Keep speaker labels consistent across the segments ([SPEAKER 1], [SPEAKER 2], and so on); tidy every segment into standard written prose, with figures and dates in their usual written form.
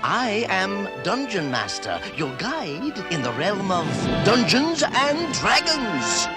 [SPEAKER 1] I am Dungeon Master, your guide in the realm of Dungeons and Dragons.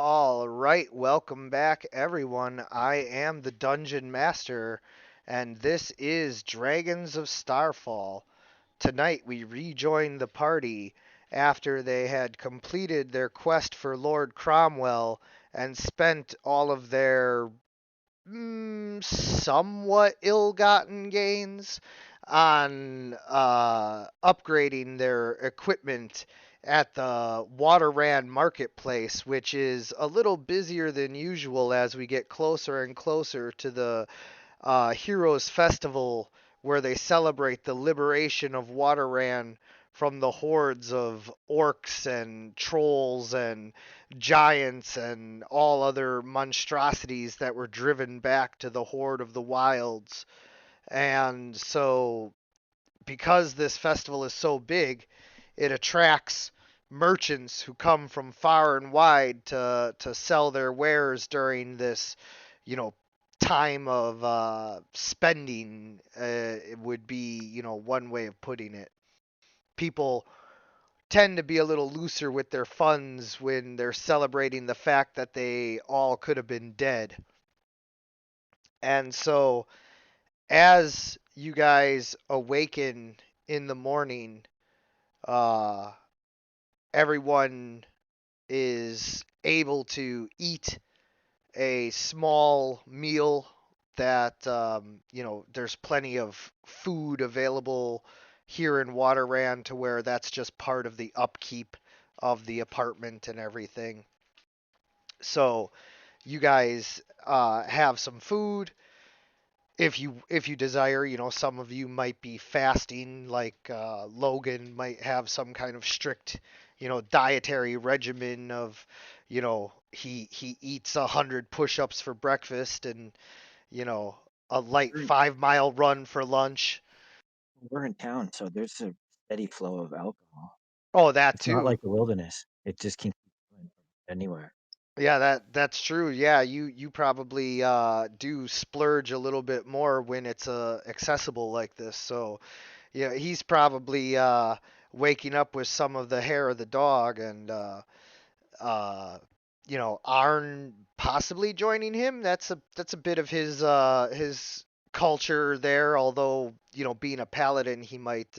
[SPEAKER 2] All right, welcome back, everyone. I am the Dungeon Master, and this is Dragons of Starfall. Tonight, we rejoin the party after they had completed their quest for Lord Cromwell and spent all of their somewhat ill-gotten gains on upgrading their equipment at the Waterran Marketplace, which is a little busier than usual as we get closer and closer to the Heroes Festival, where they celebrate the liberation of Waterran from the hordes of orcs and trolls and giants and all other monstrosities that were driven back to the horde of the wilds. And so, because this festival is so big, it attracts merchants who come from far and wide to sell their wares during this, you know, time of spending. It would be, one way of putting it. People tend to be a little looser with their funds when they're celebrating the fact that they all could have been dead. And so, as you guys awaken in the morning, uh, everyone is able to eat a small meal that there's plenty of food available here in Waterran to where that's just part of the upkeep of the apartment and everything. So you guys have some food if you desire. Some of you might be fasting, like Logan might have some kind of strict dietary regimen of he eats 100 push-ups for breakfast and you know a light
[SPEAKER 3] We're
[SPEAKER 2] 5 mile run for lunch.
[SPEAKER 3] we're in town, so there's a steady flow of alcohol.
[SPEAKER 2] Oh, that
[SPEAKER 3] It's not
[SPEAKER 2] too.
[SPEAKER 3] like the wilderness. It just can keep going anywhere.
[SPEAKER 2] Yeah, that's true. Yeah, you probably do splurge a little bit more when it's accessible like this. So yeah, he's probably waking up with some of the hair of the dog, and uh, Arn possibly joining him. That's a bit of his culture there. Although being a paladin, he might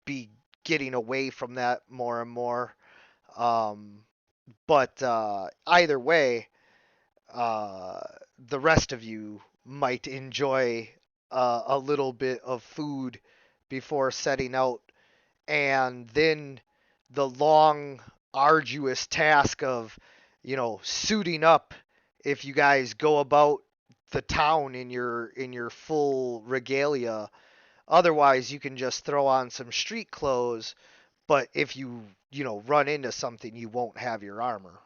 [SPEAKER 2] be getting away from that more and more. Um, but either way, uh, the rest of you might enjoy a little bit of food before setting out, and then the long, arduous task of, suiting up if you guys go about the town in your full regalia. Otherwise, you can just throw on some street clothes, but if you run into something, you won't have your armor.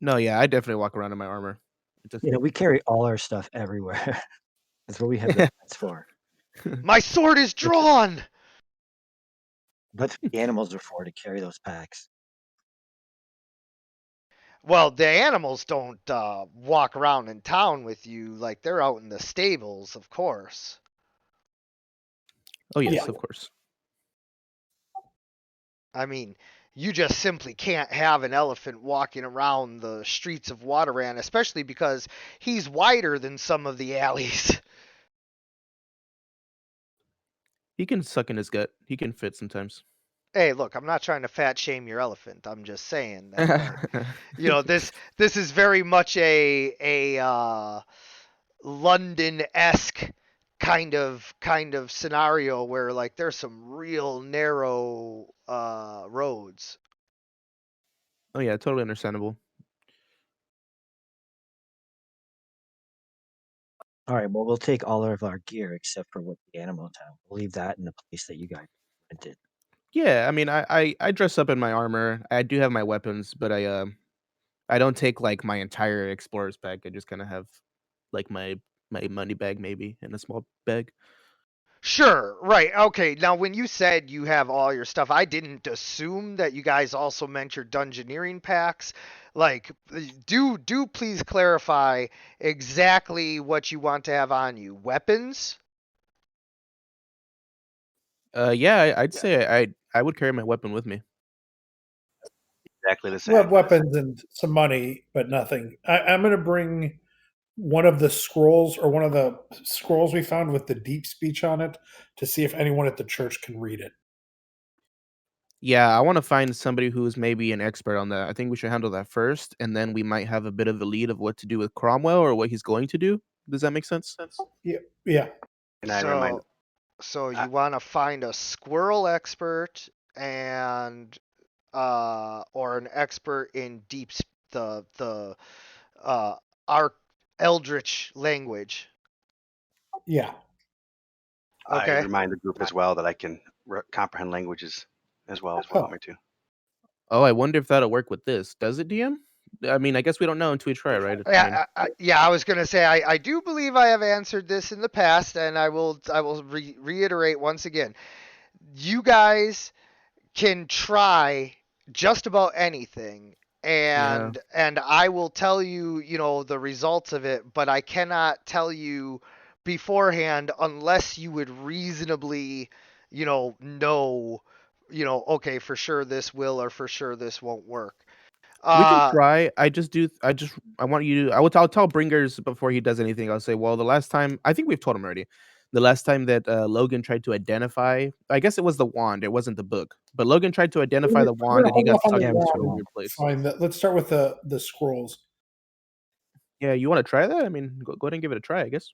[SPEAKER 4] No, yeah, I definitely walk around in my armor. It just
[SPEAKER 3] We carry all our stuff everywhere. That's what we have the pets for.
[SPEAKER 2] My sword is
[SPEAKER 3] That's what,
[SPEAKER 2] drawn.
[SPEAKER 3] that's what the animals are for, to carry those packs.
[SPEAKER 2] Well, the animals don't walk around in town with you like they're out in the stables, of course.
[SPEAKER 4] Oh yes,
[SPEAKER 5] Yeah.
[SPEAKER 4] of course.
[SPEAKER 2] I mean, you just simply can't have an elephant walking around the streets of Wateran, especially because he's wider than some of the alleys.
[SPEAKER 4] He can suck in his gut. He can fit sometimes.
[SPEAKER 2] Hey, look, I'm not trying to fat shame your elephant. I'm just saying that this is very much a London-esque kind of scenario where like there's some real narrow roads.
[SPEAKER 4] Oh yeah, totally understandable.
[SPEAKER 3] All right, well, we'll take all of our gear except for what the animals have. We'll leave that in the place that you guys rented.
[SPEAKER 4] Yeah, I mean, I dress up in my armor. I do have my weapons, but I don't take like my entire explorer's pack. I just kind of have like my money bag maybe in a small bag.
[SPEAKER 2] Sure, right. Okay, now when you said you have all your stuff, I didn't assume that you guys also meant your dungeoneering packs. Like, do please clarify exactly what you want to have on you. Weapons?
[SPEAKER 4] Yeah, I'd say I would carry my weapon with me.
[SPEAKER 6] Exactly the
[SPEAKER 5] We'll have
[SPEAKER 6] same.
[SPEAKER 5] weapons and some money, but nothing. I'm going to bring one of the scrolls or one of the scrolls we found with the deep speech on it to see if anyone at the church can read it.
[SPEAKER 4] Yeah, I want to find somebody who's maybe an expert on that. I think we should handle that first, and then we might have a bit of a lead of what to do with Cromwell or what he's going to do. Does that make sense?
[SPEAKER 5] Yeah, yeah.
[SPEAKER 6] And I remind,
[SPEAKER 2] So
[SPEAKER 6] I,
[SPEAKER 2] you want to find a squirrel expert and or an expert in the uh arc eldritch language.
[SPEAKER 5] Yeah.
[SPEAKER 6] I
[SPEAKER 2] Okay.
[SPEAKER 6] remind the group as well that I can comprehend languages as well if they want me to.
[SPEAKER 4] Oh, I wonder if that'll work with this. Does it, DM? I mean, I guess we don't know until we try, right? I mean,
[SPEAKER 2] Yeah, I was gonna say I do believe I have answered this in the past, and I will reiterate once again. You guys can try just about anything,
[SPEAKER 4] yeah.
[SPEAKER 2] and I will tell you, the results of it, but I cannot tell you beforehand unless you would reasonably, know, okay, for sure this will or for sure this won't work.
[SPEAKER 4] We can
[SPEAKER 2] Uh
[SPEAKER 4] try. I want you to I'll tell Bringers before he does anything. I'll say, well, the last time I think we've told him already. The last time that Logan tried to identify, I guess it was the wand. It wasn't the book, but Logan tried to identify the
[SPEAKER 5] We're
[SPEAKER 4] wand,
[SPEAKER 5] gonna
[SPEAKER 4] and he
[SPEAKER 5] hold
[SPEAKER 4] got
[SPEAKER 5] off on
[SPEAKER 4] stuck
[SPEAKER 5] the
[SPEAKER 3] Yeah,
[SPEAKER 4] in
[SPEAKER 3] it was
[SPEAKER 4] this
[SPEAKER 3] the
[SPEAKER 4] really
[SPEAKER 5] wand.
[SPEAKER 3] one.
[SPEAKER 4] weird place.
[SPEAKER 5] Fine. Let's start with the scrolls.
[SPEAKER 4] Yeah, you want to try that? I mean, go ahead and give it a try. I guess.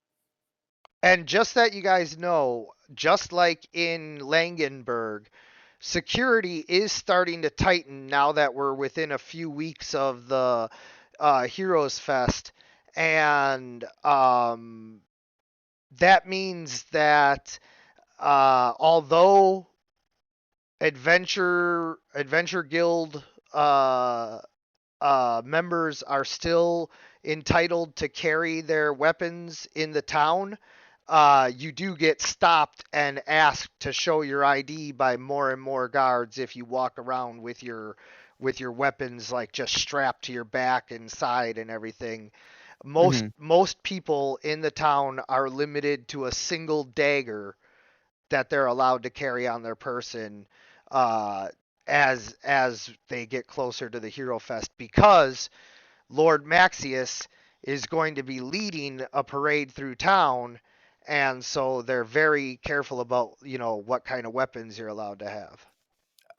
[SPEAKER 2] and just that you guys know, just like in Langenberg, security is starting to tighten now that we're within a few weeks of the Heroes Fest, and that means that although Adventure Guild uh, members are still entitled to carry their weapons in the town, you do get stopped and asked to show your ID by more and more guards if you walk around with your weapons like just strapped to your back and side and everything. Most
[SPEAKER 4] Hmm.
[SPEAKER 2] most people in the town are limited to a single dagger that they're allowed to carry on their person uh, as they get closer to the Hero Fest, because Lord Maxius is going to be leading a parade through town, and so they're very careful about what kind of weapons you're allowed to have.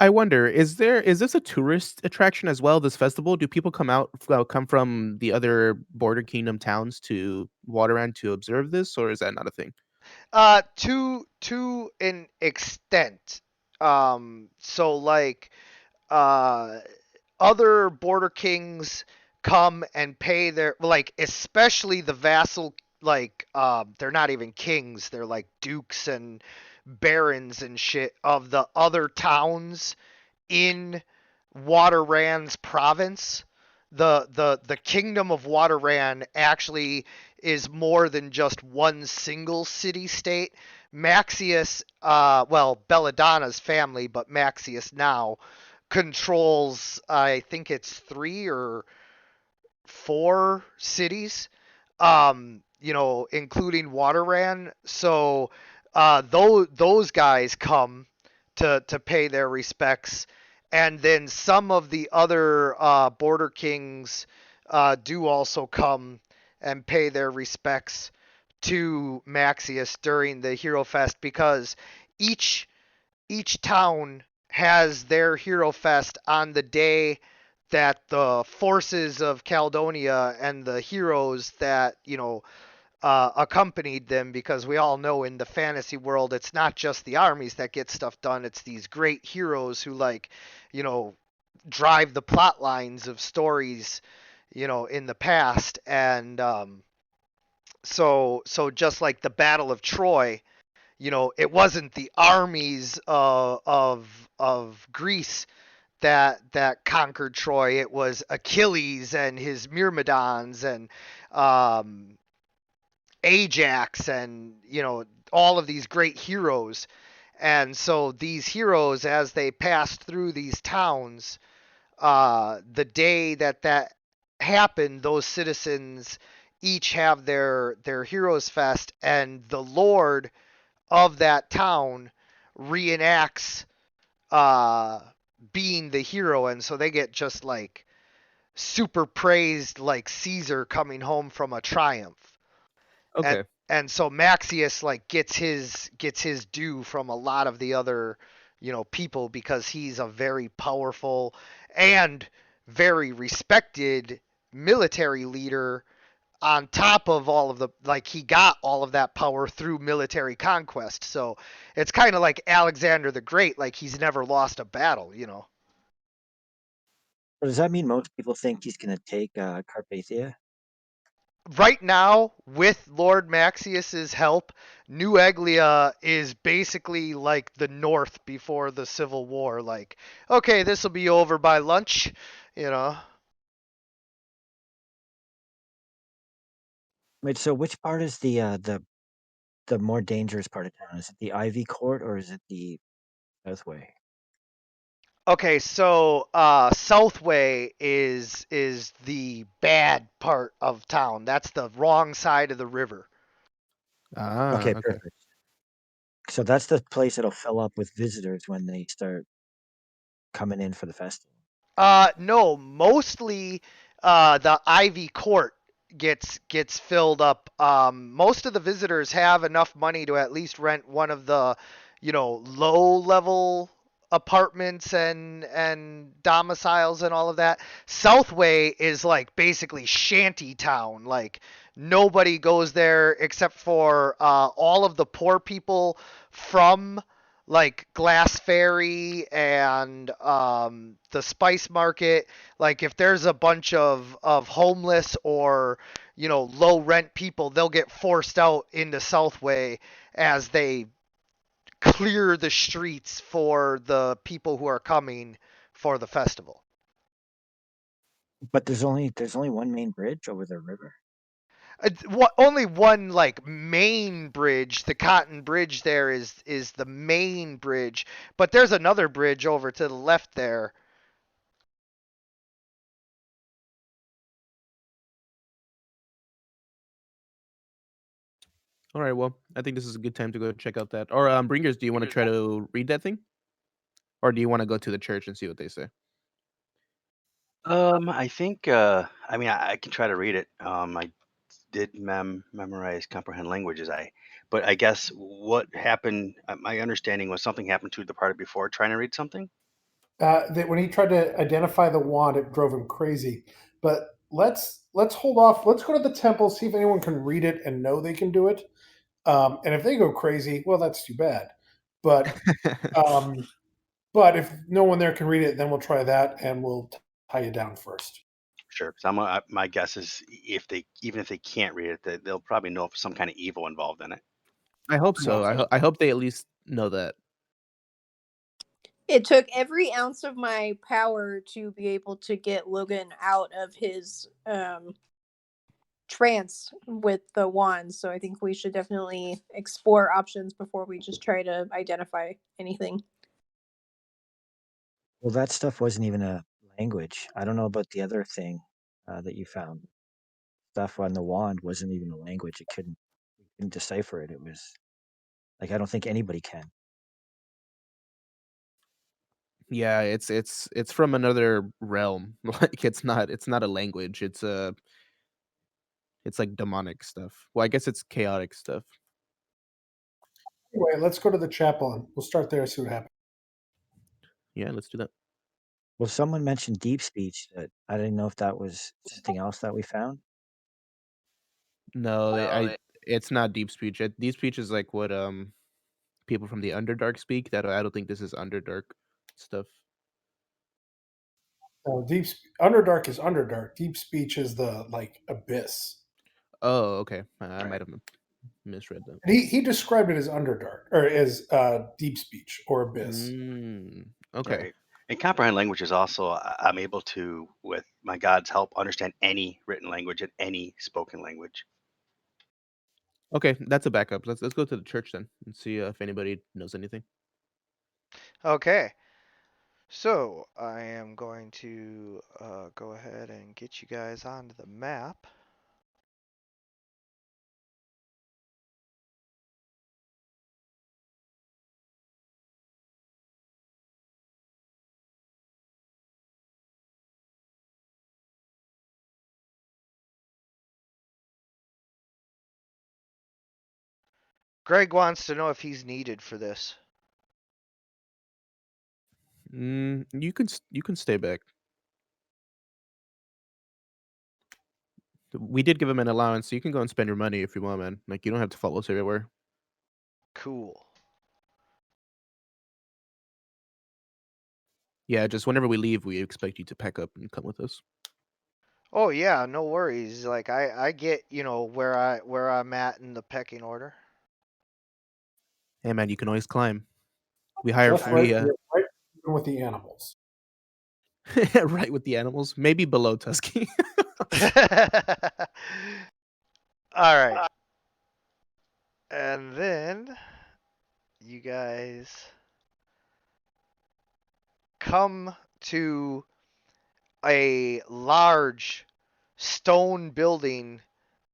[SPEAKER 4] I wonder, is this a tourist attraction as well? This festival? Do people come from the other border kingdom towns to Waterend to observe this, or is that not a thing?
[SPEAKER 2] To an extent. So like uh other border kings come and pay their, like, especially the vassal, like they're not even kings, they're like dukes and barons and shit of the other towns in Waterrand's province. the kingdom of Waterran actually is more than just one single city state. Maxius, well, Belladonna's family, but Maxius now controls, I think it's 3 or 4 cities, including Waterran. So those guys come to pay their respects, and then some of the other border kings do also come and pay their respects to Maxius during the Hero Fest, because each each town has their Hero Fest on the day that the forces of Caledonia and the heroes that accompanied them, because we all know in the fantasy world it's not just the armies that get stuff done, it's these great heroes who drive the plot lines of stories in the past. And so just like the Battle of Troy, it wasn't the armies of Greece that conquered Troy. It was Achilles and his Myrmidons, and um, Ajax, and all of these great heroes. And so these heroes, as they passed through these towns, the day that happened, those citizens each have their heroes fest, and the lord of that town reenacts uh, being the hero, and so they get just like super praised, like Caesar coming home from a triumph. and
[SPEAKER 4] Okay.
[SPEAKER 2] and so Maxius like gets his due from a lot of the other people, because he's a very powerful and very respected military leader, on top of all of the, like, he got all of that power through military conquest. So it's kind of like Alexander the Great, like he's never lost a battle.
[SPEAKER 3] So does that mean most people think he's going to take Carpathia?
[SPEAKER 2] Right now, with Lord Maxius's help, New Eglia is basically like the North before the Civil War. Like, okay, this will be over by lunch.
[SPEAKER 3] Wait, so which part is the more dangerous part of town? Is it the Ivy Court or is it the Southway?
[SPEAKER 2] Okay, so Southway is the bad part of town. That's the wrong side of the river.
[SPEAKER 3] Okay,
[SPEAKER 4] Okay.
[SPEAKER 3] perfect. So that's the place that'll fill up with visitors when they start coming in for the festival.
[SPEAKER 2] No, mostly the Ivy Court gets filled up. Most of the visitors have enough money to at least rent one of the, low level apartments and domiciles and all of that. Southway is like basically shanty town. Like nobody goes there except for all of the poor people from like Glass Ferry and the Spice Market. Like if there's a bunch of homeless or low rent people, they'll get forced out into Southway as they clear the streets for the people who are coming for the festival.
[SPEAKER 3] But there's only one main bridge over the river.
[SPEAKER 2] Only one like main bridge. The Cotton Bridge there is the main bridge, but there's another bridge over to the left there.
[SPEAKER 4] All right. Well, I think this is a good time to go check out that. Or Bringers, do you want to try to read that thing, or do you want to go to the church and see what they say?
[SPEAKER 6] I think I mean I can try to read it. I did memorize comprehend languages. But I guess what happened. My understanding was something happened to the party before trying to read something.
[SPEAKER 5] That when he tried to identify the wand, it drove him crazy. But let's hold off. Let's go to the temple, see if anyone can read it and know they can do it. And if they go crazy, well, that's too bad. But um, but if no one there can read it, then we'll try that, and we'll tie you down first.
[SPEAKER 6] Sure. So my guess is even if they can't read it, they'll probably know if some kind of evil involved in it.
[SPEAKER 4] I hope so. I hope they at least know that.
[SPEAKER 7] It took every ounce of my power to be able to get Logan out of his trance with the wand, so I think we should definitely explore options before we just try to identify anything.
[SPEAKER 3] Well, that stuff wasn't even a language. I don't know about the other thing that you found. Stuff on the wand wasn't even a language. It couldn't decipher it. It was like I don't think anybody can.
[SPEAKER 4] Yeah, it's from another realm. Like it's not a language. It's like demonic stuff. Well, I guess it's chaotic stuff.
[SPEAKER 5] Anyway, let's go to the chapel and we'll start there. See what happens.
[SPEAKER 4] Yeah, let's do that.
[SPEAKER 3] Well, someone mentioned deep speech. That I didn't know if that was something else that we found.
[SPEAKER 4] No, it's not deep speech. Deep speech is like what people from the Underdark speak. That I don't think this is Underdark stuff.
[SPEAKER 5] So Underdark is Underdark. Deep speech is the like abyss.
[SPEAKER 4] Oh, okay. I
[SPEAKER 6] Right.
[SPEAKER 4] might have misread that.
[SPEAKER 5] And he described it as Underdark or as deep speech or abyss.
[SPEAKER 4] Okay.
[SPEAKER 6] Right. And comprehend language is also, I'm able to, with my God's help, understand any written language and any spoken language.
[SPEAKER 4] Okay, that's a backup. Let's go to the church then and see if anybody knows anything.
[SPEAKER 2] Okay. So I am going to go ahead and get you guys onto the map. Greg wants to know if he's needed for this.
[SPEAKER 4] You can stay back. We did give him an allowance, so you can go and spend your money if you want, man. Like you don't have to follow us everywhere.
[SPEAKER 2] Cool.
[SPEAKER 4] Yeah, just whenever we leave, we expect you to pack up and come with us.
[SPEAKER 2] Oh yeah, no worries. Like I get, where I'm at in the pecking order.
[SPEAKER 4] Hey, man, you can always climb. We hire
[SPEAKER 5] Just right,
[SPEAKER 4] free.
[SPEAKER 5] you're right with the animals.
[SPEAKER 4] Right with the animals, maybe below Tusky.
[SPEAKER 2] All right. And then you guys come to a large stone building,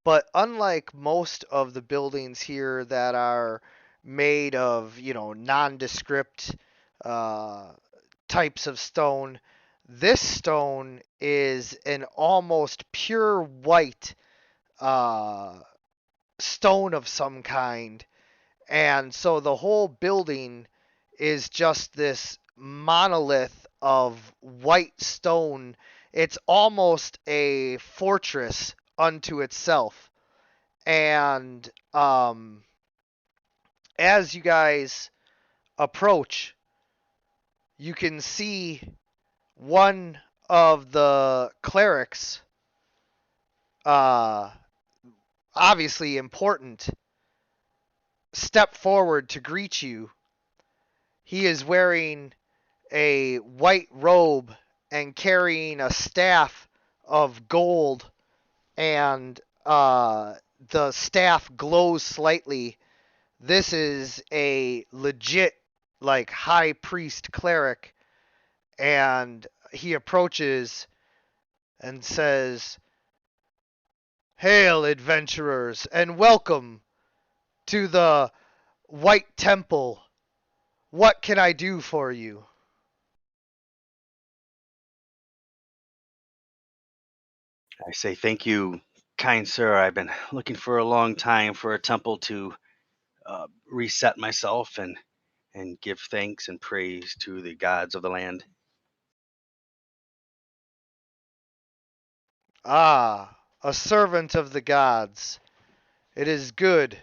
[SPEAKER 2] but unlike most of the buildings here that are made of, nondescript types of stone, this stone is an almost pure white uh, stone of some kind. And so the whole building is just this monolith of white stone. It's almost a fortress unto itself. And as you guys approach, you can see one of the clerics, uh, obviously important, step forward to greet you. He is wearing a white robe and carrying a staff of gold, and the staff glows slightly. This is a legit, like, high priest cleric, and he approaches and says, "Hail, adventurers, and welcome to the White Temple. What can I do for you?"
[SPEAKER 6] I say, thank you, kind sir. I've been looking for a long time for a temple to reset myself and give thanks and praise to the gods of the land.
[SPEAKER 2] "Ah, a servant of the gods. It is good.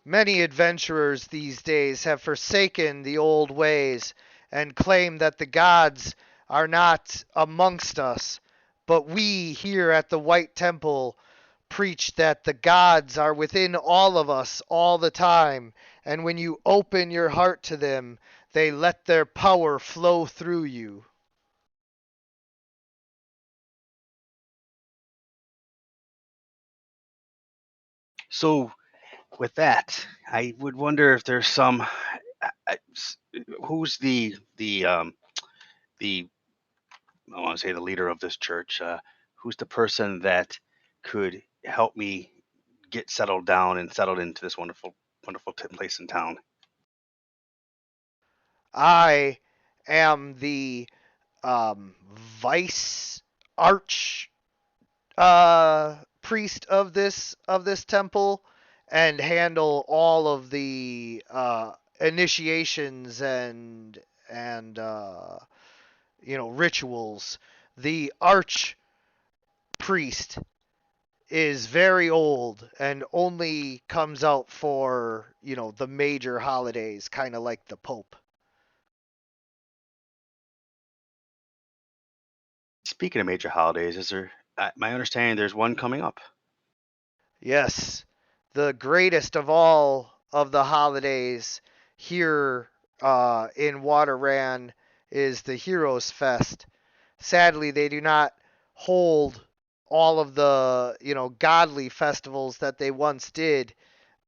[SPEAKER 2] Many adventurers these days have forsaken the old ways and claim that the gods are not amongst us. But we here at the White Temple preach that the gods are within all of us all the time, and when you open your heart to them, they let their power flow through you.
[SPEAKER 6] So with that, I would wonder if there's some. Who's the I want to say the leader of this church? Who's the person that could help me get settled down and settled into this wonderful place in town?
[SPEAKER 2] I am the vice arch priest of this temple and handle all of the initiations and rituals. The arch priest is very old and only comes out for the major holidays, kind of like the Pope.
[SPEAKER 6] Speaking of major holidays, is there? My understanding, there's one coming up.
[SPEAKER 2] Yes, the greatest of all of the holidays here in Waterran is the Heroes Fest. Sadly, they do not hold all of the godly festivals that they once did,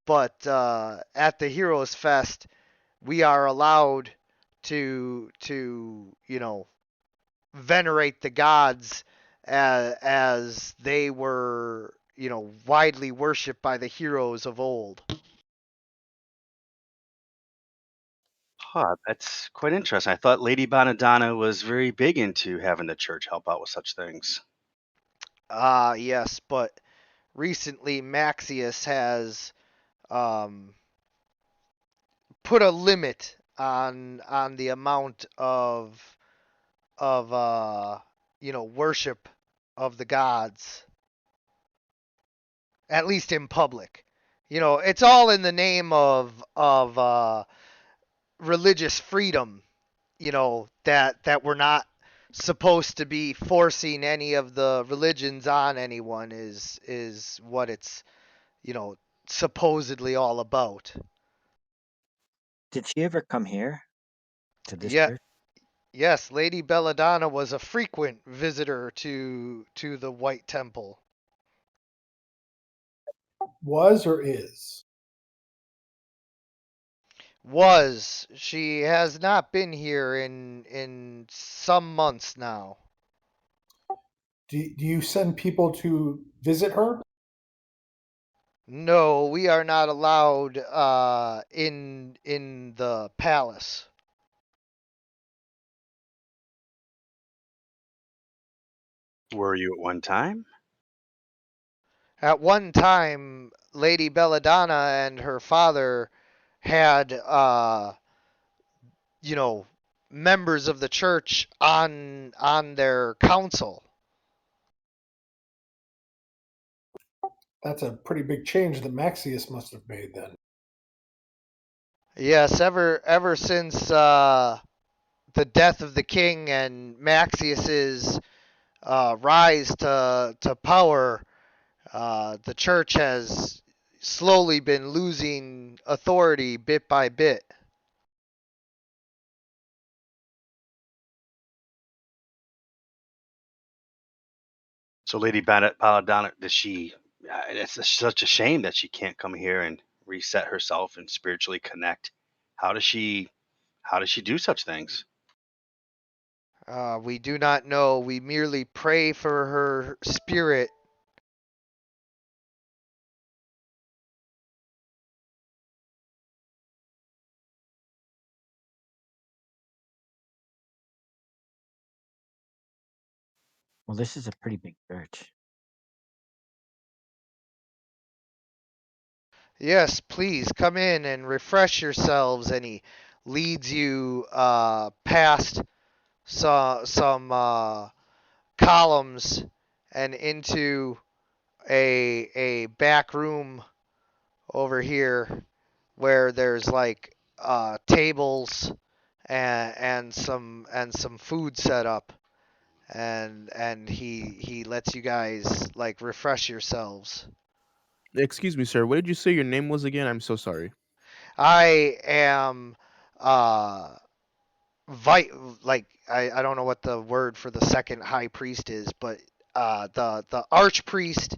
[SPEAKER 2] but at the Heroes Fest, we are allowed to venerate the gods as they were, widely worshipped by the heroes of old.
[SPEAKER 6] Huh, that's quite interesting. I thought Lady Bonadonna was very big into having the church help out with such things.
[SPEAKER 2] Yes, but recently Maxius has um, put a limit on the amount of worship of the gods, at least in public. It's all in the name of religious freedom, that we're not supposed to be forcing any of the religions on anyone is what it's supposedly all about.
[SPEAKER 3] Did she ever come here to this
[SPEAKER 2] Yeah,
[SPEAKER 3] church?
[SPEAKER 2] yes, Lady Belladonna was a frequent visitor to the White Temple.
[SPEAKER 5] Was or is?
[SPEAKER 2] Was. She has not been here in some months now.
[SPEAKER 5] Do you send people to visit her?
[SPEAKER 2] No, we are not allowed in the palace.
[SPEAKER 6] Were you at one time?
[SPEAKER 2] At one time, Lady Belladonna and her father had, you know, members of the church on their council.
[SPEAKER 5] That's a pretty big change that Maxius must have made then.
[SPEAKER 2] Yes, ever since the death of the king and Maxius's rise to power, the church has slowly been losing authority bit by bit.
[SPEAKER 6] So Lady Belladonna, does she? Such a shame that she can't come here and reset herself and spiritually connect. How does she? How does she do such things?
[SPEAKER 2] We do not know. We merely pray for her spirit.
[SPEAKER 3] Well, this is a pretty big church.
[SPEAKER 2] Yes, please come in and refresh yourselves. And he leads you past some columns and into a back room over here where there's like tables and some food set up, and he lets you guys like refresh yourselves.
[SPEAKER 4] Excuse me, sir. What did you say your name was again? I'm so sorry.
[SPEAKER 2] I am like I don't know what the word for the second high priest is, but the archpriest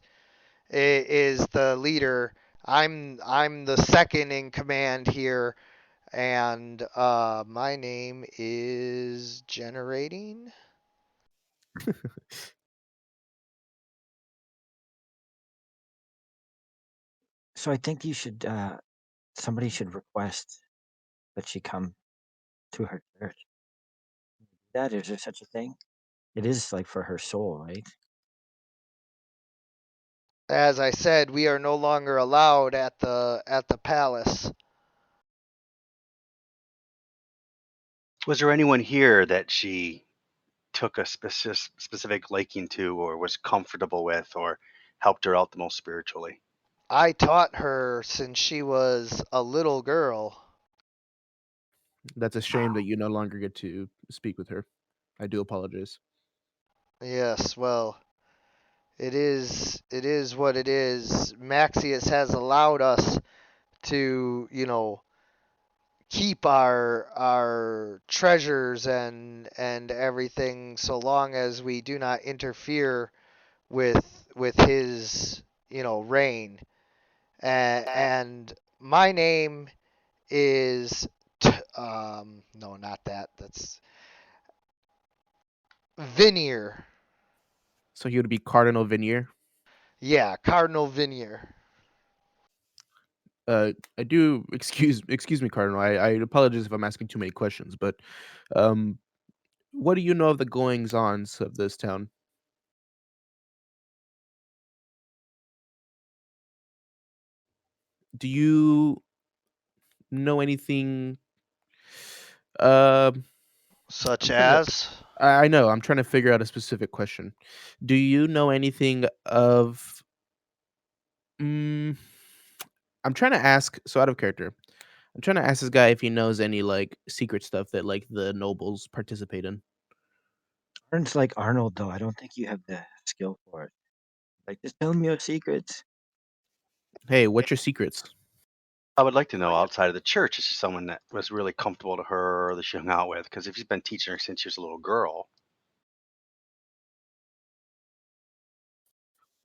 [SPEAKER 2] is the leader. I'm the second in command here, and my name is generating.
[SPEAKER 3] So I think you should. Somebody should request that she come to her church. That is there such a thing? It is like for her soul, right?
[SPEAKER 2] As I said, we are no longer allowed at the palace.
[SPEAKER 6] Was there anyone here that she took a specific liking to, or was comfortable with, or helped her out the most spiritually?
[SPEAKER 2] I taught her since she was a little girl.
[SPEAKER 4] That's a shame that you no longer get to speak with her. I do apologize.
[SPEAKER 2] Yes, well, it is what it is. Maxius has allowed us to, keep our treasures and everything so long as we do not interfere with his, reign. And my name is no, not that. That's Vinier.
[SPEAKER 4] So he would be Cardinal Vinier.
[SPEAKER 2] Yeah, Cardinal Vinier.
[SPEAKER 4] I do excuse me, Cardinal. I apologize if I'm asking too many questions, but um, what do you know of the goings ons of this town? Do you know anything? Uh,
[SPEAKER 2] Such
[SPEAKER 4] I'm trying to.
[SPEAKER 2] as
[SPEAKER 4] I know. I'm trying to figure out a specific question. Do you know anything of? Mm, I'm trying to ask. So out of character, I'm trying to ask this guy if he knows any like secret stuff that like the nobles participate in.
[SPEAKER 3] Arnold's like Arnold, though. I don't think you have the skill for it. Like, just tell me your secrets.
[SPEAKER 4] Hey, what's your secrets?
[SPEAKER 6] I would like to know outside of the church, is she someone that was really comfortable to her or that she hung out with? Because if she's been teaching her since she was a little girl,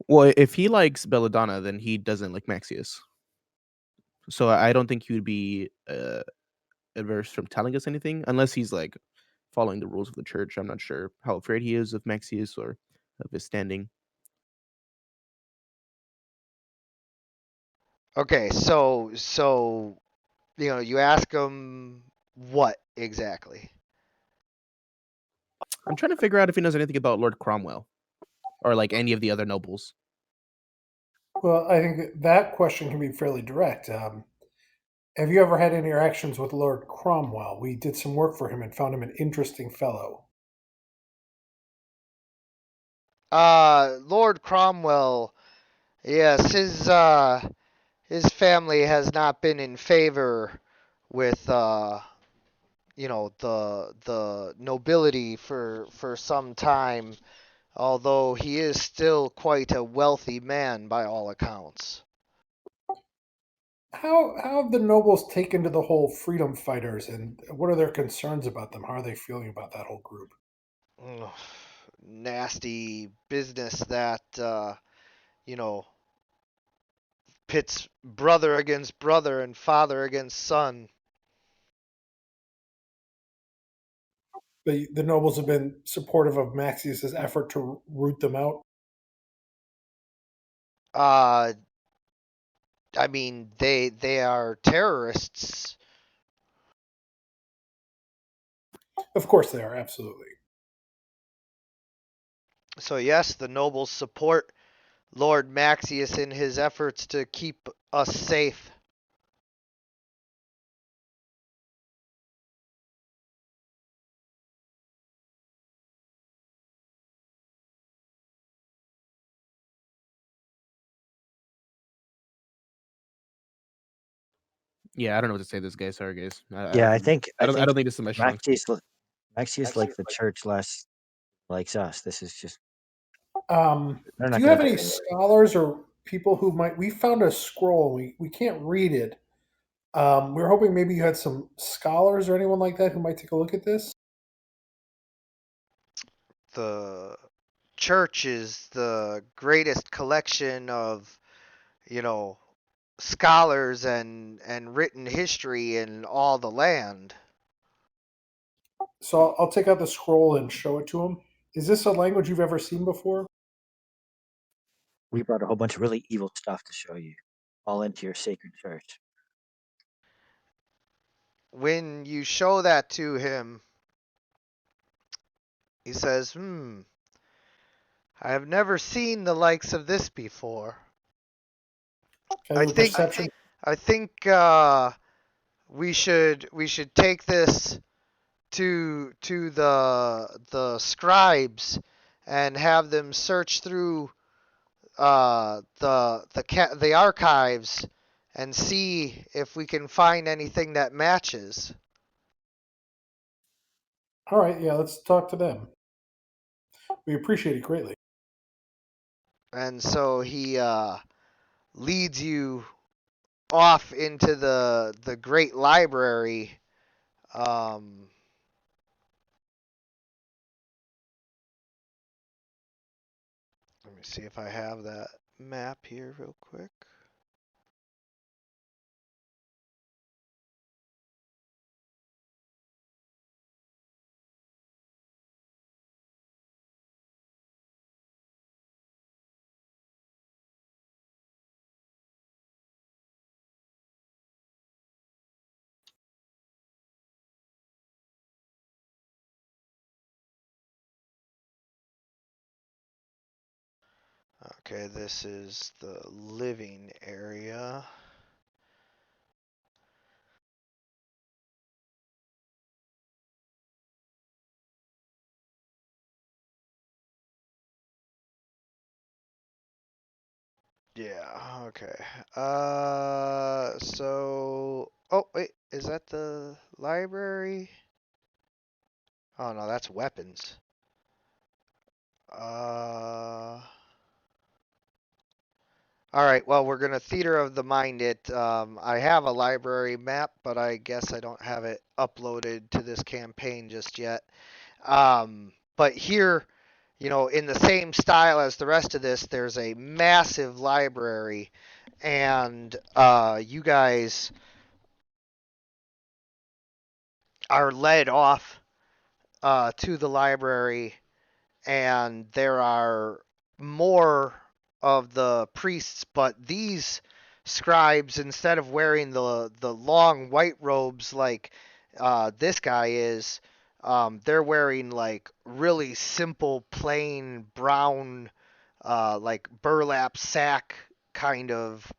[SPEAKER 4] Well, if he likes Belladonna, then he doesn't like Maxius. So I don't think he would be averse from telling us anything, unless he's like following the rules of the church. I'm not sure how afraid he is of Maxius or of his standing.
[SPEAKER 2] okay, so you ask him what exactly?
[SPEAKER 4] I'm trying to figure out if he knows anything about Lord Cromwell or like any of the other nobles.
[SPEAKER 5] Well, I think that question can be fairly direct. Have you ever had interactions with Lord Cromwell? We did some work for him and found him an interesting fellow.
[SPEAKER 2] Lord Cromwell. Yes, his family has not been in favor with the nobility for some time, although he is still quite a wealthy man by all accounts.
[SPEAKER 5] How have the nobles taken to the whole freedom fighters, and what are their concerns about them? How are they feeling about that whole group?
[SPEAKER 2] Ugh, nasty business that you know pits brother against brother and father against son.
[SPEAKER 5] The nobles have been supportive of Maxius's effort to root them out.
[SPEAKER 2] Uh, I mean they are terrorists.
[SPEAKER 5] Of course, they are absolutely.
[SPEAKER 2] So yes, the nobles support Lord Maxius in his efforts to keep us safe.
[SPEAKER 4] Yeah, I don't know what to say to this guy. Sorry, guys.
[SPEAKER 3] Yeah, I think
[SPEAKER 4] I
[SPEAKER 3] I
[SPEAKER 4] don't. I
[SPEAKER 3] think
[SPEAKER 4] don't think this is my strong suit.
[SPEAKER 3] Maxius like the church less likes us. This is just they're
[SPEAKER 5] Do
[SPEAKER 3] not
[SPEAKER 5] you
[SPEAKER 3] going
[SPEAKER 5] have
[SPEAKER 3] to
[SPEAKER 5] any
[SPEAKER 3] defend.
[SPEAKER 5] scholars or people who might? We found a scroll. We can't read it. We were hoping maybe you had some scholars or anyone like that who might take a look at this.
[SPEAKER 2] the church is the greatest collection of, you know, scholars and written history in all the land.
[SPEAKER 5] So I'll take out the scroll and show it to him. Is this a language you've ever seen before?
[SPEAKER 3] We brought a whole bunch of really evil stuff to show you, all into your sacred church.
[SPEAKER 2] When you show that to him, he says, I have never seen the likes of this before.
[SPEAKER 5] Can I
[SPEAKER 2] I
[SPEAKER 5] do a
[SPEAKER 2] think
[SPEAKER 5] perception?
[SPEAKER 2] I think we should take this to the scribes and have them search through the archives and see if we can find anything that matches.
[SPEAKER 5] All right, yeah, let's talk to them. We appreciate it greatly.
[SPEAKER 2] And so he leads you off into the great library. Um, Let me see if I have that map here real quick. Okay, this is the living area. Yeah, okay. Oh wait, is that the library? Oh no, that's weapons. All right, well, we're gonna theater of the mind it. I have a library map, but I guess I don't have it uploaded to this campaign just yet. But here, you know, in the same style as the rest of this, there's a massive library, and you guys are led off to the library, and there are more of the priests, but these scribes, instead of wearing the long white robes like this guy is, they're wearing like really simple, plain brown, like burlap sack kind of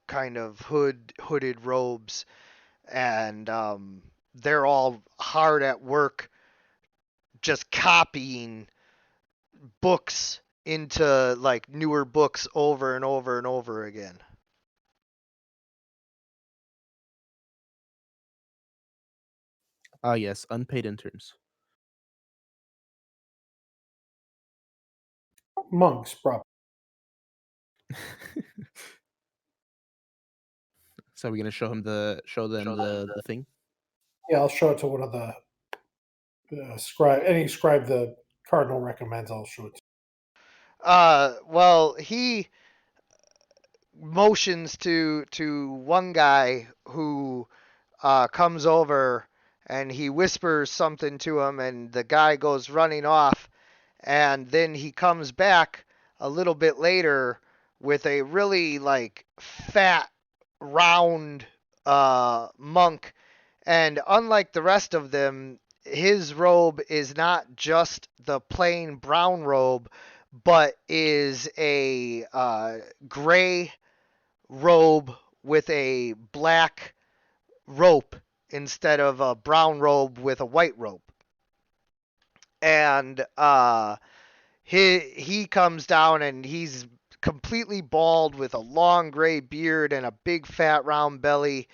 [SPEAKER 2] hooded robes, and they're all hard at work just copying books into like newer books over and over and over again.
[SPEAKER 4] Ah, yes, unpaid interns.
[SPEAKER 5] Monks, probably.
[SPEAKER 4] So we're gonna show them the thing.
[SPEAKER 5] Yeah, I'll show it to one of the scribe. Any scribe the cardinal recommends, I'll show it to.
[SPEAKER 2] Well, he motions to one guy who comes over and he whispers something to him, and the guy goes running off, and then he comes back a little bit later with a really like fat round monk, and unlike the rest of them, his robe is not just the plain brown robe, but is a gray robe with a black rope instead of a brown robe with a white rope. And he comes down and he's completely bald with a long gray beard and a big fat round belly,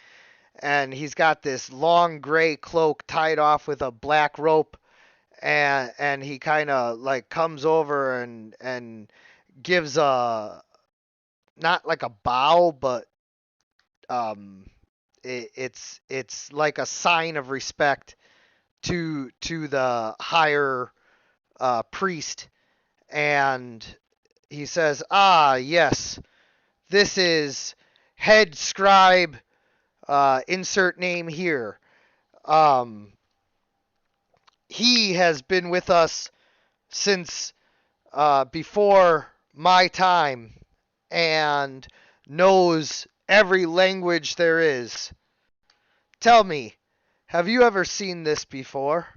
[SPEAKER 2] and he's got this long gray cloak tied off with a black rope, and he kind of like comes over and gives a, not like a bow, but um it's like a sign of respect to the higher priest, and he says, "Ah, yes, this is head scribe. Insert name here. Um, he has been with us since before my time and knows every language there is. Tell me, have you ever seen this before?"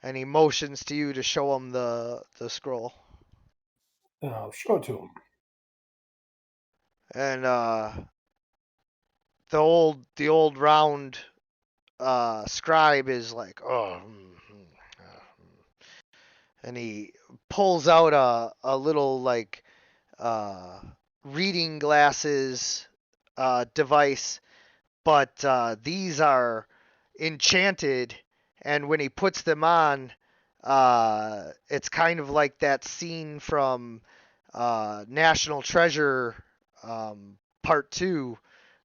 [SPEAKER 2] And he motions to you to show him the scroll.
[SPEAKER 5] Show it to him.
[SPEAKER 2] And the old round scribe is like, "Oh," and he pulls out a little like uh, reading glasses device, but these are enchanted, and when he puts them on, it's kind of like that scene from National Treasure Part 2,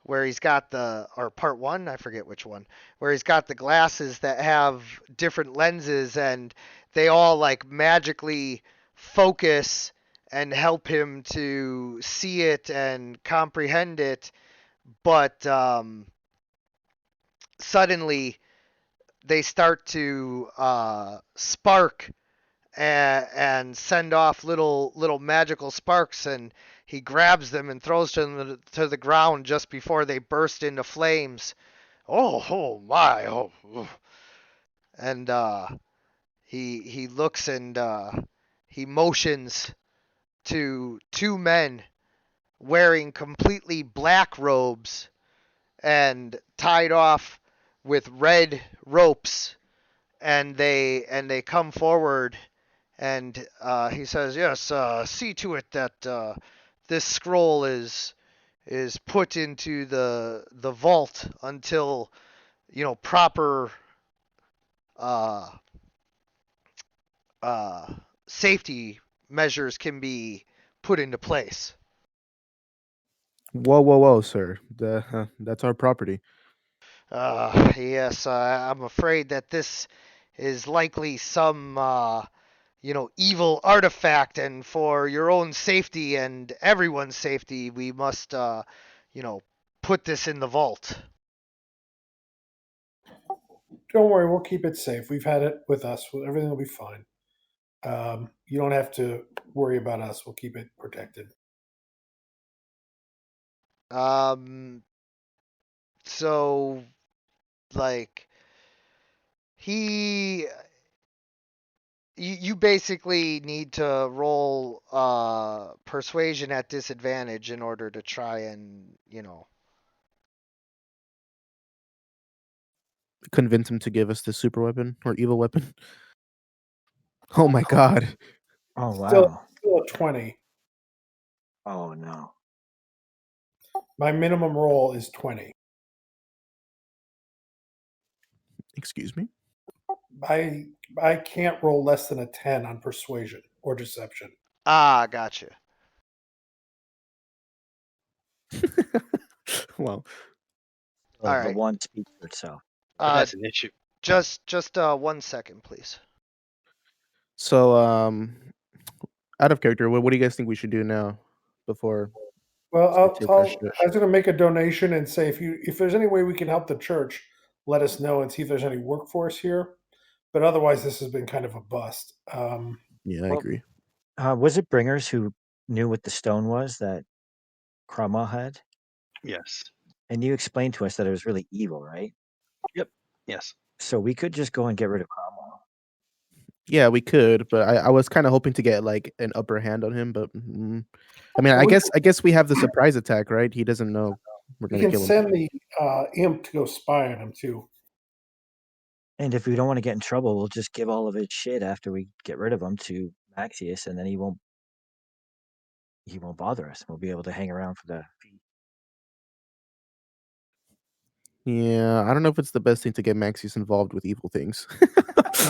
[SPEAKER 2] where he's got or Part 1, I forget which one, where he's got the glasses that have different lenses, and they all like magically focus and help him to see it and comprehend it, but suddenly they start to spark and send off little magical sparks, and he grabs them and throws them to the ground just before they burst into flames. Oh my! Oh. And he looks and he motions to two men wearing completely black robes and tied off with red ropes, and they come forward, and he says, "Yes, see to it that this scroll is put into the vault until proper uh, uh, safety measures can be put into place."
[SPEAKER 4] Whoa, sir. That's our property.
[SPEAKER 2] Yes, I'm afraid that this is likely some evil artifact, and for your own safety and everyone's safety, we must put this in the vault.
[SPEAKER 5] Don't worry, we'll keep it safe. We've had it with us. Everything will be fine. You don't have to worry about us. We'll keep it protected.
[SPEAKER 2] Um, so like he you basically need to roll persuasion at disadvantage in order to try and
[SPEAKER 4] Convince him to give us the super weapon or evil weapon. Oh my god.
[SPEAKER 3] Oh
[SPEAKER 5] Still,
[SPEAKER 3] wow.
[SPEAKER 5] still a 20.
[SPEAKER 3] Oh no.
[SPEAKER 5] My minimum roll is 20.
[SPEAKER 4] Excuse me?
[SPEAKER 5] I can't roll less than a 10 on persuasion or deception.
[SPEAKER 2] Gotcha.
[SPEAKER 4] Well,
[SPEAKER 3] So
[SPEAKER 2] All
[SPEAKER 3] the
[SPEAKER 2] right.
[SPEAKER 3] wand speaks for itself.
[SPEAKER 6] But
[SPEAKER 2] uh
[SPEAKER 6] that's an issue.
[SPEAKER 2] just 1 second, please.
[SPEAKER 4] so out of character, what do you guys think we should do now before
[SPEAKER 5] Well,
[SPEAKER 4] we take our shit?
[SPEAKER 5] I was going to make a donation and say if there's any way we can help the church, let us know and see if there's any workforce here. But otherwise, this has been kind of a bust.
[SPEAKER 4] Yeah, I
[SPEAKER 3] Well,
[SPEAKER 4] agree.
[SPEAKER 3] was it Bringers who knew what the stone was that Cromwell had?
[SPEAKER 6] Yes.
[SPEAKER 3] And you explained to us that it was really evil, right?
[SPEAKER 6] Yep. Yes.
[SPEAKER 3] So we could just go and get rid of Cromwell.
[SPEAKER 4] Yeah, we could, but I was kind of hoping to get like an upper hand on him. But I mean,
[SPEAKER 5] Well,
[SPEAKER 4] I guess we have the surprise attack, right? He doesn't know we're
[SPEAKER 5] we
[SPEAKER 4] gonna
[SPEAKER 5] can
[SPEAKER 4] kill him.
[SPEAKER 5] send the imp to go spy on him too.
[SPEAKER 3] And if we don't want to get in trouble, we'll just give all of his shit after we get rid of him to Maxius, and then he won't bother us. We'll be able to hang around for the feast.
[SPEAKER 4] Yeah, I don't know if it's the best thing to get Maxius involved with evil things.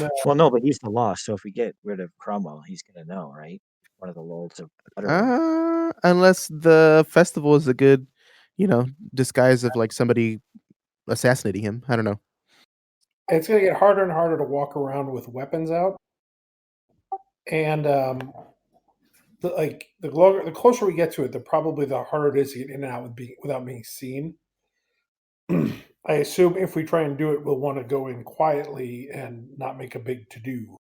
[SPEAKER 5] No,
[SPEAKER 3] Well, no, but he's the law. So if we get rid of Cromwell, he's gonna know, right? One of the lords of Utterland.
[SPEAKER 4] Unless the festival is a good, disguise of like somebody assassinating him. I don't know.
[SPEAKER 5] it's going to get harder and harder to walk around with weapons out. And the closer we get to it, the harder it is to get in and out without being seen. I assume if we try and do it, we'll want to go in quietly and not make a big to do.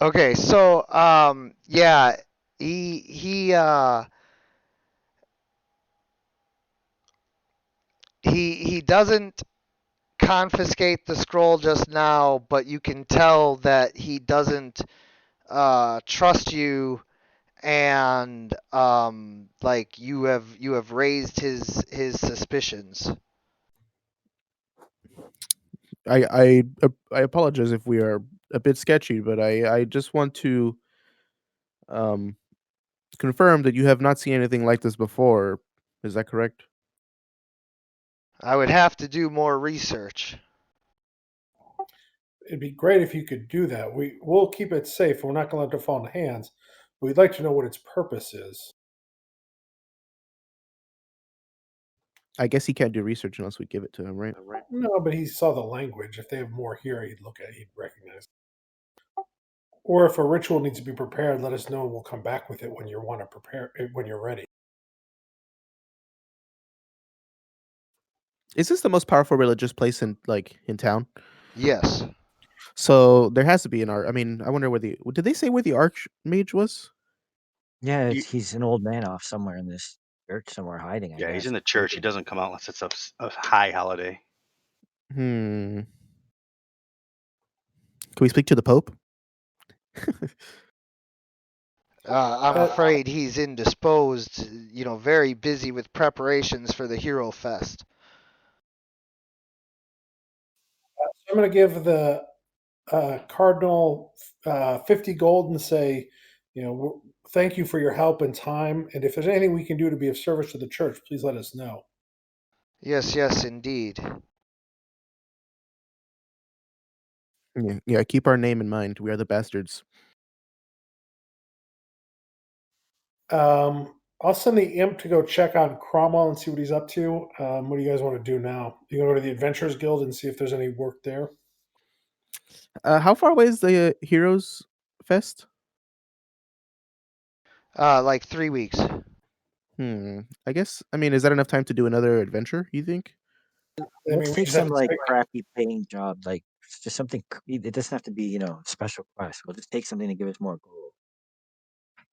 [SPEAKER 2] Okay, so yeah, he doesn't confiscate the scroll just now, but you can tell that he doesn't trust you, and like you have raised his suspicions.
[SPEAKER 4] I apologize if we are a bit sketchy, but I just want to um confirm that you have not seen anything like this before. Is that correct?
[SPEAKER 2] I would have to do more research.
[SPEAKER 5] It'd be great if you could do that. We'll keep it safe. We're not going to let it fall in hands. But we'd like to know what its purpose is.
[SPEAKER 4] I guess he can't do research unless we give it to him, right?
[SPEAKER 5] No, but he saw the language. If they have more here, he'd look at it, he'd recognize it. Or if a ritual needs to be prepared, let us know and we'll come back with it when you want to prepare it when you're ready.
[SPEAKER 4] Is this the most powerful religious place in town?
[SPEAKER 2] Yes.
[SPEAKER 4] So there has to be an arch. I mean, I wonder where did they say where the archmage was?
[SPEAKER 3] Yeah,
[SPEAKER 6] You-
[SPEAKER 3] he's an old man off somewhere in this church, somewhere hiding. I
[SPEAKER 6] yeah, he's
[SPEAKER 3] guess.
[SPEAKER 6] in the church. He doesn't come out unless it's a high holiday.
[SPEAKER 4] Can we speak to the Pope?
[SPEAKER 2] I'm afraid he's indisposed, very busy with preparations for the Hero Fest.
[SPEAKER 5] So I'm going to give the Cardinal 50 gold and say, thank you for your help and time. And if there's anything we can do to be of service to the church, please let us know.
[SPEAKER 2] Yes, yes, indeed.
[SPEAKER 4] Yeah, keep our name in mind. We are the bastards.
[SPEAKER 5] I'll send the imp to go check on Cromwell and see what he's up to. What do you guys want to do now? You going to go to the Adventurers Guild and see if there's any work there?
[SPEAKER 4] How far away is the Heroes Fest?
[SPEAKER 2] Like 3 weeks.
[SPEAKER 4] I guess. I mean, is that enough time to do another adventure? You think?
[SPEAKER 3] Let's
[SPEAKER 5] We
[SPEAKER 3] take
[SPEAKER 5] just have
[SPEAKER 3] some
[SPEAKER 5] to
[SPEAKER 3] like
[SPEAKER 5] say-
[SPEAKER 3] crappy paying job, like just something. It doesn't have to be special quest. We'll just take something to give us more gold,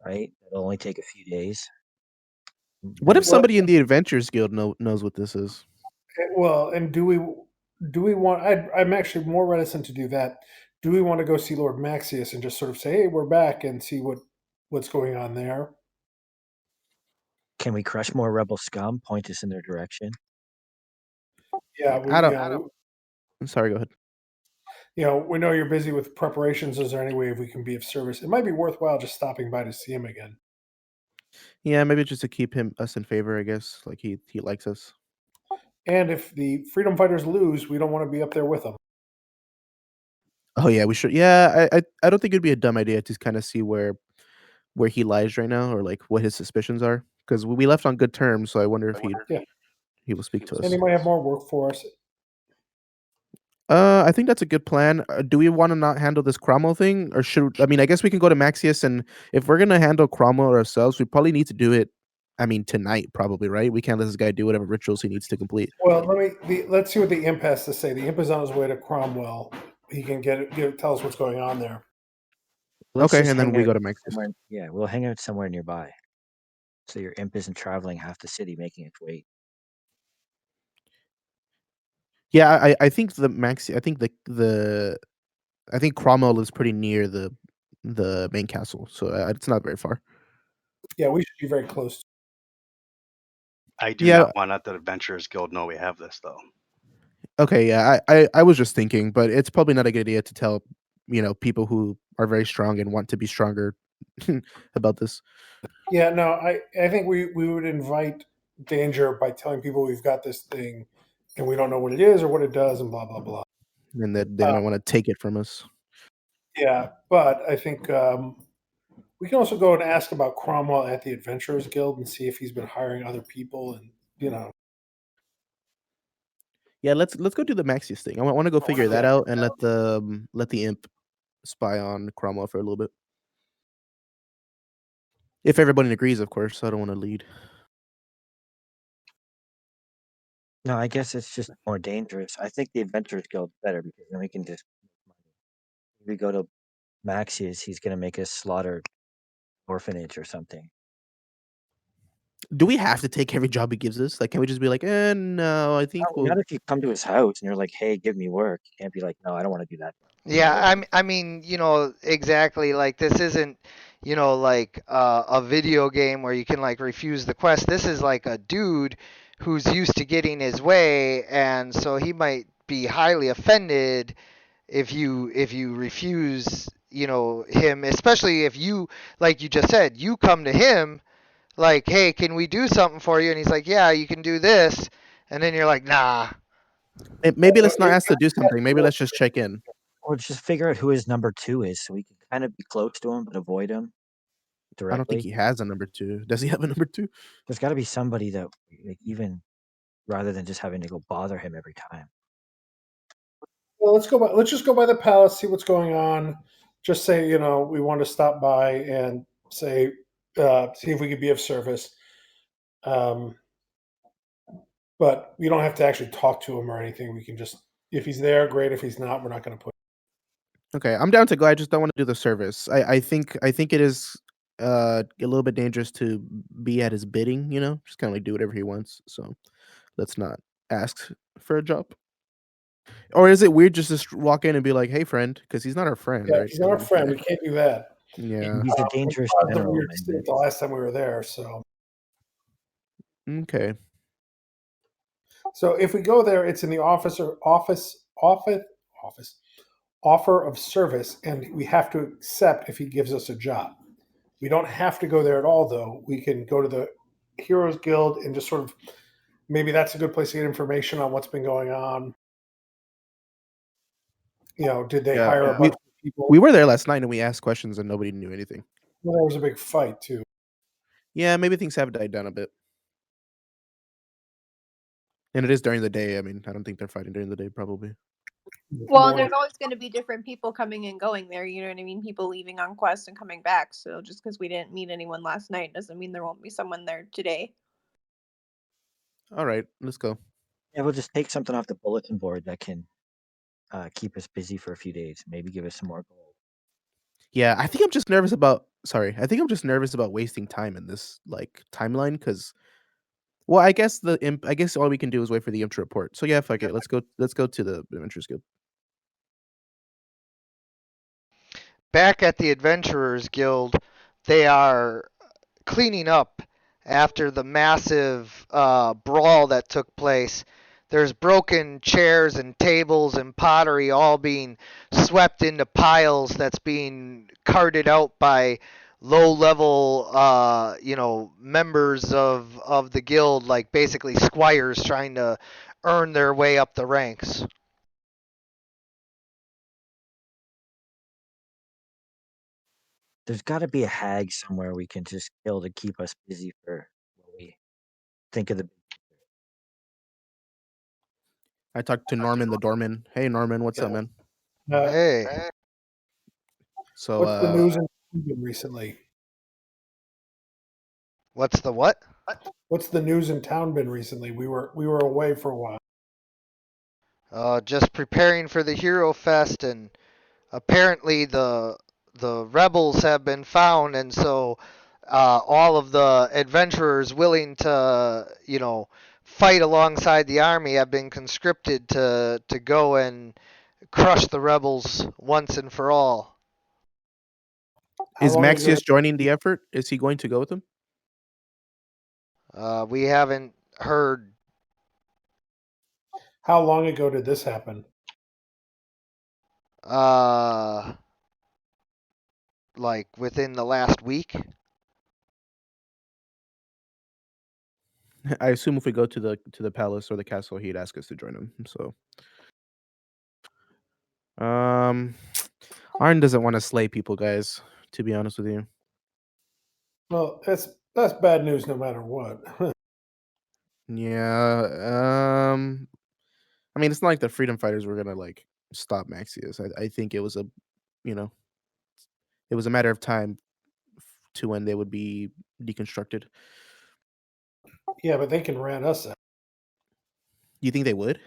[SPEAKER 3] right? It'll only take a few days.
[SPEAKER 4] What if
[SPEAKER 3] Then
[SPEAKER 4] somebody in the Adventurers Guild knows what this is?
[SPEAKER 5] Well, and do we want? I'm actually more reticent to do that. Do we want to go see Lord Maxius and just sort of say, "Hey, we're back," and see what's going on there?
[SPEAKER 3] can we crush more rebel scum? Point us in their direction.
[SPEAKER 5] Yeah, we
[SPEAKER 4] I
[SPEAKER 5] you
[SPEAKER 4] don't.
[SPEAKER 5] know,
[SPEAKER 4] I'm sorry. Go ahead.
[SPEAKER 5] we know you're busy with preparations. Is there any way if we can be of service? It might be worthwhile just stopping by to see him again.
[SPEAKER 4] Yeah, maybe just to keep us in favor. I guess like he likes us.
[SPEAKER 5] And if the freedom fighters lose, we don't want to be up there with them.
[SPEAKER 4] Oh yeah, we should. Yeah, I don't think it'd be a dumb idea to kind of see where he lies right now, or like what his suspicions are, because we left on good terms. So I wonder if
[SPEAKER 5] Yeah,
[SPEAKER 4] he will speak to
[SPEAKER 5] and
[SPEAKER 4] us.
[SPEAKER 5] he might have more work for us.
[SPEAKER 4] I think that's a good plan. Do we want to not handle this Cromwell thing, or should I mean? I guess we can go to Maxius, and if we're gonna handle Cromwell ourselves, we probably need to do it. I mean, tonight, probably, right? We can't let this guy do whatever rituals he needs to complete.
[SPEAKER 5] Well, let's see what the imp has to say. The imp is on his way to Cromwell. He can tell us what's going on there.
[SPEAKER 3] Let's
[SPEAKER 4] Okay,
[SPEAKER 3] just
[SPEAKER 4] and then
[SPEAKER 3] hang
[SPEAKER 4] we
[SPEAKER 3] out
[SPEAKER 4] go to Maxius.
[SPEAKER 3] somewhere. Yeah, we'll hang out somewhere nearby, so your imp isn't traveling half the city making its way.
[SPEAKER 4] Yeah, I think the Maxi. I think I think Cromwell is pretty near the main castle, so it's not very far.
[SPEAKER 5] Yeah, we should be very close.
[SPEAKER 6] I do
[SPEAKER 4] Yeah.
[SPEAKER 6] not want to let the Adventurers Guild know we have this, though.
[SPEAKER 4] Okay. Yeah. I was just thinking, but it's probably not a good idea to tell people who are very strong and want to be stronger about this.
[SPEAKER 5] Yeah, no, I think we would invite danger by telling people we've got this thing and we don't know what it is or what it does and blah blah blah.
[SPEAKER 4] And that they might want to take it from us.
[SPEAKER 5] Yeah, but I think we can also go and ask about Cromwell at the Adventurers Guild and see if he's been hiring other people and
[SPEAKER 4] Yeah, let's go do the Maxius thing. I want to go figure that out and let the imp spy on Cromwell for a little bit. If everybody agrees, of course. I don't want to lead.
[SPEAKER 3] No, I guess it's just more dangerous. I think the Adventurers Guild's better because then we can just if we go to Maxius, he's gonna make us slaughter orphanage or something.
[SPEAKER 4] Do we have to take every job he gives us? Like, can we just be like, no, I think
[SPEAKER 3] Not if you come to his house and you're like, hey, give me work. You can't be like, no, I don't want to do that.
[SPEAKER 2] Yeah, I mean, exactly. Like this isn't, like a video game where you can like refuse the quest. This is like a dude who's used to getting his way, and so he might be highly offended if you refuse, him, especially if you, like you just said, you come to him like, hey, can we do something for you? And he's like, yeah, you can do this, and then you're like, nah.
[SPEAKER 4] Maybe let's not ask to do something. Maybe let's just check in.
[SPEAKER 3] Or just figure out who his number 2 is so we can kind of be close to him but avoid him
[SPEAKER 4] I don't think
[SPEAKER 3] directly.
[SPEAKER 4] he has a number 2. Does he have a number 2?
[SPEAKER 3] There's got to be somebody that, like, even rather than just having to go bother him every time.
[SPEAKER 5] Well, let's just go by the palace, see what's going on. Just say, we want to stop by and say, see if we could be of service. But we don't have to actually talk to him or anything. We can just, if he's there, great. If he's not, we're not going to put.
[SPEAKER 4] Okay, I'm down to go. I just don't want to do the service. I think it is a little bit dangerous to be at his bidding. Just kind of like do whatever he wants. So let's not ask for a job. Or is it weird just to walk in and be like, "Hey, friend," because he's not our friend,
[SPEAKER 5] Yeah,
[SPEAKER 4] right?
[SPEAKER 5] he's not our friend. We can't do that.
[SPEAKER 4] Yeah.
[SPEAKER 3] He's a dangerous
[SPEAKER 5] Caused a
[SPEAKER 3] general.
[SPEAKER 5] weird state the last time we were there.
[SPEAKER 4] Okay.
[SPEAKER 5] So if we go there, it's in the offer of service, and we have to accept if he gives us a job. We don't have to go there at all, though. We can go to the Heroes Guild and just sort of maybe that's a good place to get information on what's been going on. Did they
[SPEAKER 4] Yeah.
[SPEAKER 5] hire a bunch of people?
[SPEAKER 4] We were there last night and we asked questions and nobody knew anything.
[SPEAKER 5] Well, there was a big fight too.
[SPEAKER 4] Yeah, maybe things have died down a bit. And it is during the day. I mean, I don't think they're fighting during the day, probably.
[SPEAKER 7] Well, and there's always going to be different people coming and going there. You know what I mean? People leaving on quest and coming back. So just because we didn't meet anyone last night doesn't mean there won't be someone there today.
[SPEAKER 4] All right, let's go.
[SPEAKER 3] Yeah, we'll just take something off the bulletin board that can keep us busy for a few days. Maybe give us some more gold.
[SPEAKER 4] Yeah, I think I'm just nervous about. Sorry, I think I'm just nervous about wasting time in this like timeline because. Well, I guess I guess all we can do is wait for the imp to report. So yeah, fuck it. Let's go. Let's go to the Adventurers Guild.
[SPEAKER 2] Back at the Adventurers Guild, they are cleaning up after the massive brawl that took place. There's broken chairs and tables and pottery all being swept into piles that's being carted out by low-level, members of the guild, like basically squires trying to earn their way up the ranks.
[SPEAKER 3] There's got to be a hag somewhere we can just kill to keep us busy for what we think of the.
[SPEAKER 4] I talked to Norman the doorman. Hey, Norman, what's up, man?
[SPEAKER 2] Hey,
[SPEAKER 4] So
[SPEAKER 5] what's the news in town been recently?
[SPEAKER 2] what's the what?
[SPEAKER 5] What's the news in town been recently? We were away for a while.
[SPEAKER 2] Just preparing for the Hero Fest, and apparently the rebels have been found, and so all of the adventurers willing to fight alongside the army have been conscripted to go and crush the rebels once and for all.
[SPEAKER 4] is
[SPEAKER 5] long ago-
[SPEAKER 4] Maxius joining the effort? Is he going to go with them?
[SPEAKER 2] We haven't heard.
[SPEAKER 5] How long ago did this happen?
[SPEAKER 2] Like within the last week.
[SPEAKER 4] I assume if we go to the palace or the castle, he'd ask us to join him. So, Arn doesn't want to slay people, guys. To be honest with you.
[SPEAKER 5] Well, that's bad news no matter what.
[SPEAKER 4] Yeah. I mean, it's not like the freedom fighters were gonna like stop Maxius. I think it was a you know, it was a matter of time to when they would be deconstructed.
[SPEAKER 5] Yeah, but they can rat us out.
[SPEAKER 4] You think they would?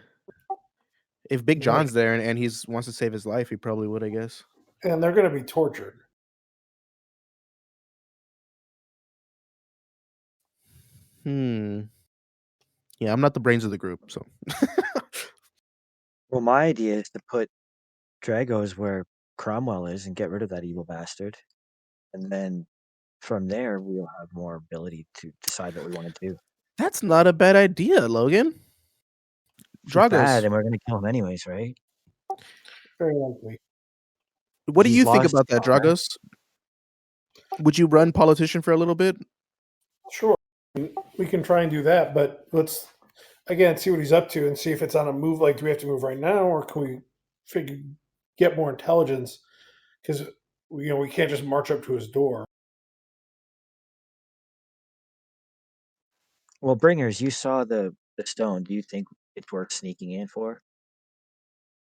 [SPEAKER 4] If Big
[SPEAKER 5] Like,
[SPEAKER 4] John's there and he's wants to save his life, he probably would, I guess.
[SPEAKER 5] and they're going to be tortured.
[SPEAKER 4] Hmm. Yeah, I'm not the brains of the group, so.
[SPEAKER 3] Well, my idea is to put Dragos where Cromwell is and get rid of that evil bastard. And then from there, we'll have more ability to decide what we want to do.
[SPEAKER 4] That's not a bad idea, Logan.
[SPEAKER 3] If he's bad,
[SPEAKER 4] Dragos,
[SPEAKER 3] and we're going to kill him anyways, right?
[SPEAKER 5] Very likely.
[SPEAKER 4] what do
[SPEAKER 3] He's
[SPEAKER 4] you think
[SPEAKER 3] lost
[SPEAKER 4] about that,
[SPEAKER 3] power.
[SPEAKER 4] Dragos? Would you run politician for a little bit?
[SPEAKER 5] Sure, we can try and do that, but let's again see what he's up to and see if it's on a move. Like, do we have to move right now, or can we figure get more intelligence? Because we can't just march up to his door.
[SPEAKER 3] Well, Bringers, you saw the stone. Do you think it's worth sneaking in for?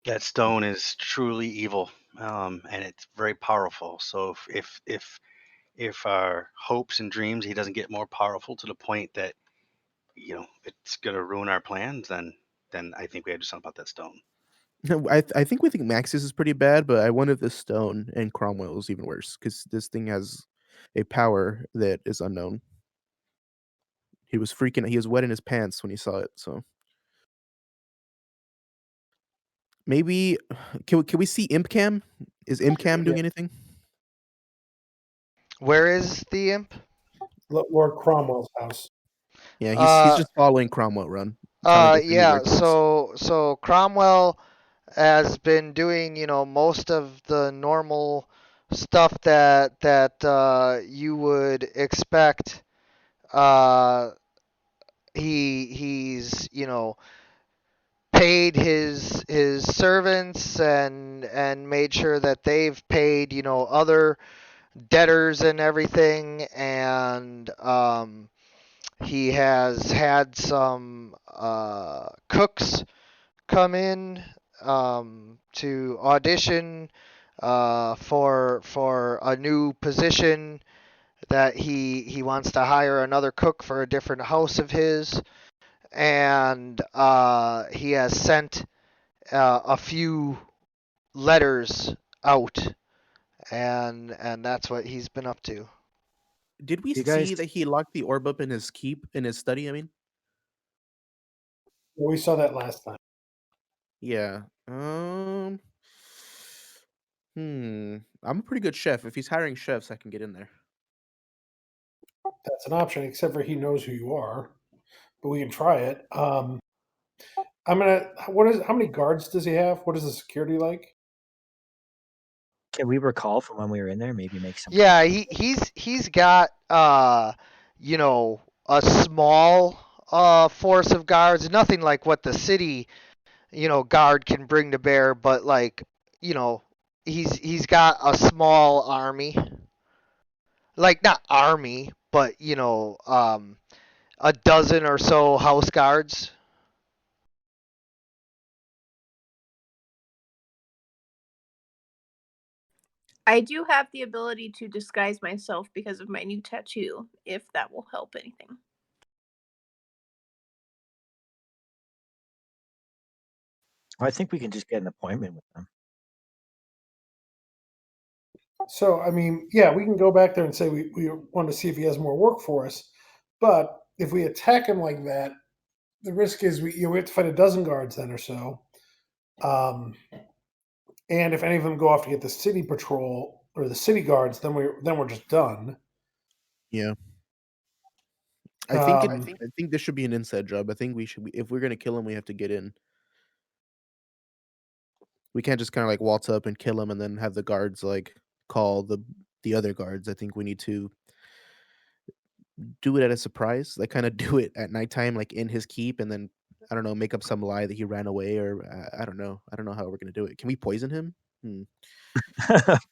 [SPEAKER 6] That stone is truly evil, and it's very powerful. So if our hopes and dreams he doesn't get more powerful to the point that it's gonna ruin our plans, then I think we have to do something about that stone.
[SPEAKER 4] I think we think Max's is pretty bad, but I wonder if the stone and Cromwell is even worse because this thing has a power that is unknown. He was freaking. He was wet in his pants when he saw it. So maybe can we see Imp Cam? Is Imp Cam doing anything?
[SPEAKER 2] Where is the imp?
[SPEAKER 5] Lord Cromwell's house.
[SPEAKER 4] Yeah, he's just following Cromwell run, telling us
[SPEAKER 2] Yeah.
[SPEAKER 4] anywhere he goes.
[SPEAKER 2] So Cromwell has been doing, most of the normal stuff that you would expect. Uh, he's paid his servants and made sure that they've paid other debtors and everything, and he has had some cooks come in to audition for a new position that he wants to hire another cook for a different house of his, and he has sent a few letters out, and that's what he's been up to.
[SPEAKER 4] Did we
[SPEAKER 3] You guys,
[SPEAKER 4] see that he locked the orb up in his keep in his study? I mean,
[SPEAKER 5] Yeah, we saw that last time.
[SPEAKER 4] yeah. I'm a pretty good chef. If he's hiring chefs, I can get in there.
[SPEAKER 5] That's an option, except for he knows who you are. But we can try it. I'm gonna. How many guards does he have? What is the security like?
[SPEAKER 3] can we recall from when we were in there? Maybe make some.
[SPEAKER 2] Yeah, he's got a small force of guards, nothing like what the city guard can bring to bear, but like you know he's got a small army, like not army, but a dozen or so house guards.
[SPEAKER 7] I do have the ability to disguise myself because of my new tattoo, if that will help anything.
[SPEAKER 3] I think we can just get an appointment with them.
[SPEAKER 5] So, I mean, yeah, we can go back there and say we want to see if he has more work for us. But if we attack him like that, the risk is we have to fight a dozen guards then or so. And if any of them go off to get the city patrol or the city guards, then we're just done.
[SPEAKER 4] Yeah. I think this should be an inside job. I think we should be, if we're gonna kill him, we have to get in. We can't just kind of like waltz up and kill him and then have the guards like call the other guards. I think we need to do it at a surprise, like kind of do it at nighttime, like in his keep, and then I don't know, make up some lie that he ran away, or I don't know. I don't know how we're gonna do it. Can we poison him?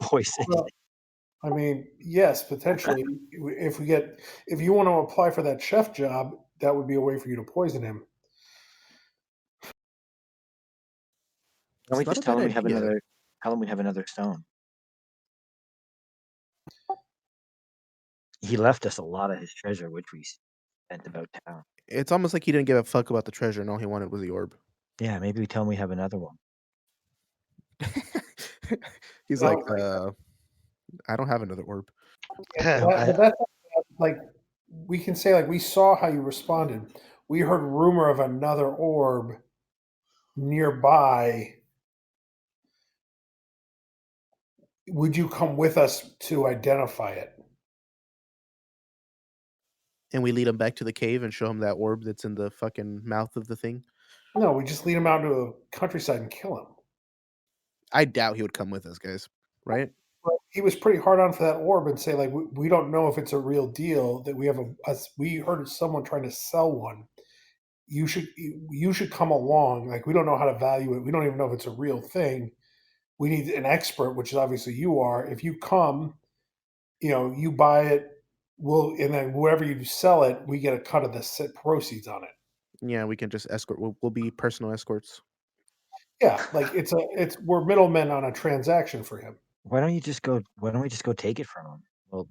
[SPEAKER 3] Poison.
[SPEAKER 5] Well, I mean, yes, potentially. If you want to apply for that chef job, that would be a way for you to poison him.
[SPEAKER 3] Can we
[SPEAKER 4] It's not
[SPEAKER 3] just
[SPEAKER 4] a bad
[SPEAKER 3] tell him we have
[SPEAKER 4] idea.
[SPEAKER 3] another? Tell him we have another stone. he left us a lot of his treasure, which we spent about town.
[SPEAKER 4] It's almost like he didn't give a fuck about the treasure, and all he wanted was the orb.
[SPEAKER 3] Yeah, maybe we tell him we have another one.
[SPEAKER 4] He's
[SPEAKER 5] Well,
[SPEAKER 4] like, I don't have another orb.
[SPEAKER 3] No,
[SPEAKER 5] but that's like we can say like we saw how you responded. We heard rumor of another orb nearby. Would you come with us to identify it?
[SPEAKER 4] And we lead him back to the cave and show him that orb that's in the fucking mouth of the thing.
[SPEAKER 5] No, we just lead him out to the countryside and kill him.
[SPEAKER 4] I doubt he would come with us, guys. Right?
[SPEAKER 5] But he was pretty hard on for that orb and say like we don't know if it's a real deal. That we have we heard of someone trying to sell one. You should come along. Like we don't know how to value it. We don't even know if it's a real thing. We need an expert, which is obviously you are. If you come, you buy it. And then whoever you sell it, we get a cut of the proceeds on it.
[SPEAKER 4] Yeah, we can just escort. We'll be personal escorts.
[SPEAKER 5] Yeah, like we're middlemen on a transaction for him.
[SPEAKER 3] why don't we just go take it from him? We'll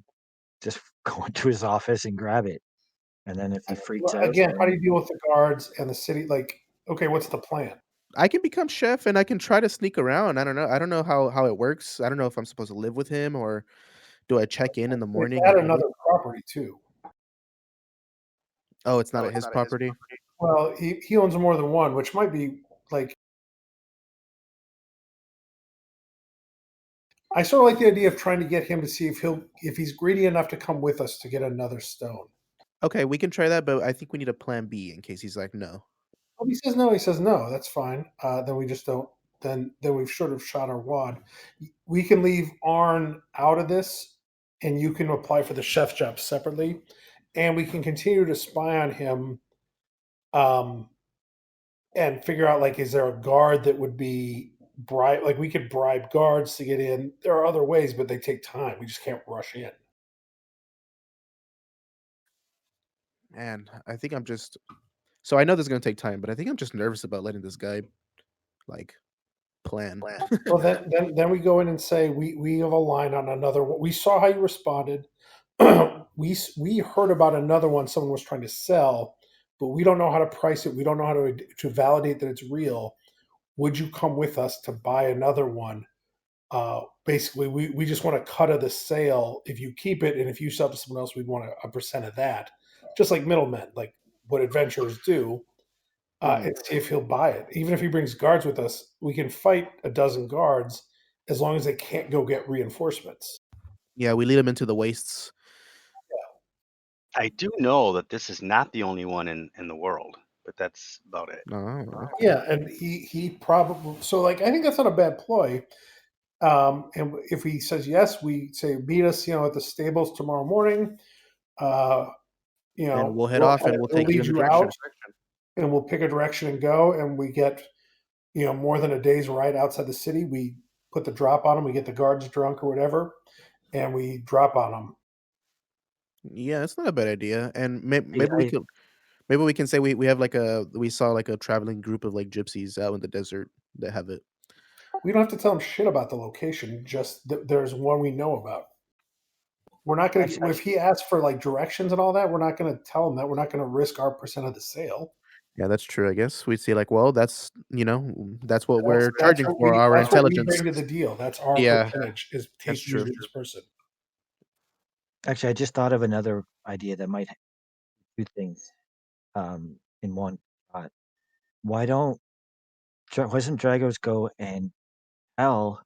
[SPEAKER 3] just go into his office and grab it. And then if he freaks out,
[SPEAKER 5] Again, how do you deal with the guards and the city? Like, okay, what's the plan?
[SPEAKER 4] I can become chef and I can try to sneak around. I don't know. I don't know how it works. I don't know if I'm supposed to live with him or do I check in the
[SPEAKER 5] It's
[SPEAKER 4] morning
[SPEAKER 5] at
[SPEAKER 4] and eat?
[SPEAKER 5] another property too.
[SPEAKER 4] Oh, it's not at his property.
[SPEAKER 5] Well, he owns more than one, which might be like. I sort of like the idea of trying to get him to see if he's greedy enough to come with us to get another stone.
[SPEAKER 4] Okay, we can try that, but I think we need a plan B in case he's like, no.
[SPEAKER 5] Well, he says no. He says no. That's fine. Then we just don't. Then we've sort of shot our wad. We can leave Arn out of this, and you can apply for the chef job separately, and we can continue to spy on him, and figure out like is there a guard that would be bribe? Like we could bribe guards to get in. There are other ways, but they take time. We just can't rush in.
[SPEAKER 4] Man, I think I'm just. So I know this is gonna take time, but I think I'm just nervous about letting this guy, like, plan.
[SPEAKER 5] Well, then we go in and say we have a line on another one. We saw how you responded. we heard about another one someone was trying to sell, but we don't know how to price it. We don't know how to validate that it's real. Would you come with us to buy another one? Basically, we just want a cut of the sale if you keep it, and if you sell to someone else, we'd want a percent of that, just like middlemen, like what adventurers do. And see if he'll buy it. Even if he brings guards with us, we can fight a dozen guards as long as they can't go get reinforcements.
[SPEAKER 4] Yeah, we lead him into the wastes.
[SPEAKER 6] I do know that this is not the only one in the world, but that's about it.
[SPEAKER 4] Oh,
[SPEAKER 5] Yeah, and he probably like I think that's not a bad ploy. And if he says yes, we say meet us, at the stables tomorrow morning.
[SPEAKER 4] and we'll head off and we'll take you
[SPEAKER 5] lead
[SPEAKER 4] in the
[SPEAKER 5] you
[SPEAKER 4] direction.
[SPEAKER 5] out, and we'll pick a direction and go. And we get more than a day's ride outside the city. We put the drop on them. We get the guards drunk or whatever, and we drop on them.
[SPEAKER 4] Yeah, that's not a bad idea. And maybe
[SPEAKER 3] I-
[SPEAKER 4] we can say we have we saw like a traveling group of like gypsies out in the desert that have it.
[SPEAKER 5] We don't have to tell them shit about the location. Just there's one we know about. We're not going to. If he asks for like directions and all that, we're not going to tell him that. We're not going to risk our percent of the sale.
[SPEAKER 4] Yeah, that's true. I guess we'd say like, well, that's that's what we're charging
[SPEAKER 5] what
[SPEAKER 4] for our
[SPEAKER 5] that's what we
[SPEAKER 4] intelligence.
[SPEAKER 5] bring to the deal. That's our
[SPEAKER 4] Yeah,
[SPEAKER 5] percentage. Is
[SPEAKER 4] that's
[SPEAKER 5] taking you
[SPEAKER 4] true.
[SPEAKER 5] to this person.
[SPEAKER 3] Actually, I just thought of another idea that might do things in one shot. Why doesn't Dragos go and tell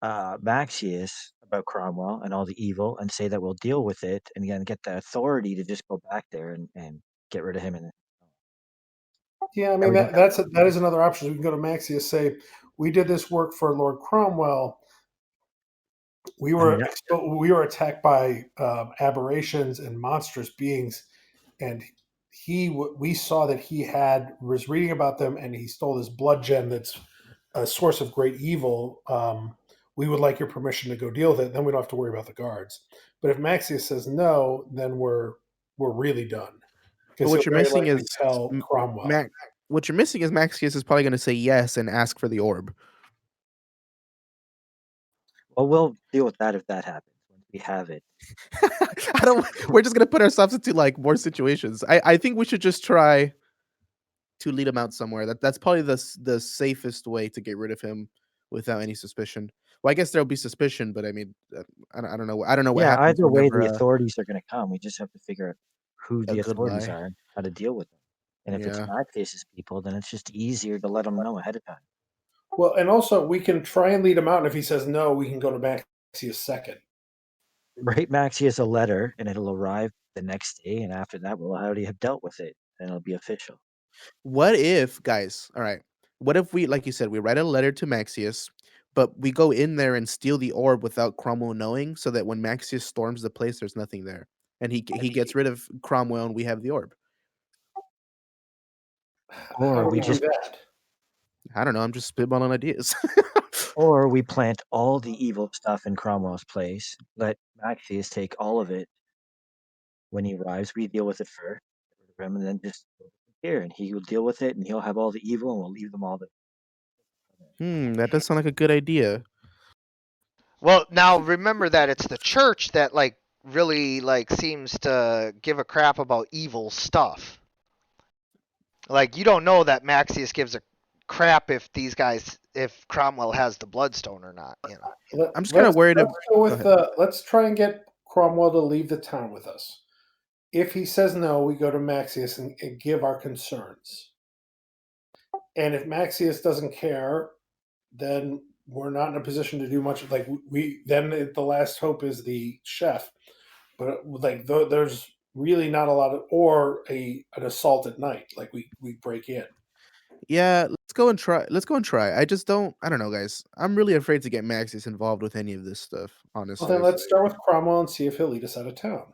[SPEAKER 3] Maxius about Cromwell and all the evil and say that we'll deal with it and again get the authority to just go back there and get rid of him? And
[SPEAKER 5] Yeah, I mean that is another option. We can go to Maxius, say we did this work for Lord Cromwell. We were attacked by aberrations and monstrous beings, and we saw that he was reading about them, and he stole this blood gem that's a source of great evil. We would like your permission to go deal with it. Then we don't have to worry about the guards. But if Maxius says no, then we're really done.
[SPEAKER 4] But what you're missing is
[SPEAKER 5] tell Cromwell.
[SPEAKER 4] What you're missing is Maxius is probably going to say yes and ask for the orb.
[SPEAKER 3] Well, we'll deal with that if that happens. we have it.
[SPEAKER 4] I don't. We're just gonna put ourselves into like more situations. I think we should just try to lead him out somewhere. That's probably the safest way to get rid of him without any suspicion. Well, I guess there'll be suspicion, but I mean, I don't know. I don't know what
[SPEAKER 3] Yeah,
[SPEAKER 4] happens
[SPEAKER 3] either way,
[SPEAKER 4] whenever
[SPEAKER 3] the authorities are going to come. We just have to figure out who
[SPEAKER 4] a
[SPEAKER 3] the
[SPEAKER 4] good
[SPEAKER 3] authorities
[SPEAKER 4] lie.
[SPEAKER 3] are and how to deal with them. And if it's
[SPEAKER 4] Yeah.
[SPEAKER 3] Maxius's people, then it's just easier to let them know ahead of time.
[SPEAKER 5] Well, and also we can try and lead him out, and if he says no, we can go to Maxius second.
[SPEAKER 3] Write Maxius a letter, and it'll arrive the next day, and after that, we'll already have dealt with it, and it'll be official.
[SPEAKER 4] What if, guys? All right. What if we, like you said, we write a letter to Maxius, but we go in there and steal the orb without Cromwell knowing, so that when Maxius storms the place, there's nothing there, and he gets rid of Cromwell, and we have the orb.
[SPEAKER 5] How
[SPEAKER 3] Or
[SPEAKER 5] do
[SPEAKER 3] we
[SPEAKER 5] we do
[SPEAKER 3] just,
[SPEAKER 5] that?
[SPEAKER 4] I don't know. I'm just spitballing ideas.
[SPEAKER 3] or we plant all the evil stuff in Cromwell's place. Let Maxius take all of it when he arrives. We deal with it first, get rid of him, and then just here, and he will deal with it, and he'll have all the evil, and we'll leave them all.
[SPEAKER 4] That does sound like a good idea.
[SPEAKER 2] Well, now remember that it's the church that like really like seems to give a crap about evil stuff. Like you don't know that Maxius gives a crap if Cromwell has the bloodstone or not, you know.
[SPEAKER 4] I'm just kind of worried.
[SPEAKER 5] Let's go with
[SPEAKER 4] ahead.
[SPEAKER 5] let's try and get Cromwell to leave the town with us. If he says no, we go to Maxius and give our concerns. And if Maxius doesn't care, then we're not in a position to do much. Like we then the last hope is the chef, but like there's really not a lot of or an assault at night. Like we break in.
[SPEAKER 4] Yeah, let's go and try. Let's go and try. I just don't. I don't know, guys. I'm really afraid to get Maxius involved with any of this stuff.
[SPEAKER 5] Well, then
[SPEAKER 4] Honestly.
[SPEAKER 5] let's start with Cromwell and see if he'll lead us out of town.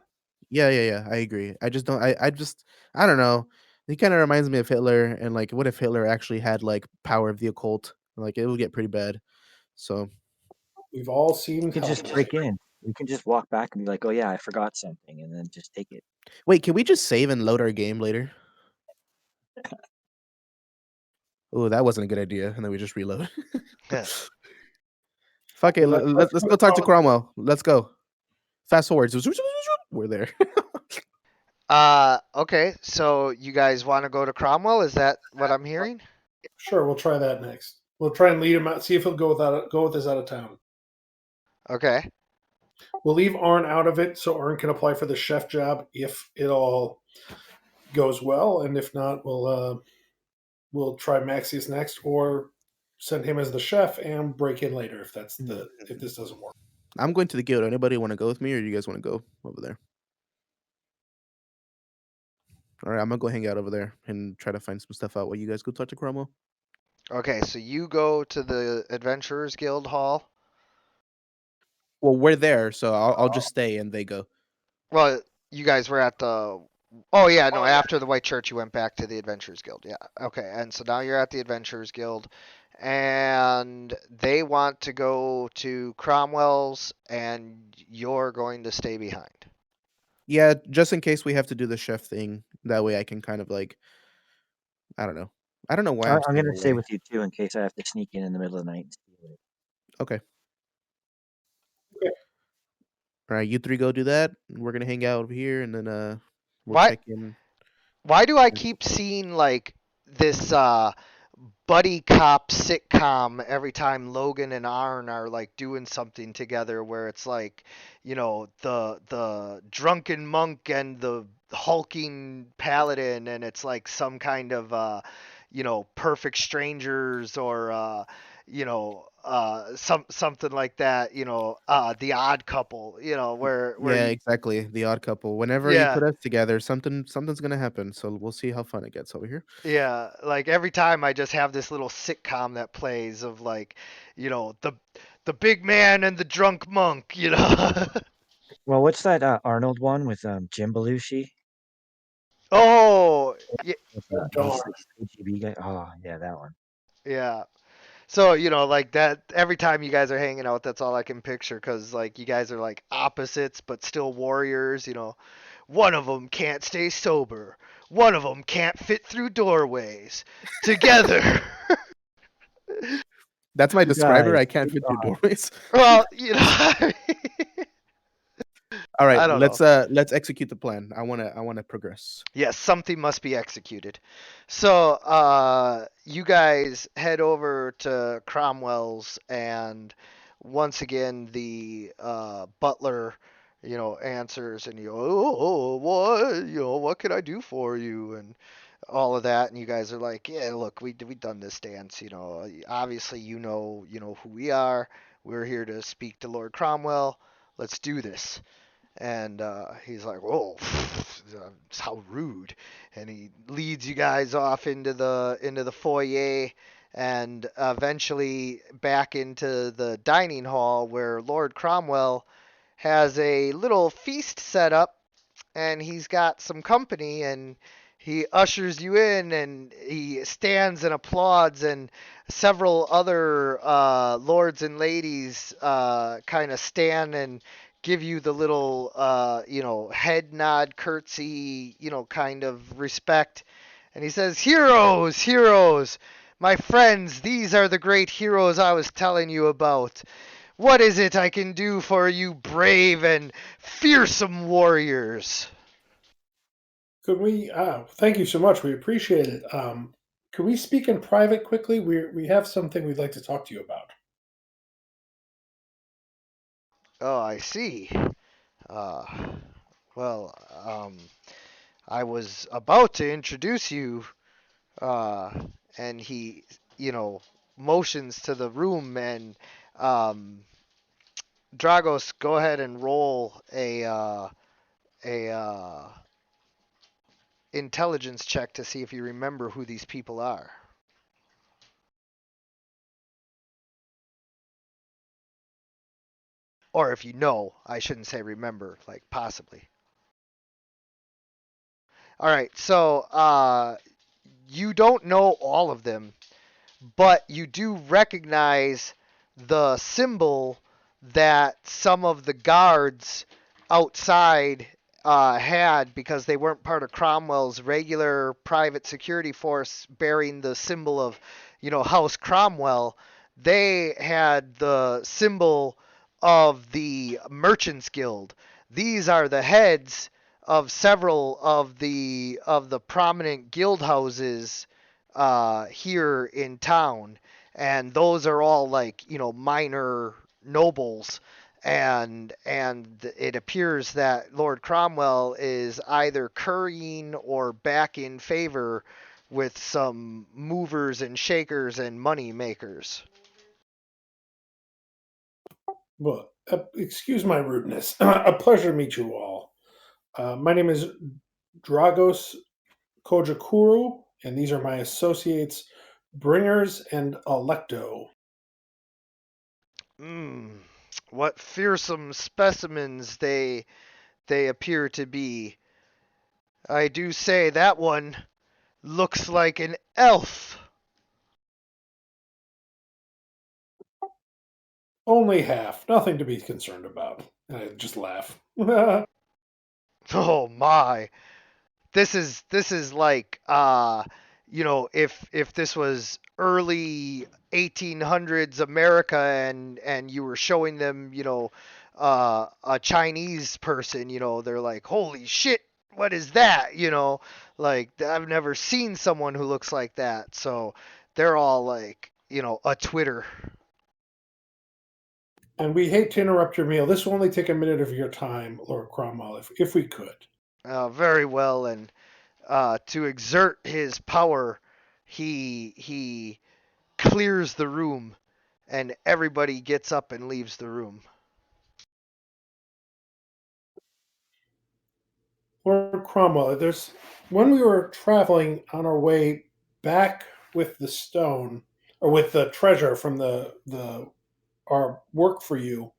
[SPEAKER 4] Yeah. I agree. I just don't. I just. I don't know. He kind of reminds me of Hitler, and like, what if Hitler actually had like power of the occult? Like, it would get pretty bad. So
[SPEAKER 5] We've all
[SPEAKER 3] We
[SPEAKER 5] seen
[SPEAKER 3] can just
[SPEAKER 5] Hellboy.
[SPEAKER 3] break in. We can just walk back and be like, "Oh yeah, I forgot something," and then just take it.
[SPEAKER 4] wait, can we just save and load our game later? Oh, that wasn't a good idea. And then we just reload.
[SPEAKER 2] Yeah.
[SPEAKER 4] Fuck it.
[SPEAKER 5] Let's
[SPEAKER 4] Let's
[SPEAKER 5] go
[SPEAKER 4] go talk to
[SPEAKER 5] Cromwell.
[SPEAKER 4] Cromwell. Let's go. Fast forward. We're there.
[SPEAKER 2] Okay, so you guys want to go to Cromwell? Is that what I'm hearing?
[SPEAKER 5] Sure, we'll try that next. We'll try and lead him out. See if he'll go with us out of town.
[SPEAKER 2] Okay.
[SPEAKER 5] We'll leave Arn out of it so Arn can apply for the chef job if it all goes well, and if not, we'll try Maxius next, or send him as the chef and break in later if if this doesn't work.
[SPEAKER 4] I'm going to the guild. Anybody want to go with me, or you guys want to go over there? All right, I'm gonna go hang out over there and try to find some stuff out while you guys go talk to Cromwell.
[SPEAKER 2] Okay, so you go to the Adventurers Guild Hall.
[SPEAKER 4] Well, we're there, so I'll just stay and they go.
[SPEAKER 2] Well, you guys were at the. Oh yeah, no. After the White Church, you went back to the Adventurers Guild. Yeah. Okay, and so now you're at the Adventurers Guild, and they want to go to Cromwell's, and you're going to stay behind.
[SPEAKER 4] Yeah, just in case we have to do the chef thing. That way, I can kind of like, I don't know. I don't know why I'm
[SPEAKER 3] I'm
[SPEAKER 4] staying
[SPEAKER 3] gonna stay
[SPEAKER 4] away.
[SPEAKER 3] with you too in case I have to sneak in the middle of the night and steal it.
[SPEAKER 4] Okay.
[SPEAKER 5] Okay.
[SPEAKER 4] All right, you three go do that. We're gonna hang out over here, and then we'll
[SPEAKER 2] Why?
[SPEAKER 4] check in.
[SPEAKER 2] Why do I keep seeing like this buddy cop sitcom every time Logan and Arn are like doing something together where it's like, you know, the drunken monk and the hulking paladin, and it's like some kind of you know, perfect strangers, or something like that, you know, the odd couple, you know, where
[SPEAKER 4] Yeah,
[SPEAKER 2] you,
[SPEAKER 4] exactly. The Odd Couple. Whenever you
[SPEAKER 2] yeah.
[SPEAKER 4] put us together, something's gonna happen. So we'll see how fun it gets over here.
[SPEAKER 2] Yeah, like every time I just have this little sitcom that plays of like, you know, the big man and the drunk monk, you know.
[SPEAKER 3] Well, what's that Arnold one with Jim Belushi?
[SPEAKER 2] Oh, yeah,
[SPEAKER 3] With
[SPEAKER 5] Oh,
[SPEAKER 3] he's
[SPEAKER 5] darn.
[SPEAKER 3] the KGB guy. Oh yeah, that one.
[SPEAKER 2] yeah. So, you know, like that every time you guys are hanging out, that's all I can picture, cuz like you guys are like opposites but still warriors, you know. One of them can't stay sober. One of them can't fit through doorways. Together.
[SPEAKER 4] That's my
[SPEAKER 3] You
[SPEAKER 4] describer.
[SPEAKER 3] guys,
[SPEAKER 4] I can't fit through doorways.
[SPEAKER 2] Well, you know,
[SPEAKER 4] All right,
[SPEAKER 2] I don't know.
[SPEAKER 4] let's execute the plan. I wanna progress.
[SPEAKER 2] Yes, something must be executed. So, you guys head over to Cromwell's, and once again, the butler, answers, and what can I do for you, and all of that, and you guys are like, yeah, look, we done this dance, obviously, who we are. We're here to speak to Lord Cromwell. Let's do this. And he's like, "Whoa, how rude!" And he leads you guys off into the foyer, and eventually back into the dining hall where Lord Cromwell has a little feast set up, and he's got some company, and he ushers you in, and he stands and applauds, and several other lords and ladies kind of stand and give you the little head nod, curtsy, kind of respect. And he says, "Heroes, heroes, my friends, these are the great heroes I was telling you about. What is it I can do for you brave and fearsome warriors?"
[SPEAKER 5] Could we? Thank you so much. We appreciate it. Could we speak in private quickly? We have something we'd like to talk to you about.
[SPEAKER 2] Oh, I see. Uh, well, I was about to introduce you, uh, and he, you know, motions to the room, and um, Dragos, go ahead and roll a intelligence check to see if you remember who these people are. Or if you know, I shouldn't say remember, like possibly. All right, so you don't know all of them, but you do recognize the symbol that some of the guards outside had, because they weren't part of Cromwell's regular private security force bearing the symbol of, House Cromwell. They had the symbol of the Merchants Guild. These are the heads of several of the prominent guild houses here in town, and those are all like minor nobles, and it appears that Lord Cromwell is either currying or back in favor with some movers and shakers and money makers.
[SPEAKER 5] Well, excuse my rudeness. A pleasure to meet you all. My name is Dragos Kojakuru, and these are my associates, Bringers and Electo.
[SPEAKER 2] Mm, what fearsome specimens they appear to be. I do say that one looks like an elf.
[SPEAKER 5] Only half, nothing to be concerned about. And I just laugh. Well,
[SPEAKER 2] Oh my. This is like if this was early 1800s America, and you were showing them a Chinese person, they're like, holy shit, what is that, like I've never seen someone who looks like that. So they're all like, a Twitter.
[SPEAKER 5] and we hate to interrupt your meal. This will only take a minute of your time, Lord Cromwell, if we could.
[SPEAKER 2] Very well. And to exert his power, he clears the room, and everybody gets up and leaves the room.
[SPEAKER 5] Lord Cromwell, there's when we were traveling on our way back with the stone or with the treasure from the our work for you,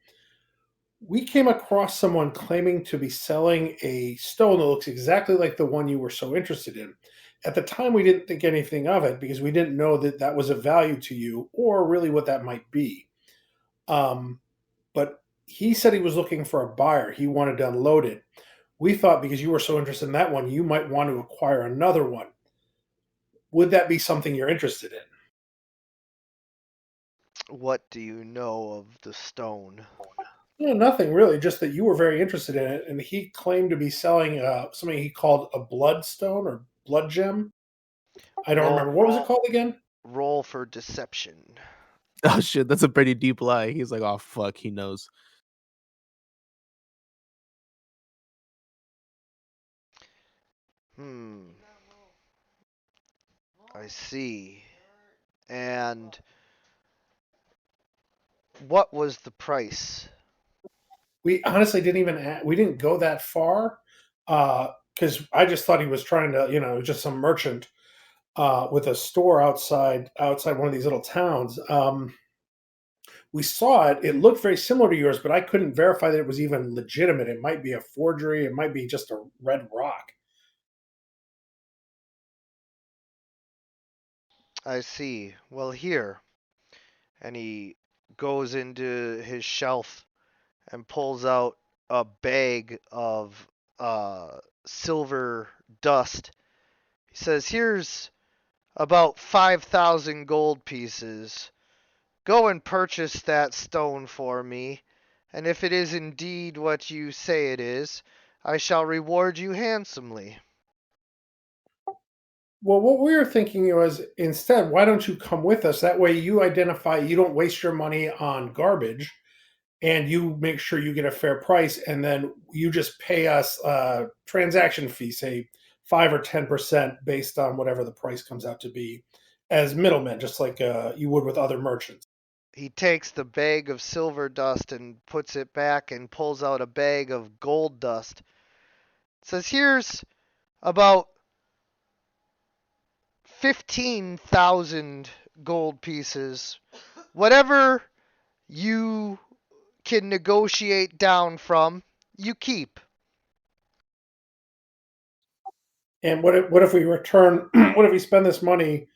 [SPEAKER 5] we came across someone claiming to be selling a stone that looks exactly like the one you were so interested in. At the time, we didn't think anything of it because we didn't know that that was of value to you or really what that might be. But he said he was looking for a buyer. He wanted to unload it. We thought because you were so interested in that one, you might want to acquire another one. Would that be something you're interested in?
[SPEAKER 2] What do you know of the stone?
[SPEAKER 5] No, nothing really. Just that you were very interested in it, and he claimed to be selling something he called a bloodstone or blood gem. I don't
[SPEAKER 2] Roll
[SPEAKER 5] remember what was it called again.
[SPEAKER 2] roll for deception.
[SPEAKER 4] Oh shit, that's a pretty deep lie. He's like, oh fuck, he knows.
[SPEAKER 2] Hmm. I see. And what was the price?
[SPEAKER 5] We honestly didn't even we didn't go that far because I just thought he was trying to, just some merchant with a store outside one of these little towns. We saw it; it looked very similar to yours, but I couldn't verify that it was even legitimate. It might be a forgery. It might be just a red rock.
[SPEAKER 2] I see. Well, here. And he goes into his shelf and pulls out a bag of silver dust. He says, "Here's about 5,000 gold pieces. Go and purchase that stone for me, and if it is indeed what you say it is, I shall reward you handsomely."
[SPEAKER 5] Well, what we were thinking was instead, why don't you come with us? That way, you don't waste your money on garbage, and you make sure you get a fair price, and then you just pay us a transaction fee, say 5 or 10% based on whatever the price comes out to be, as middlemen, just like you would with other merchants.
[SPEAKER 2] He takes the bag of silver dust and puts it back and pulls out a bag of gold dust. Says, "Here's about 15,000 gold pieces. Whatever you can negotiate down from, you keep."
[SPEAKER 5] And what if we return? What if we spend this money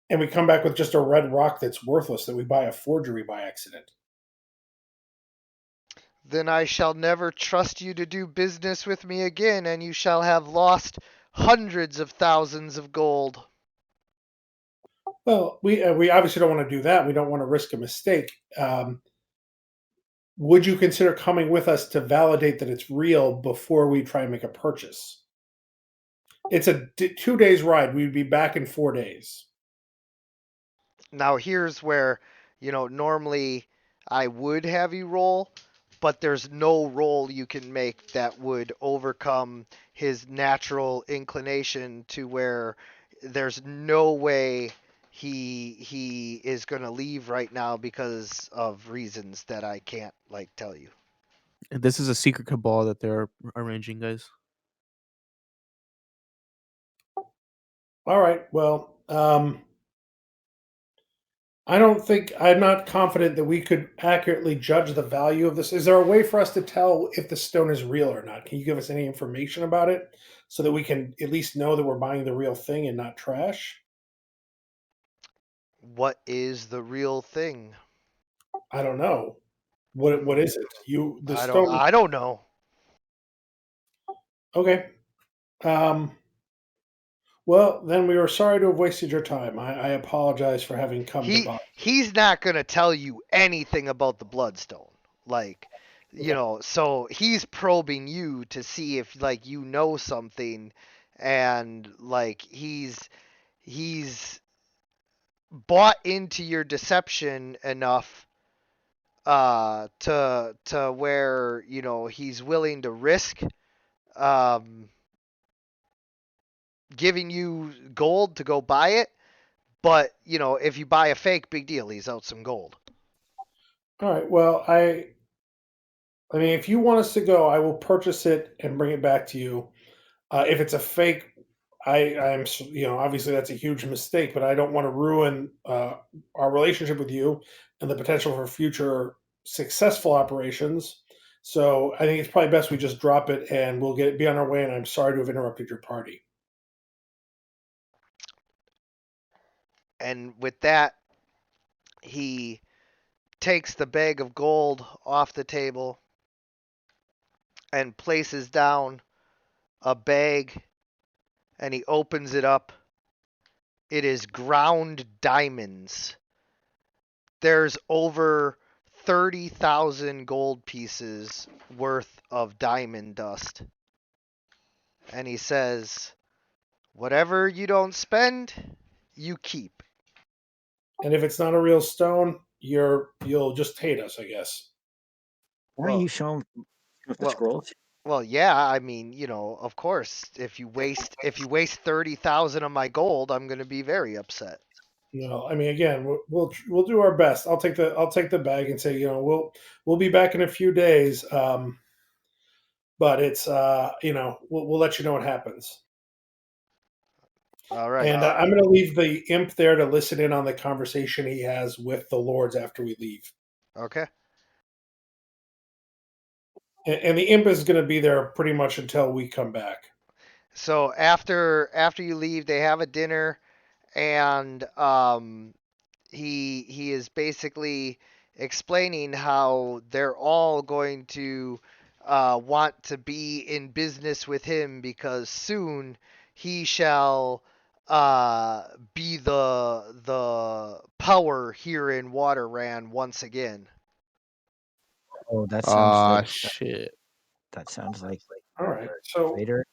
[SPEAKER 5] and we come back with just a red rock that's worthless that we buy a forgery by accident?
[SPEAKER 2] "Then I shall never trust you to do business with me again, and you shall have lost hundreds of thousands of gold."
[SPEAKER 5] Well, we obviously don't want to do that. We don't want to risk a mistake. Would you consider coming with us to validate that it's real before we try and make a purchase? It's a 2 days ride. We'd be back in 4 days.
[SPEAKER 2] Now, here's where, normally I would have you roll, but there's no roll you can make that would overcome his natural inclination to where there's no way he is going to leave right now because of reasons that I can't tell you.
[SPEAKER 4] And this is a secret cabal that they're arranging, guys.
[SPEAKER 5] All right. Well, I'm not confident that we could accurately judge the value of this. Is there a way for us to tell if the stone is real or not? Can you give us any information about it so that we can at least know that we're buying the real thing and not trash?
[SPEAKER 2] What is the real thing?
[SPEAKER 5] I don't know. What is it? The stone.
[SPEAKER 2] I don't know.
[SPEAKER 5] Okay. Um, well, then we were sorry to have wasted your time. I apologize for having come to bother.
[SPEAKER 2] He's not gonna tell you anything about the bloodstone.
[SPEAKER 5] Okay.
[SPEAKER 2] So he's probing you to see if you know something, and he's bought into your deception enough to where he's willing to risk um giving you gold to go buy it. But if you buy a fake, big deal, he's out some gold.
[SPEAKER 5] All right. Well, I mean, if you want us to go, I will purchase it and bring it back to you. If it's a fake, obviously that's a huge mistake, but I don't want to ruin our relationship with you and the potential for future successful operations. So I think it's probably best we just drop it and we'll be on our way. And I'm sorry to have interrupted your party.
[SPEAKER 2] And with that, he takes the bag of gold off the table and places down a bag, and he opens it up. It is ground diamonds. There's over 30,000 gold pieces worth of diamond dust. And he says, whatever you don't spend, you keep.
[SPEAKER 5] And if it's not a real stone, you'll just hate us, I guess.
[SPEAKER 3] Why don't
[SPEAKER 2] Well,
[SPEAKER 3] you show him with the
[SPEAKER 2] well,
[SPEAKER 3] scrolls?
[SPEAKER 2] well, yeah. I mean, of course, if you waste 30,000 of my gold, I'm going to be very upset.
[SPEAKER 5] I mean, again, we'll do our best. I'll take the bag and say, we'll be back in a few days. But it's we'll let you know what happens.
[SPEAKER 2] All right.
[SPEAKER 5] And I'm going to leave the imp there to listen in on the conversation he has with the lords after we leave.
[SPEAKER 2] Okay.
[SPEAKER 5] And the imp is going to be there pretty much until we come back.
[SPEAKER 2] So after you leave, they have a dinner, and he is basically explaining how they're all going to want to be in business with him because soon he shall be the power here in Waterran once again.
[SPEAKER 3] Oh, that sounds
[SPEAKER 4] Ah,
[SPEAKER 3] like
[SPEAKER 4] shit.
[SPEAKER 3] that sounds like
[SPEAKER 5] All right. So
[SPEAKER 3] Vader.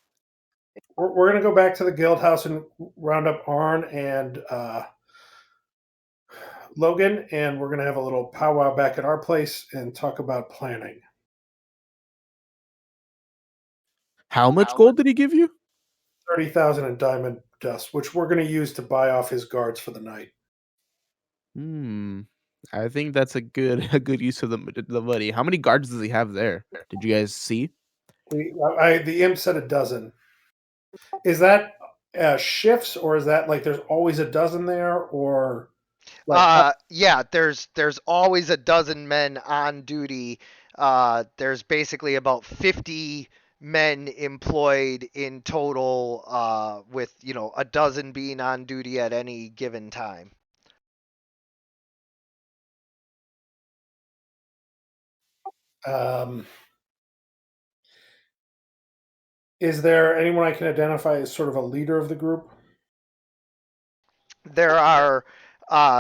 [SPEAKER 5] we're going to go back to the guild house and round up Arn and Logan, and we're going to have a little powwow back at our place and talk about planning.
[SPEAKER 4] How much gold did he give you?
[SPEAKER 5] 30,000 in diamond dust, which we're going to use to buy off his guards for the night.
[SPEAKER 4] I think that's a good a good use of the money. How many guards does he have there? Did you guys see?
[SPEAKER 5] The imp said a dozen. Is that shifts, or is that like there's always a dozen there, or like
[SPEAKER 2] Yeah, there's always a dozen men on duty. There's basically about 50 men employed in total, with a dozen being on duty at any given time.
[SPEAKER 5] is there anyone I can identify as sort of a leader of the group?
[SPEAKER 2] There are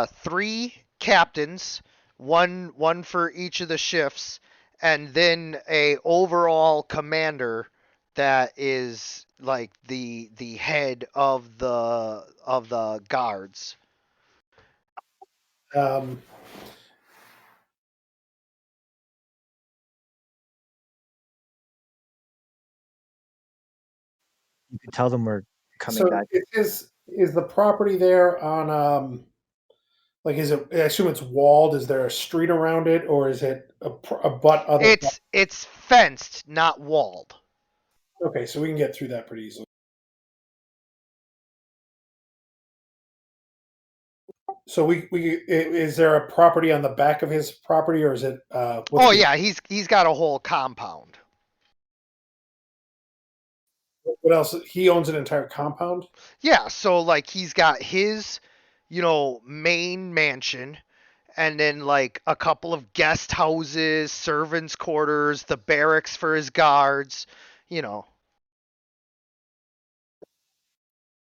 [SPEAKER 2] three captains, one for each of the shifts, and then a overall commander that is like the head of the guards.
[SPEAKER 5] Um,
[SPEAKER 3] You could tell them we're coming
[SPEAKER 5] so
[SPEAKER 3] back.
[SPEAKER 5] is the property there on like is it? I assume it's walled. Is there a street around it, or is it a butt other?
[SPEAKER 2] It's fenced, not walled.
[SPEAKER 5] Okay, so we can get through that pretty easily. So is there a property on the back of his property, or is it?
[SPEAKER 2] Oh yeah, he's got a whole compound.
[SPEAKER 5] What else? He owns an entire compound.
[SPEAKER 2] Yeah, so like he's got his, main mansion, and then like a couple of guest houses, servants' quarters, the barracks for his guards, you know,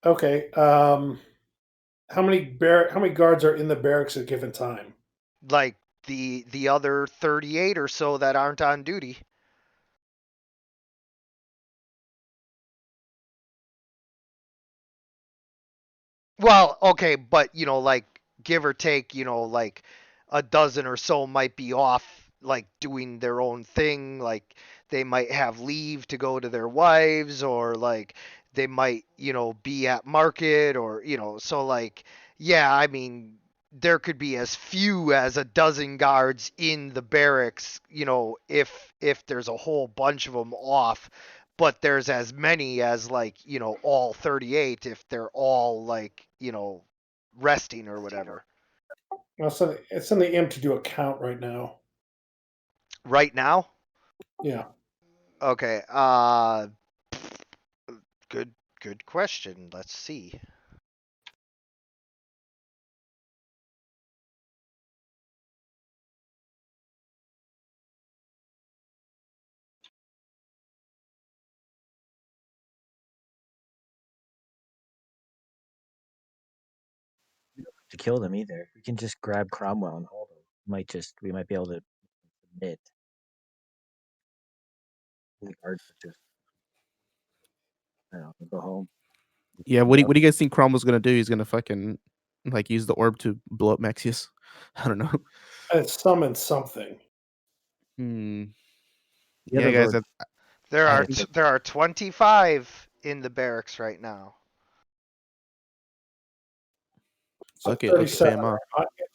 [SPEAKER 5] Okay. How many guards are in the barracks at a given time?
[SPEAKER 2] like the other 38 or so that aren't on duty. Well, okay, but like give or take, like a dozen or so might be off, like doing their own thing. Like they might have leave to go to their wives, or like they might, be at market, or so like yeah, I mean there could be as few as a dozen guards in the barracks, if there's a whole bunch of them off, but there's as many as like all 38 if they're all like resting or whatever
[SPEAKER 5] Well, so it's in the imp to do a count right now.
[SPEAKER 2] right now.
[SPEAKER 5] Yeah.
[SPEAKER 2] Okay, good question. Let's see.
[SPEAKER 3] To kill them either. We can just grab Cromwell and hold him. We might be able to mid. The guards would just, I don't know, go home.
[SPEAKER 4] Yeah, what do you guys think Cromwell's gonna do? He's gonna fucking like use the orb to blow up Maxius? I don't know.
[SPEAKER 5] Summon something.
[SPEAKER 4] Hmm.
[SPEAKER 3] The
[SPEAKER 4] Yeah,
[SPEAKER 3] other
[SPEAKER 4] guys.
[SPEAKER 3] vote,
[SPEAKER 2] There
[SPEAKER 3] I
[SPEAKER 2] are
[SPEAKER 3] think-
[SPEAKER 2] there are 25 in the barracks right now.
[SPEAKER 5] So
[SPEAKER 4] Fuck it, let's pay
[SPEAKER 5] 37
[SPEAKER 4] him off.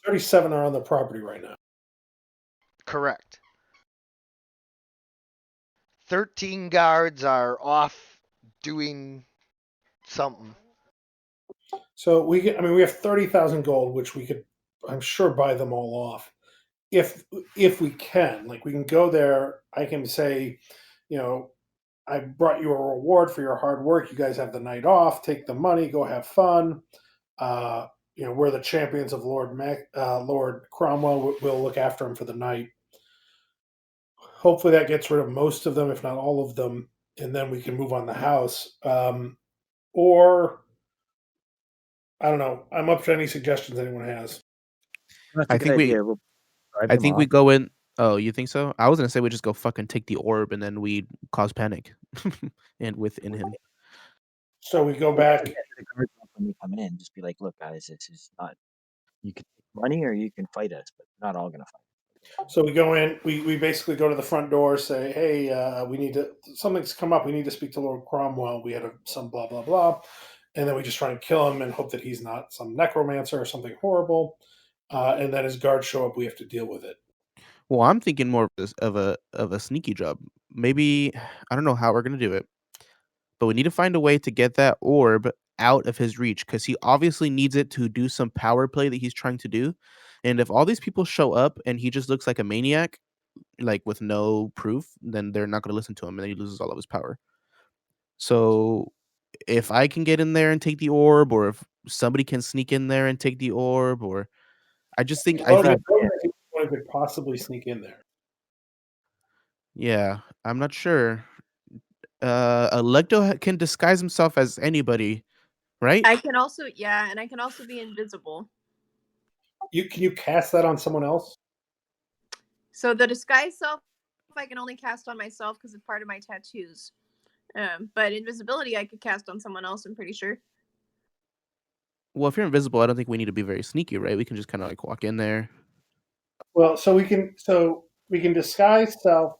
[SPEAKER 5] 37 are on the property right now.
[SPEAKER 2] Correct. 13 guards are off doing something.
[SPEAKER 5] So we have 30,000 gold, which we could, I'm sure, buy them all off. If we can, like, we can go there. I can say, I brought you a reward for your hard work. You guys have the night off. Take the money. Go have fun. Uh, we're the champions of Lord Cromwell. We'll look after him for the night. Hopefully, that gets rid of most of them, if not all of them, and then we can move on the house. Or I don't know. I'm up to any suggestions anyone has.
[SPEAKER 3] That's a
[SPEAKER 4] I
[SPEAKER 3] good
[SPEAKER 4] think we
[SPEAKER 3] idea. We'll drive
[SPEAKER 4] I
[SPEAKER 3] them
[SPEAKER 4] think we
[SPEAKER 3] off.
[SPEAKER 4] go in. Oh, you think so? I was gonna say we just go fucking take the orb and then we cause panic, and within him.
[SPEAKER 5] So we go back.
[SPEAKER 3] The guards off when we come in, just be like, look, guys, this is not. You can take money or you can fight us, but we're not all gonna fight.
[SPEAKER 5] So we go in. We basically go to the front door. Say, hey, we need to. Something's come up. We need to speak to Lord Cromwell. We had some blah blah blah, and then we just try and kill him and hope that he's not some necromancer or something horrible. And then as guards show up, we have to deal with it.
[SPEAKER 4] Well, I'm thinking more of a sneaky job. Maybe I don't know how we're gonna do it, but we need to find a way to get that orb out of his reach because he obviously needs it to do some power play that he's trying to do. And if all these people show up and he just looks like a maniac, like with no proof, then they're not gonna listen to him and then he loses all of his power. So if I can get in there and take the orb, or if somebody can sneak in there and take the orb, or I just think I
[SPEAKER 5] Logan,
[SPEAKER 4] think
[SPEAKER 5] anyone could possibly sneak in there.
[SPEAKER 4] yeah, I'm not sure. Electo can disguise himself as anybody, right?
[SPEAKER 7] I can also, yeah, and I can also be invisible.
[SPEAKER 5] Can you cast that on someone else?
[SPEAKER 7] So the disguise self, I can only cast on myself because it's part of my tattoos. But invisibility, I could cast on someone else. I'm pretty sure.
[SPEAKER 4] Well, if you're invisible, I don't think we need to be very sneaky, right? We can just kind of like walk in there.
[SPEAKER 5] Well, so we can disguise self,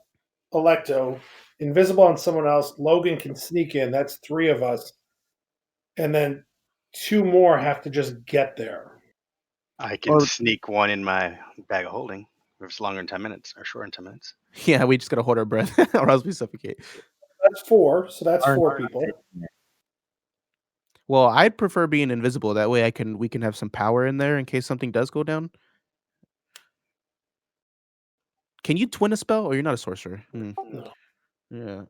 [SPEAKER 5] Electo, invisible on someone else. Logan can sneak in. That's 3 of us, and then 2 more have to just get there.
[SPEAKER 6] I can
[SPEAKER 4] Or-
[SPEAKER 6] sneak one in my bag of holding if it's longer than 10 minutes or shorter than 10 minutes.
[SPEAKER 4] Yeah, we just gotta hold our breath, or else we suffocate.
[SPEAKER 5] That's 4. So that's
[SPEAKER 3] Our
[SPEAKER 5] 4
[SPEAKER 3] entire
[SPEAKER 5] people.
[SPEAKER 3] fit in there.
[SPEAKER 4] Well, I'd prefer being invisible. That way, we can have some power in there in case something does go down. Can you twin a spell, or you're not a sorcerer? Hmm.
[SPEAKER 5] No.
[SPEAKER 4] Yeah.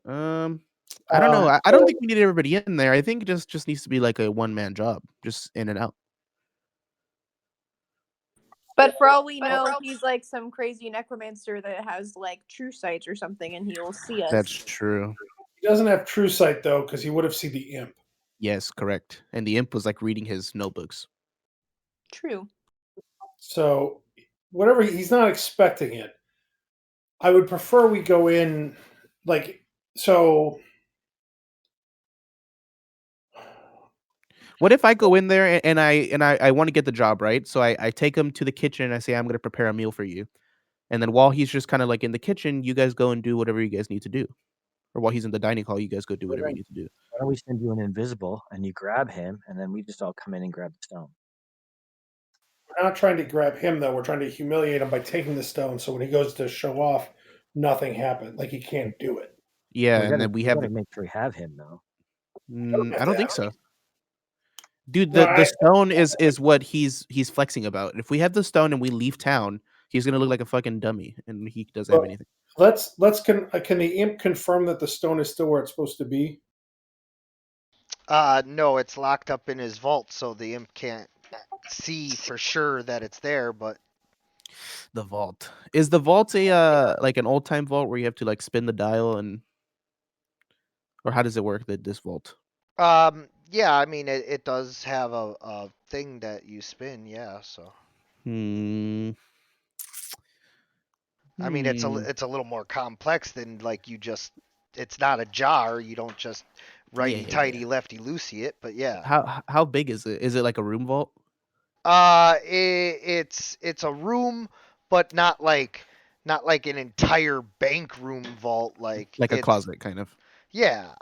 [SPEAKER 4] I don't know. I don't think we need everybody in there. I think it just needs to be like a one man job, just in and out.
[SPEAKER 7] But for all we know, he's like some crazy necromancer that has like true sight or something, and he will see us.
[SPEAKER 4] That's true.
[SPEAKER 5] He doesn't have true sight though, because he would have seen the imp.
[SPEAKER 4] Yes, correct. And the imp was like reading his notebooks.
[SPEAKER 7] True.
[SPEAKER 5] So whatever he's not expecting it. I would prefer we go in like so.
[SPEAKER 4] What if I go in there and I want to get the job, right? So I take him to the kitchen and I say I'm gonna prepare a meal for you. And then while he's just kind of like in the kitchen, you guys go and do whatever you guys need to do. Or while he's in the dining hall, you guys go do whatever you need to do.
[SPEAKER 3] Why don't we send you an invisible and you grab him, and then we just all come in and grab the stone?
[SPEAKER 5] We're not trying to grab him though. We're trying to humiliate him by taking the stone. So when he goes to show off, nothing happened. Like he can't do it.
[SPEAKER 4] Yeah, and
[SPEAKER 3] gotta,
[SPEAKER 4] then we have
[SPEAKER 3] gotta
[SPEAKER 4] the.
[SPEAKER 3] make sure we have him though.
[SPEAKER 4] I don't think so. Dude,
[SPEAKER 5] No,
[SPEAKER 4] the stone is what he's flexing about. If we have the stone and we leave town, he's gonna look like a fucking dummy, and he doesn't have
[SPEAKER 5] Well,
[SPEAKER 4] anything.
[SPEAKER 5] Can the imp confirm that the stone is still where it's supposed to be?
[SPEAKER 2] No, it's locked up in his vault, so the imp can't see for sure that it's there. But
[SPEAKER 4] The vault is the vault a like an old time vault where you have to like spin the dial and, or how does it work? That this vault.
[SPEAKER 2] yeah, I mean it does have a thing that you spin. Yeah, so. I mean, it's
[SPEAKER 4] Hmm.
[SPEAKER 2] a little more complex than like you just. It's not a jar. You don't just
[SPEAKER 4] Yeah,
[SPEAKER 2] righty
[SPEAKER 4] yeah,
[SPEAKER 2] tighty
[SPEAKER 4] yeah.
[SPEAKER 2] lefty loosey it. But yeah.
[SPEAKER 4] How big is it? Is it like a room vault?
[SPEAKER 2] It's a room, but not like an entire bank room vault. Like
[SPEAKER 4] Like a
[SPEAKER 2] it's
[SPEAKER 4] closet, kind of.
[SPEAKER 2] yeah.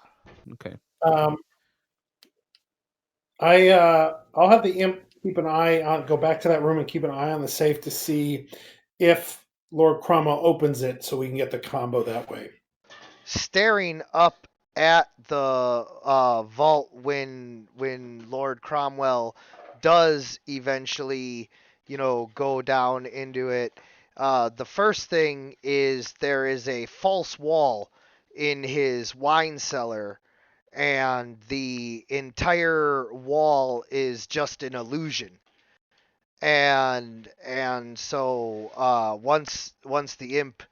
[SPEAKER 4] Okay.
[SPEAKER 5] Um, I'll have the imp keep an eye on, go back to that room and keep an eye on the safe to see if Lord Cromwell opens it, so we can get the combo that way.
[SPEAKER 2] Staring up at the vault when Lord Cromwell does eventually, go down into it. The first thing is there is a false wall in his wine cellar, and the entire wall is just an illusion. And so once the imp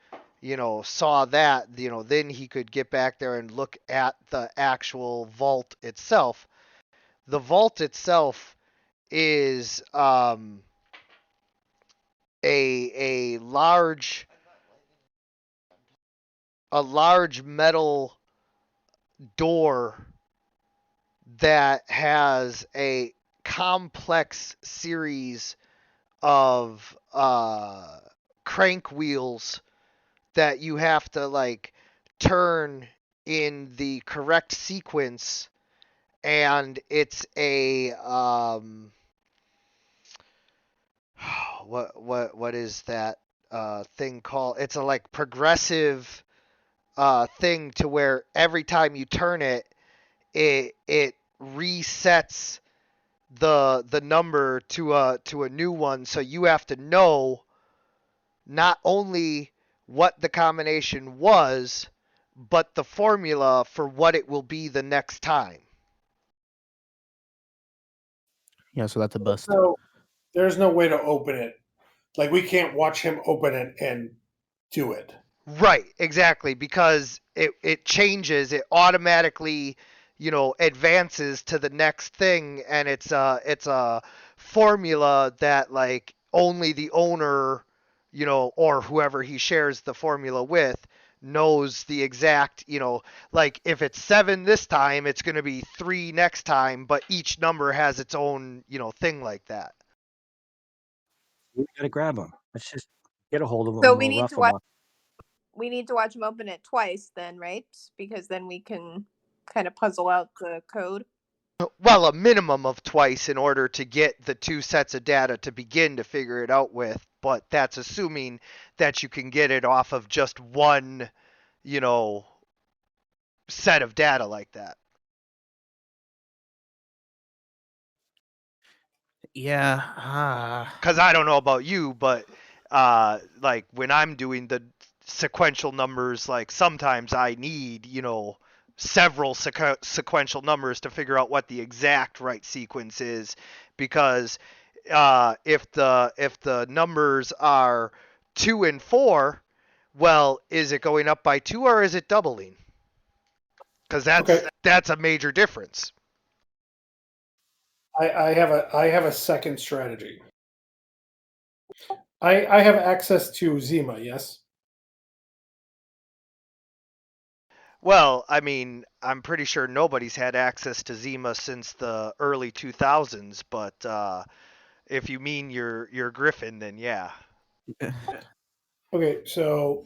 [SPEAKER 2] saw that, then he could get back there and look at the actual vault itself. The vault itself is a large metal door that has a complex series of crank wheels that you have to like turn in the correct sequence, and it's a what is that thing called? It's a like progressive thing to where every time you turn it, it resets the number to a new one, so you have to know not only what the combination was, but the formula for what it will be the next time.
[SPEAKER 4] Yeah, so that's a bust.
[SPEAKER 5] So there's no way to open it. Like we can't watch him open it and do it.
[SPEAKER 2] Right, exactly, because it changes, it automatically, advances to the next thing, and it's a formula that like only the owner, or whoever he shares the formula with knows the exact, like if it's 7 this time, it's going to be 3 next time, but each number has its own, thing like that.
[SPEAKER 3] We gotta grab them. Let's just get a hold of them
[SPEAKER 7] So
[SPEAKER 3] and we'll rough them up.
[SPEAKER 7] we need to watch him open it twice then, right? Because then we can kind of puzzle out the code.
[SPEAKER 2] Well, a minimum of twice in order to get the 2 sets of data to begin to figure it out with, but that's assuming that you can get it off of just one, you know, set of data like that.
[SPEAKER 4] Yeah.
[SPEAKER 2] Because I don't know about you, but like when I'm doing the sequential numbers, like sometimes I need, several sequential numbers to figure out what the exact right sequence is, because if the numbers are 2 and 4, well, is it going up by 2 or is it doubling? Because
[SPEAKER 5] Okay.
[SPEAKER 2] that's a major difference.
[SPEAKER 5] I have a second strategy. I have access to Zima, yes?
[SPEAKER 2] Well, I mean, I'm pretty sure nobody's had access to Zima since the early 2000s, but if you mean your Griffin, then yeah.
[SPEAKER 5] Okay, so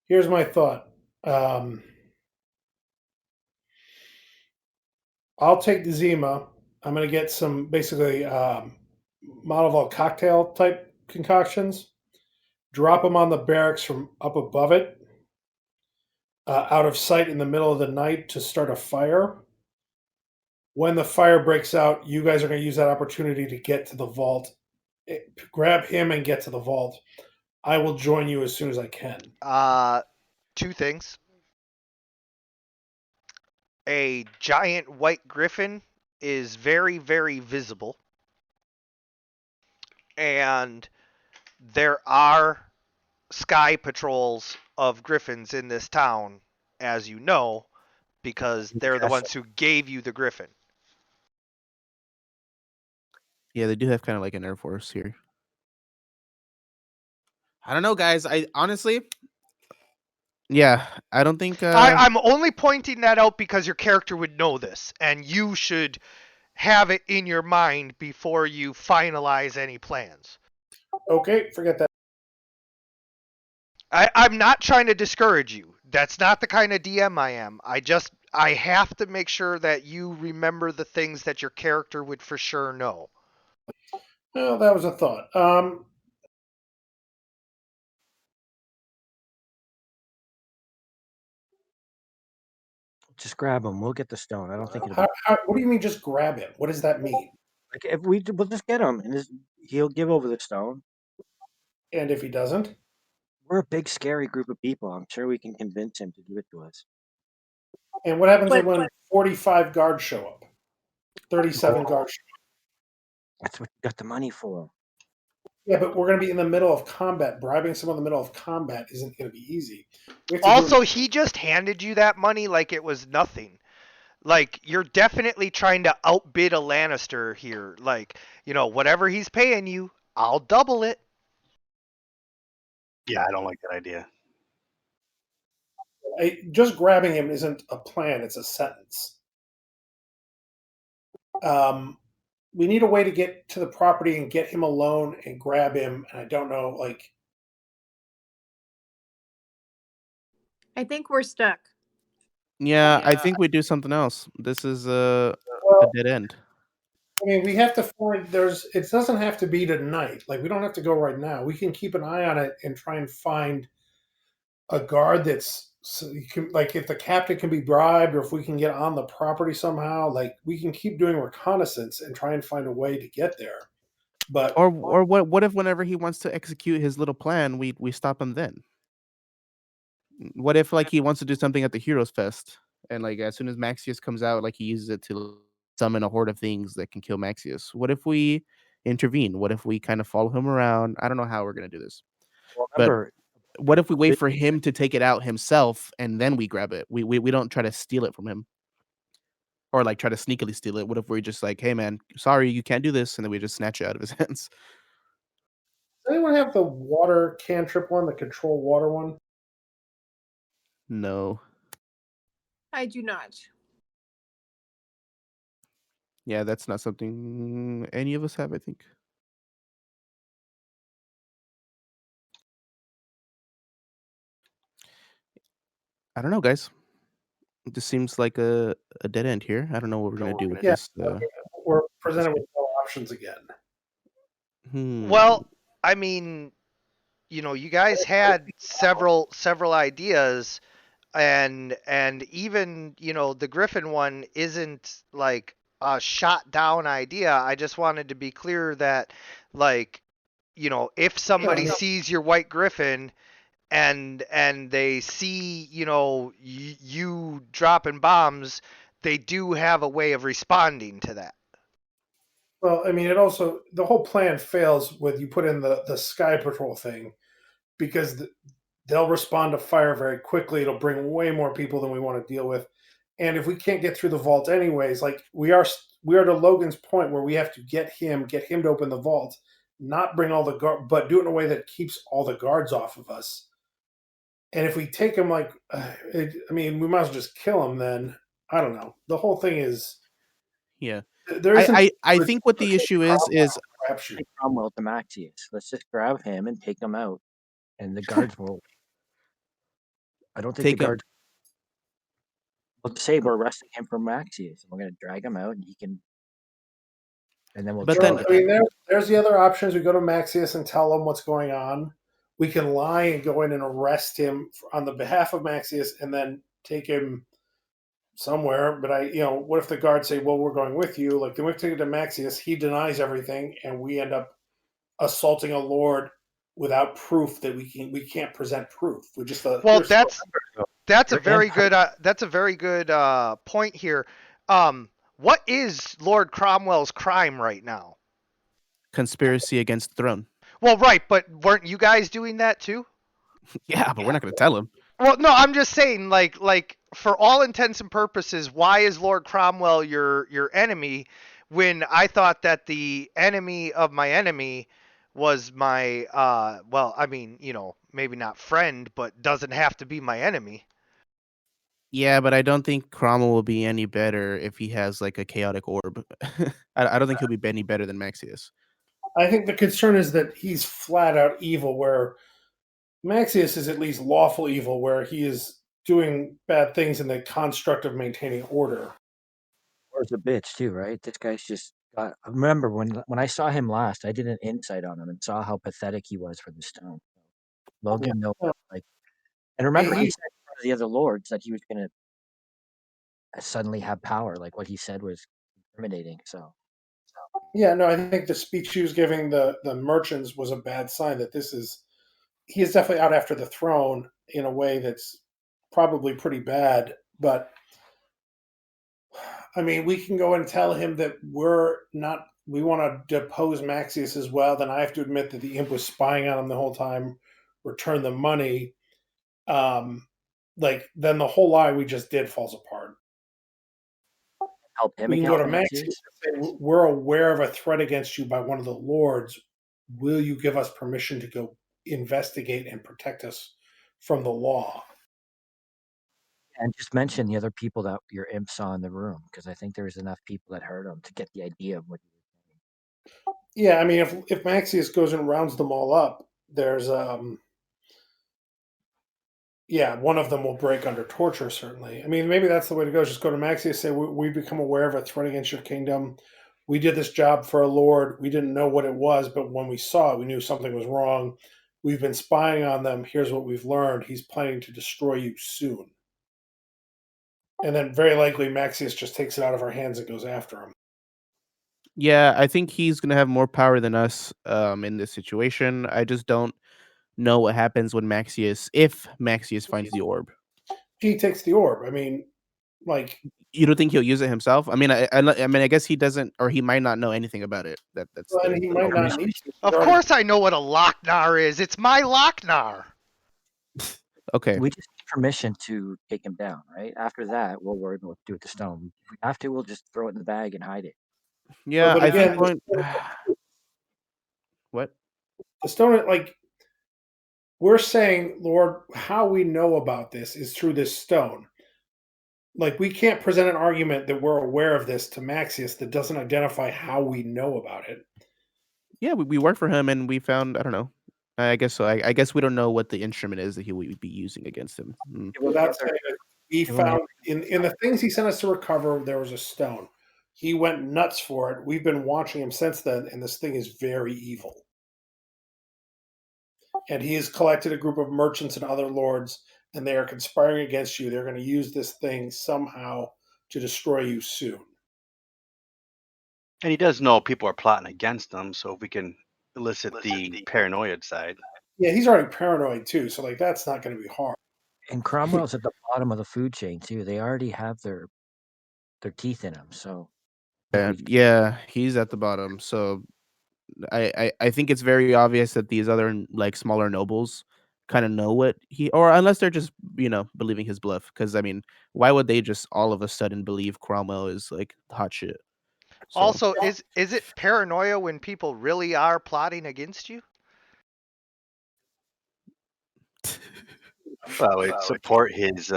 [SPEAKER 5] here's my thought. I'll take the Zima. I'm going to get some basically model vault cocktail type concoctions, drop them on the barracks from up above it, out of sight in the middle of the night to start a fire. When the fire breaks out, you guys are going to use that opportunity to get to the vault. Grab him and get to the vault. I will join you as soon as I can.
[SPEAKER 2] 2 things. A giant white Griffin is very, very visible, and there are sky patrols of Griffins in this town, as you know, because they're the
[SPEAKER 3] Yes.
[SPEAKER 2] ones who gave you the Griffin.
[SPEAKER 4] Yeah, they do have kind of like an air force here. I don't know, guys. I honestly, yeah, I don't think.
[SPEAKER 2] I'm only pointing that out because your character would know this, and you should have it in your mind before you finalize any plans.
[SPEAKER 5] Okay, forget that.
[SPEAKER 2] I'm not trying to discourage you. That's not the kind of DM I am. I have to make sure that you remember the things that your character would for sure know.
[SPEAKER 5] Well, that was a thought.
[SPEAKER 3] Just grab him. We'll get the stone. I don't think it'll be
[SPEAKER 5] What do you mean? Just grab him? What does that mean?
[SPEAKER 3] like if we'll just get him and he'll give over the stone.
[SPEAKER 5] And if he doesn't,
[SPEAKER 3] We're a big, scary group of people. I'm sure we can convince him to give it to us.
[SPEAKER 5] and what happens
[SPEAKER 7] But-
[SPEAKER 5] when 45 guards show up? 37 guards. Show up?
[SPEAKER 3] That's what you got the money for.
[SPEAKER 5] Yeah, but we're going to be in the middle of combat. Bribing someone in the middle of combat isn't going to be easy. We have to do
[SPEAKER 2] Also,
[SPEAKER 5] it-
[SPEAKER 2] he just handed you that money like it was nothing. Like, you're definitely trying to outbid a Lannister here. Like, whatever he's paying you, I'll double it.
[SPEAKER 6] Yeah, I don't like that idea.
[SPEAKER 5] just grabbing him isn't a plan; it's a sentence. We need a way to get to the property and get him alone and grab him. And I don't know, like,
[SPEAKER 7] I think we're stuck.
[SPEAKER 4] Yeah, I think we do something else. This is a
[SPEAKER 5] well,
[SPEAKER 4] dead end.
[SPEAKER 5] I mean, we have to find. It doesn't have to be tonight. Like, we don't have to go right now. We can keep an eye on it and try and find a guard that's so you can, like, if the captain can be bribed or if we can get on the property somehow, like, we can keep doing reconnaissance and try and find a way to get there. But
[SPEAKER 4] Or what if whenever he wants to execute his little plan, we stop him then? What if like he wants to do something at the Heroes Fest and like as soon as Maxius comes out, like he uses it to summon a horde of things that can kill Maxius? What if we intervene? What if we kind of follow him around? I don't know how we're gonna do this.
[SPEAKER 3] Well,
[SPEAKER 4] But
[SPEAKER 3] remember,
[SPEAKER 4] what if we wait for him to take it out himself and then we grab it? We don't try to steal it from him. Or like try to sneakily steal it. What if we're just like, hey man, sorry, you can't do this, and then we just snatch it out of his hands?
[SPEAKER 5] does anyone have the water cantrip one, the control water one?
[SPEAKER 4] No.
[SPEAKER 7] I do not.
[SPEAKER 4] Yeah, that's not something any of us have, I think. I don't know, guys. This seems like a dead end here. I don't know what we're gonna do with
[SPEAKER 5] Yeah,
[SPEAKER 4] this.
[SPEAKER 5] we're presented with no options again.
[SPEAKER 2] Well, I mean, you guys had several ideas, and even the Griffin one isn't like a shot down idea. I just wanted to be clear that, like, if somebody
[SPEAKER 5] Yeah.
[SPEAKER 2] sees your white Griffin and they see you dropping bombs, they do have a way of responding to that.
[SPEAKER 5] Well, I mean, the whole plan fails with you put in the sky patrol thing because they'll respond to fire very quickly. It'll bring way more people than we want to deal with. And if we can't get through the vault anyways, like we are to Logan's point where we have to get him to open the vault, not bring all the guard, but do it in a way that keeps all the guards off of us. And if we take him, like, I mean, we might as well just kill him. Then I don't know. The whole thing is
[SPEAKER 4] Yeah.
[SPEAKER 5] there isn't.
[SPEAKER 4] I think what the issue is
[SPEAKER 5] crapshoot.
[SPEAKER 3] take Cromwell to Maxius. Let's just grab him and take him out, and the guards will. I don't think
[SPEAKER 4] Take
[SPEAKER 3] the
[SPEAKER 4] him-
[SPEAKER 3] guards. We'll say we're arresting him from Maxius, and we're going to drag him out, and he can. And then we'll.
[SPEAKER 4] But
[SPEAKER 3] try
[SPEAKER 4] then-
[SPEAKER 5] I mean, there's the other options. We go to Maxius and tell him what's going on. We can lie and go in and arrest him on the behalf of Maxius, and then take him somewhere. But what if the guards say, "Well, we're going with you"? Like, then we have to take it to Maxius. He denies everything, and we end up assaulting a lord without proof that we can't present proof. We just
[SPEAKER 2] Well, that's a
[SPEAKER 3] Your
[SPEAKER 2] very
[SPEAKER 3] empire-
[SPEAKER 2] good point here. What is Lord Cromwell's crime right now?
[SPEAKER 4] conspiracy against the throne.
[SPEAKER 2] Well, right, but weren't you guys doing that too?
[SPEAKER 4] Yeah, but we're not gonna tell him.
[SPEAKER 2] Well, no, I'm just saying, like for all intents and purposes, why is Lord Cromwell your enemy when I thought that the enemy of my enemy was my well, I mean, maybe not friend, but doesn't have to be my enemy.
[SPEAKER 4] Yeah, but I don't think Cromwell will be any better if he has like a chaotic orb. I don't think he'll be any better than Maxius.
[SPEAKER 5] I think the concern is that he's flat out evil, where Maxius is at least lawful evil, where he is doing bad things in the construct of maintaining order.
[SPEAKER 3] Or a bitch too, right? This guy's just got. I remember when I saw him last, I did an insight on him and saw how pathetic he was for the stone. Logan, no,
[SPEAKER 5] Yeah.
[SPEAKER 3] like, and remember, he
[SPEAKER 5] He-
[SPEAKER 3] said in front of the other lords that he was going to suddenly have power. Like what he said was incriminating. So
[SPEAKER 5] Yeah, no, I think the speech he was giving the merchants was a bad sign that he is definitely out after the throne in a way that's probably pretty bad. But I mean, we can go and tell him that we want to depose Maxius as well. Then I have to admit that the imp was spying on him the whole time, return the money. Um, like then the whole lie we just did falls apart.
[SPEAKER 3] help him
[SPEAKER 5] We can go
[SPEAKER 3] against
[SPEAKER 5] to Maxius
[SPEAKER 3] Maxius.
[SPEAKER 5] and say, we're aware of a threat against you by one of the lords. Will you give us permission to go investigate and protect us from the law?
[SPEAKER 3] And just mention the other people that your imp saw in the room, because I think there was enough people that heard him to get the idea of what he was saying.
[SPEAKER 5] Yeah, I mean, if Maxius goes and rounds them all up, there's yeah, one of them will break under torture, certainly. I mean, maybe that's the way to go. Just go to Maxius, say, we become aware of a threat against your kingdom. We did this job for a lord. We didn't know what it was, but when we saw it, we knew something was wrong. We've been spying on them. Here's what we've learned. He's planning to destroy you soon. And then very likely Maxius just takes it out of our hands and goes after him.
[SPEAKER 4] Yeah, I think he's gonna have more power than us in this situation. I just don't know what happens when if Maxius finds the orb.
[SPEAKER 5] He takes the orb. I mean, like,
[SPEAKER 4] You don't think he'll use it himself? I mean, I mean, I guess he doesn't, or he might not know anything about it. That's
[SPEAKER 5] well, and he might not need to.
[SPEAKER 2] Of course I know what a Lochnar is. It's my Lochnar.
[SPEAKER 4] okay.
[SPEAKER 3] We just need permission to take him down, right? After that, we'll worry about what to do with the stone. If we have to, we'll just throw it in the bag and hide it.
[SPEAKER 4] Yeah,
[SPEAKER 5] But
[SPEAKER 4] I think
[SPEAKER 5] again,
[SPEAKER 4] what?
[SPEAKER 5] the stone, like, we're saying, Lord, how we know about this is through this stone. Like, we can't present an argument that we're aware of this to Maxius that doesn't identify how we know about it.
[SPEAKER 4] Yeah, we worked for him, and we found. I don't know. I guess so. I guess we don't know what the instrument is that he would be using against him.
[SPEAKER 5] Without saying that he found in the things he sent us to recover, there was a stone. He went nuts for it. We've been watching him since then, and this thing is very evil. And he has collected a group of merchants and other lords, and they are conspiring against you. They're going to use this thing somehow to destroy you soon.
[SPEAKER 6] And he does know people are plotting against him, so if we can elicit the paranoid side.
[SPEAKER 5] Yeah, he's already paranoid too, so like that's not going to be hard.
[SPEAKER 3] And Cromwell's at the bottom of the food chain too. They already have their teeth in him. So
[SPEAKER 4] Yeah, he's at the bottom. So I think it's very obvious that these other like smaller nobles kind of know what or unless they're just believing his bluff. Because I mean, why would they just all of a sudden believe Cromwell is like hot shit? So.
[SPEAKER 2] Also, is it paranoia when people really are plotting against you?
[SPEAKER 6] Well, it support his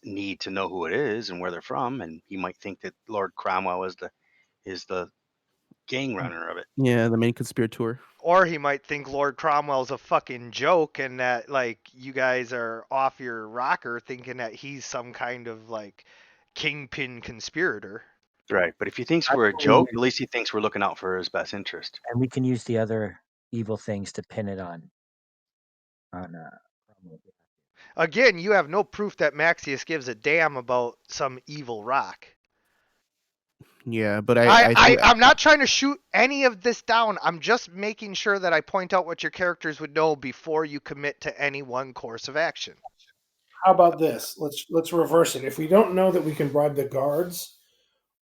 [SPEAKER 6] need to know who it is and where they're from, and he might think that Lord Cromwell is the gang runner of it.
[SPEAKER 4] Yeah, the main conspirator.
[SPEAKER 2] Or he might think Lord Cromwell's a fucking joke and that like you guys are off your rocker thinking that he's some kind of like kingpin conspirator.
[SPEAKER 6] Right, but if he thinks we're a joke, at least he thinks we're looking out for his best interest.
[SPEAKER 3] And we can use the other evil things to pin it on.
[SPEAKER 2] Again, you have no proof that Maxius gives a damn about some evil rock.
[SPEAKER 4] Yeah, but
[SPEAKER 2] I'm not trying to shoot any of this down. I'm just making sure that I point out what your characters would know before you commit to any one course of action.
[SPEAKER 5] How about this? Let's reverse it. If we don't know that we can bribe the guards,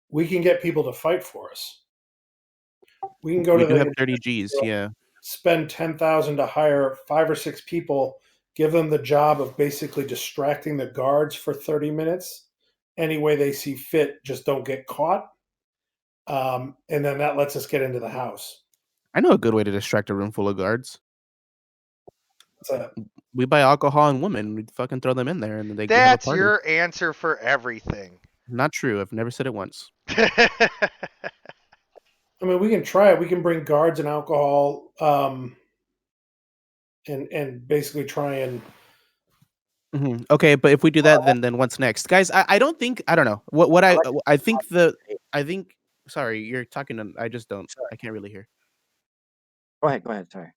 [SPEAKER 5] we can get people to fight for us. We can go to
[SPEAKER 4] have 30 G's, yeah.
[SPEAKER 5] Spend 10,000 to hire 5 or 6 people, give them the job of basically distracting the guards for 30 minutes. Any way they see fit, just don't get caught. And then that lets us get into the house.
[SPEAKER 4] I know a good way to distract a room full of guards.
[SPEAKER 5] What's that?
[SPEAKER 4] We buy alcohol and women. We fucking throw them in there, and then they have a
[SPEAKER 2] That's
[SPEAKER 4] party.
[SPEAKER 2] your answer for everything.
[SPEAKER 4] Not true. I've never said it once.
[SPEAKER 5] I mean, we can try it. We can bring guards and alcohol, and basically try and.
[SPEAKER 4] Okay, but if we do that, then what's next, guys? I don't think I don't know what I think I think. Sorry, you're talking. I just don't.
[SPEAKER 3] Sorry.
[SPEAKER 4] I can't really hear.
[SPEAKER 3] Go ahead. Sorry.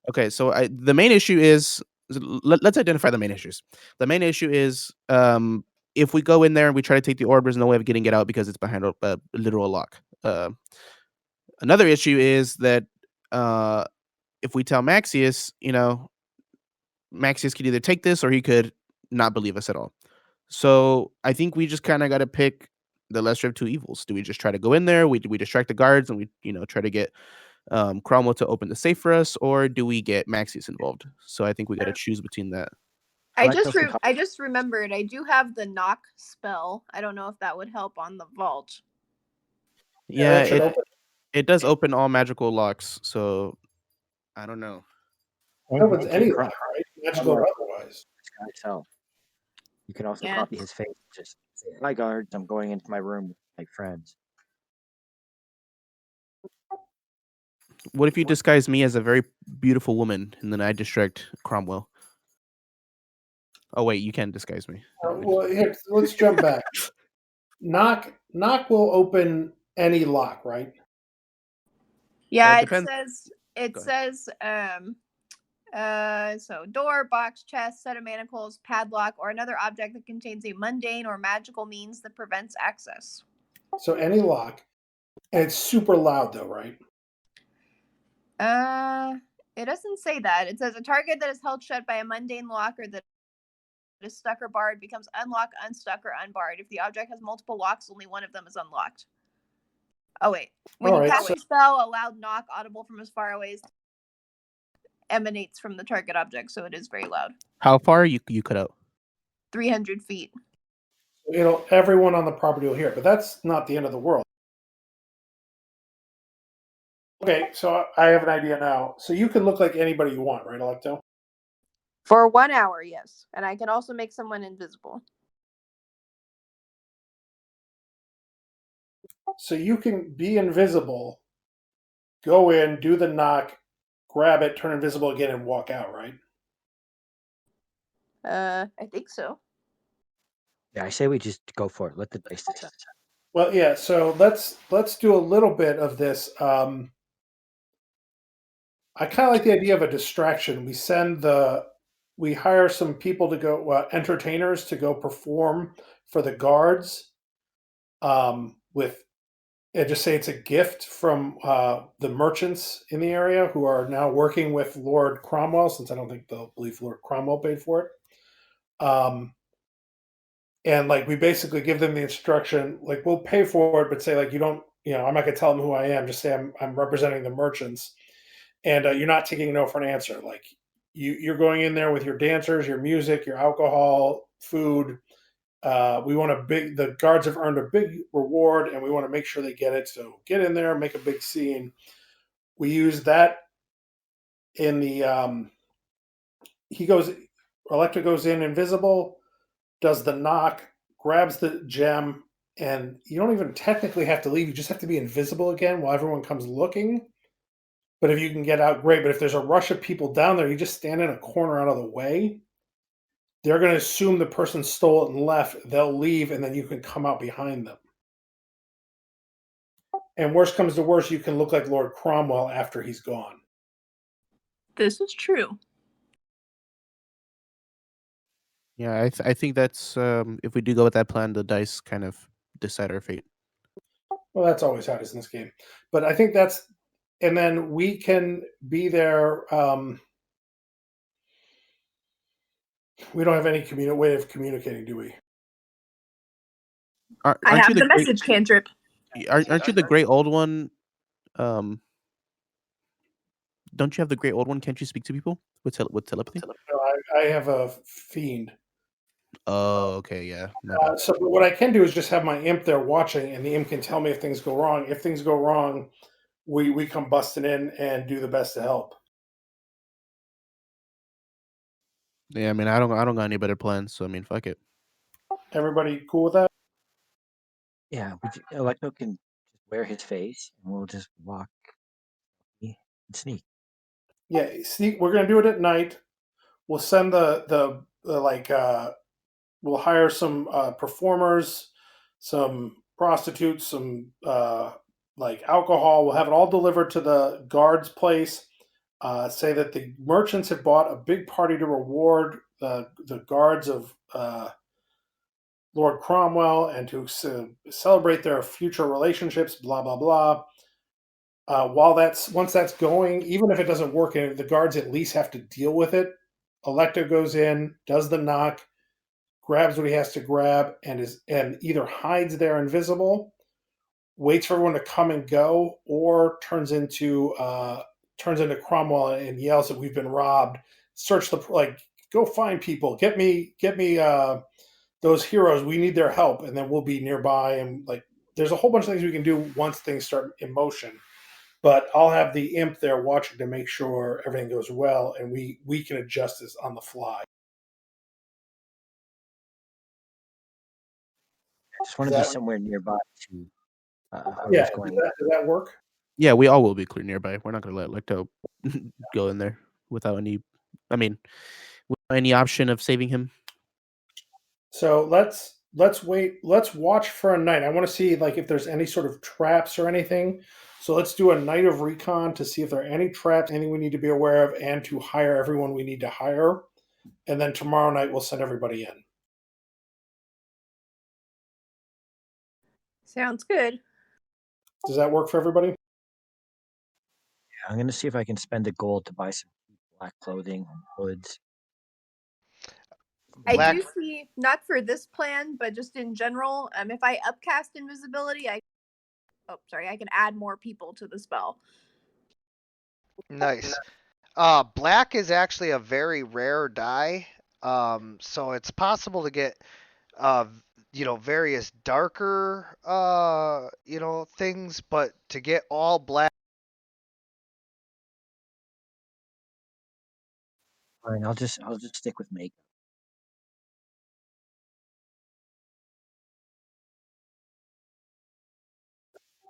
[SPEAKER 4] Okay, so the main issue is let's identify the main issues. The main issue is if we go in there and we try to take the orb, there's no way of getting it out because it's behind a literal lock. Another issue is that if we tell Maxius, Maxius could either take this or he could not believe us at all. So I think we just kind of got to pick the lesser of two evils. Do we just try to go in there? We distract the guards and we try to get Cromwell to open the safe for us, or do we get Maxius involved? So I think we got to choose between that.
[SPEAKER 7] I just remembered I do have the knock spell. I don't know if that would help on the vault.
[SPEAKER 4] Yeah,
[SPEAKER 5] that should open.
[SPEAKER 4] it does open all magical locks. So I don't know.
[SPEAKER 5] It opens any lock, right? Magical or otherwise.
[SPEAKER 3] So you can also
[SPEAKER 7] Yeah.
[SPEAKER 3] copy his face. Just say, "Hi, guards. I'm going into my room with my friends."
[SPEAKER 4] What if you disguise me as a very beautiful woman and then I distract Cromwell? Oh wait, you can't disguise me.
[SPEAKER 5] Well, here, let's jump back. Knock will open any lock, right?
[SPEAKER 7] Yeah,
[SPEAKER 4] It
[SPEAKER 7] it
[SPEAKER 4] depends.
[SPEAKER 7] says so door, box, chest, set of manacles, padlock, or another object that contains a mundane or magical means that prevents access.
[SPEAKER 5] So any lock, and it's super loud though, right?
[SPEAKER 7] It doesn't say that. It says a target that is held shut by a mundane lock or that is stuck or barred becomes unlocked, unstuck, or unbarred. If the object has multiple locks, only one of them is unlocked. Oh wait. When you cast a spell, a loud knock audible from as far away as emanates from the target object, so it is very loud.
[SPEAKER 4] How far you cut out?
[SPEAKER 7] 300 feet.
[SPEAKER 5] Everyone on the property will hear it, but that's not the end of the world. Okay, so I have an idea now. So you can look like anybody you want, right, Electo?
[SPEAKER 7] For 1 hour, yes. And I can also make someone invisible.
[SPEAKER 5] So you can be invisible, go in, do the knock, grab it, turn invisible again, and walk out, right?
[SPEAKER 7] I think so.
[SPEAKER 3] Yeah, I say we just go for it. Let the dice decide.
[SPEAKER 5] Well, yeah. So let's do a little bit of this. I kind of like the idea of a distraction. We hire some people to go, entertainers to go perform for the guards. Just say it's a gift from the merchants in the area who are now working with Lord Cromwell, since I don't think they'll believe Lord Cromwell paid for it. And like we basically give them the instruction, like we'll pay for it, but say like you don't, I'm not gonna tell them who I am. Just say I'm representing the merchants, and you're not taking no for an answer. Like you're going in there with your dancers, your music, your alcohol, food. We want the guards have earned a big reward, and we want to make sure they get it. So get in there, make a big scene. We use that in the Electra goes in invisible, does the knock, grabs the gem, and you don't even technically have to leave. You just have to be invisible again while everyone comes looking. But if you can get out, great. But if there's a rush of people down there, you just stand in a corner out of the way. They're going to assume the person stole it and left. They'll leave, and then you can come out behind them. And worst comes to worst, you can look like Lord Cromwell after he's gone.
[SPEAKER 7] This is true.
[SPEAKER 4] Yeah, I think that's if we do go with that plan, the dice kind of decide our fate.
[SPEAKER 5] Well, that's always how it is in this game. But I think and then we can be there. We don't have any way of communicating, do we?
[SPEAKER 7] I have the message cantrip.
[SPEAKER 4] Aren't you the great old one? Don't you have the great old one? Can't you speak to people with telepathy?
[SPEAKER 5] No, I have a fiend.
[SPEAKER 4] Oh, okay, yeah.
[SPEAKER 5] So what I can do is just have my imp there watching, and the imp can tell me if things go wrong. If things go wrong, we come busting in and do the best to help.
[SPEAKER 4] Yeah, I mean, I don't got any better plans, so I mean, fuck it.
[SPEAKER 5] Everybody cool with that?
[SPEAKER 3] Yeah, Electo can just wear his face, and we'll just walk and sneak.
[SPEAKER 5] Yeah, sneak. We're gonna do it at night. We'll send the like we'll hire some performers, some prostitutes, some like alcohol. We'll have it all delivered to the guard's place. Say that the merchants have bought a big party to reward the guards of Lord Cromwell and to celebrate their future relationships. Blah blah blah. Once that's going, even if it doesn't work, and the guards at least have to deal with it. Electo goes in, does the knock, grabs what he has to grab, and either hides there invisible, waits for everyone to come and go, or turns into Cromwell and yells that we've been robbed. Search the go find people, get me those heroes. We need their help, and then we'll be nearby. And like, there's a whole bunch of things we can do once things start in motion. But I'll have the imp there watching to make sure everything goes well, and we can adjust this on the fly.
[SPEAKER 3] I just want to be somewhere nearby to
[SPEAKER 5] Yeah,
[SPEAKER 3] whoever's going.
[SPEAKER 5] does that work?
[SPEAKER 4] Yeah, we all will be clear nearby. We're not gonna let Lecto go in there without any. I mean, without any option of saving him.
[SPEAKER 5] So let's wait. Let's watch for a night. I want to see like if there's any sort of traps or anything. So let's do a night of recon to see if there are any traps, anything we need to be aware of, and to hire everyone we need to hire. And then tomorrow night we'll send everybody in.
[SPEAKER 7] Sounds good.
[SPEAKER 5] Does that work for everybody?
[SPEAKER 3] Yeah, I'm gonna see if I can spend the gold to buy some black clothing and hoods.
[SPEAKER 7] I
[SPEAKER 2] Black.
[SPEAKER 7] do see, not for this plan, but just in general, if I upcast invisibility, I can add more people to the spell.
[SPEAKER 2] Nice. Black is actually a very rare die, so it's possible to get, various darker, things, but to get all black.
[SPEAKER 3] Fine, I'll just stick with makeup.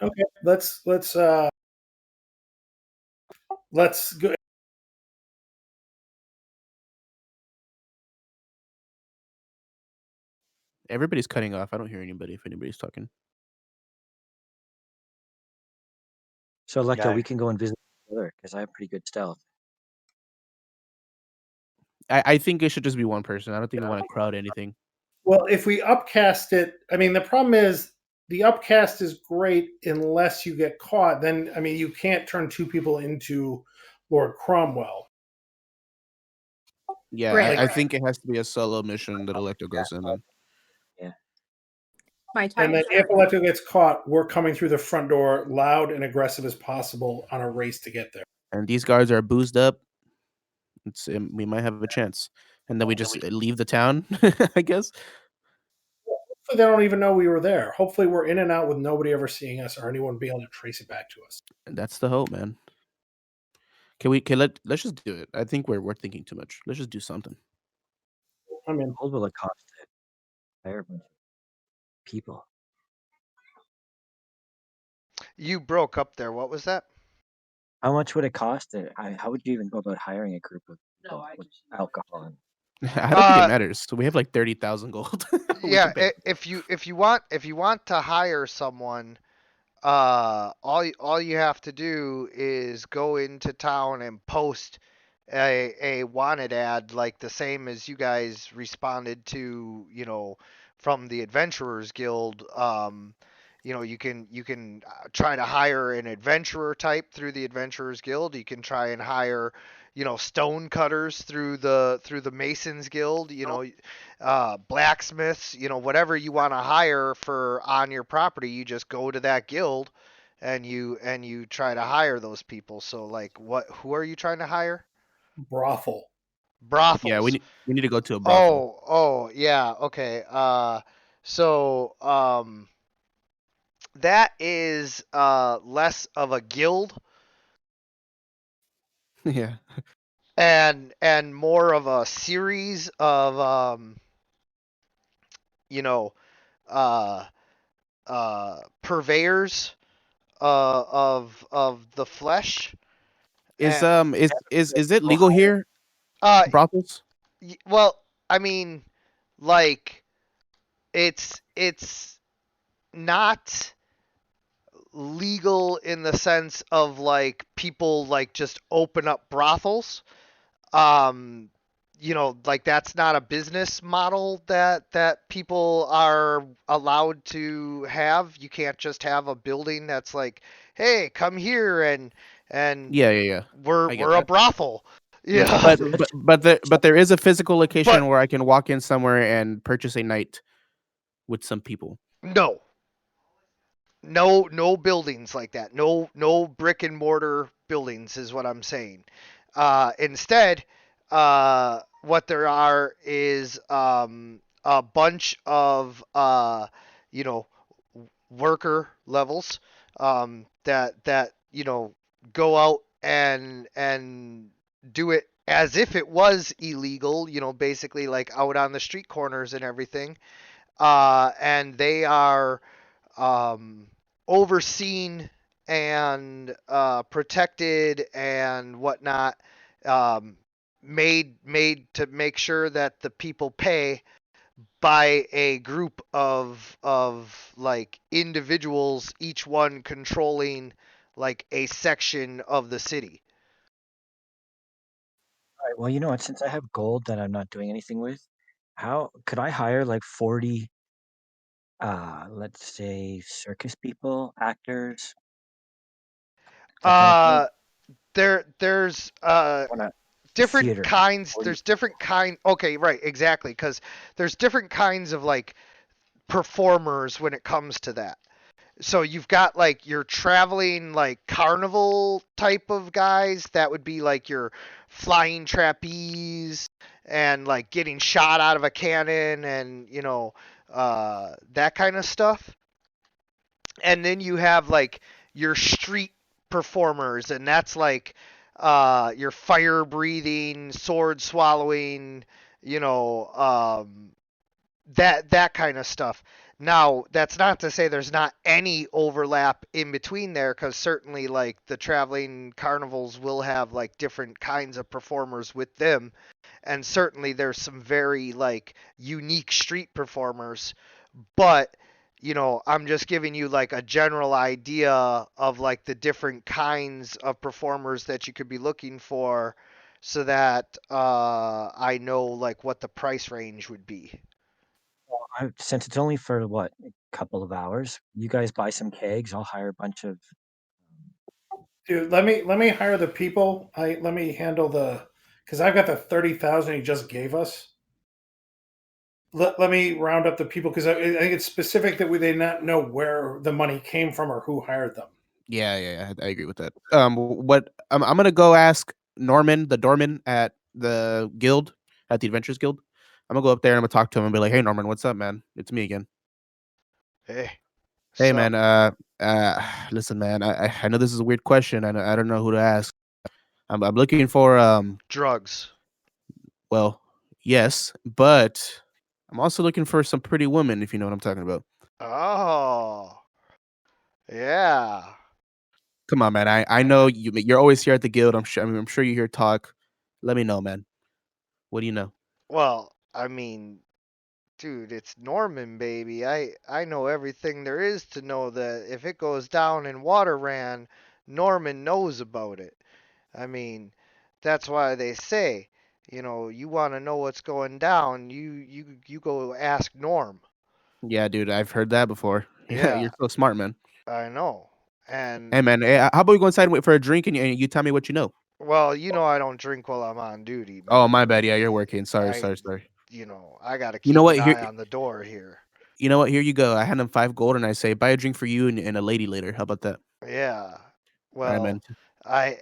[SPEAKER 5] Okay, let's go.
[SPEAKER 4] Everybody's cutting off. I don't hear anybody if anybody's talking.
[SPEAKER 3] So Electo,
[SPEAKER 6] Yeah.
[SPEAKER 3] we can go and visit each other because I have pretty good stealth.
[SPEAKER 4] I think it should just be one person. I don't think we want to crowd anything.
[SPEAKER 5] Well, if we upcast it, I mean, the problem is the upcast is great unless you get caught. Then, I mean, you can't turn two people into Lord Cromwell.
[SPEAKER 4] Yeah,
[SPEAKER 7] Right.
[SPEAKER 4] I think it has to be a solo mission that Electo goes in. And
[SPEAKER 3] Yeah.
[SPEAKER 7] My time.
[SPEAKER 5] And then if Electro gets caught, we're coming through the front door loud and aggressive as possible on a race to get there.
[SPEAKER 4] and these guards are boozed up. We might have a chance. And then we just leave the town, I guess.
[SPEAKER 5] Hopefully they don't even know we were there. Hopefully we're in and out with nobody ever seeing us or anyone being able to trace it back to us.
[SPEAKER 4] And that's the hope, man. Let's just do it. I think we're thinking too much. Let's just do something.
[SPEAKER 5] I mean,
[SPEAKER 3] Gold will it cost to hire a bunch of people?
[SPEAKER 2] You broke up there. What was that?
[SPEAKER 3] How much would it cost? How would you even go about hiring a group of people with alcohol? And
[SPEAKER 4] I don't think it matters. So we have like 30,000 gold.
[SPEAKER 2] Yeah, if you want to hire someone, all you have to do is go into town and post a wanted ad, like the same as you guys responded to, from the Adventurers Guild. You can try to hire an adventurer type through the Adventurers Guild. You can try and hire, stone cutters through the Masons Guild. Blacksmiths. Whatever you want to hire for on your property, you just go to that guild, and you try to hire those people. So like, who are you trying to hire?
[SPEAKER 5] brothel.
[SPEAKER 2] Brothels.
[SPEAKER 4] Yeah, we need to go to a brothel.
[SPEAKER 2] Oh, yeah. Okay. So that is less of a guild
[SPEAKER 4] Yeah.
[SPEAKER 2] and more of a series of you know uh purveyors of the flesh.
[SPEAKER 4] Is
[SPEAKER 2] And
[SPEAKER 4] is it legal here,
[SPEAKER 2] uh
[SPEAKER 4] brothels?
[SPEAKER 2] well, I mean, like, it's not legal in the sense of like people like just open up brothels. um like that's not a business model that people are allowed to have. You can't just have a building that's like, hey, come here and
[SPEAKER 4] Yeah, yeah, yeah. I get
[SPEAKER 2] we're a
[SPEAKER 4] that.
[SPEAKER 2] brothel. Yeah.
[SPEAKER 4] But there is a physical
[SPEAKER 2] But
[SPEAKER 4] location where I can walk in somewhere and purchase a night with some people.
[SPEAKER 2] no, no buildings like that. No brick and mortar buildings is what I'm saying. Instead, what there are is a bunch of you know worker levels that go out and do it as if it was illegal. Basically like out on the street corners and everything. And they are um, overseen and protected and whatnot, um, made to make sure that the people pay by a group of like individuals, each one controlling like a section of the city.
[SPEAKER 3] All right, well, you know what? Since I have gold that I'm not doing anything with, how could I hire like 40, let's say circus people, actors, that kind of thing?
[SPEAKER 2] Uh, there's
[SPEAKER 3] On a
[SPEAKER 2] different
[SPEAKER 3] theater,
[SPEAKER 2] kinds.
[SPEAKER 3] 40.
[SPEAKER 2] There's different kind. Okay, right, exactly, because there's different kinds of like performers when it comes to that. So you've got like your traveling like carnival type of guys that would be like your flying trapeze and like getting shot out of a cannon and that kind of stuff. And then you have like your street performers, and that's like your fire breathing, sword swallowing, you know, that kind of stuff. Now, that's not to say there's not any overlap in between there, because certainly, like the traveling carnivals will have like different kinds of performers with them, and certainly there's some very like unique street performers. But I'm just giving you like a general idea of like the different kinds of performers that you could be looking for, so that I know like what the price range would be.
[SPEAKER 3] Well, since it's only for what, a couple of hours, you guys buy some kegs. I'll hire a bunch of.
[SPEAKER 5] Dude, let me hire the people. Let me handle the because I've got the 30,000 he just gave us. Let me round up the people because I think it's specific that they not know where the money came from or who hired them.
[SPEAKER 4] Yeah, yeah, yeah. I agree with that. What I'm gonna go ask Norman, the doorman at the guild, at the Adventures Guild. I'm gonna go up there and I'm gonna talk to him and be like, "Hey, Norman, what's up, man? It's me again.
[SPEAKER 2] Hey,
[SPEAKER 4] Hey,
[SPEAKER 2] sup?
[SPEAKER 4] man. Listen, man. I know this is a weird question. I don't know who to ask. I'm looking for
[SPEAKER 2] Drugs.
[SPEAKER 4] well, yes, but I'm also looking for some pretty women, if you know what I'm talking about.
[SPEAKER 2] Oh, yeah.
[SPEAKER 4] Come on, man. I know you're always here at the guild. I'm sure you hear talk. Let me know, man. What do you know?
[SPEAKER 2] Well, I mean, dude, it's Norman, baby. I know everything there is to know. That if it goes down in Water Ran, Norman knows about it. I mean, that's why they say, you want to know what's going down, you go ask Norm.
[SPEAKER 4] Yeah, dude, I've heard that before. Yeah,
[SPEAKER 2] Yeah,
[SPEAKER 4] you're so smart, man.
[SPEAKER 2] I know. And
[SPEAKER 4] Hey, man, how about we go inside and wait for a drink and you tell me what you know?
[SPEAKER 2] well, I don't drink while I'm on duty,
[SPEAKER 4] Oh,
[SPEAKER 2] man.
[SPEAKER 4] my bad. Yeah, you're working. Sorry,
[SPEAKER 2] I,
[SPEAKER 4] sorry, sorry.
[SPEAKER 2] I got to
[SPEAKER 4] You know
[SPEAKER 2] keep
[SPEAKER 4] what?
[SPEAKER 2] an
[SPEAKER 4] Here,
[SPEAKER 2] eye on the door here.
[SPEAKER 4] you know what? Here you go. I hand him 5 gold and I say, buy a drink for you and a lady later. How about that?
[SPEAKER 2] Yeah.
[SPEAKER 4] All right, man.
[SPEAKER 2] Well, I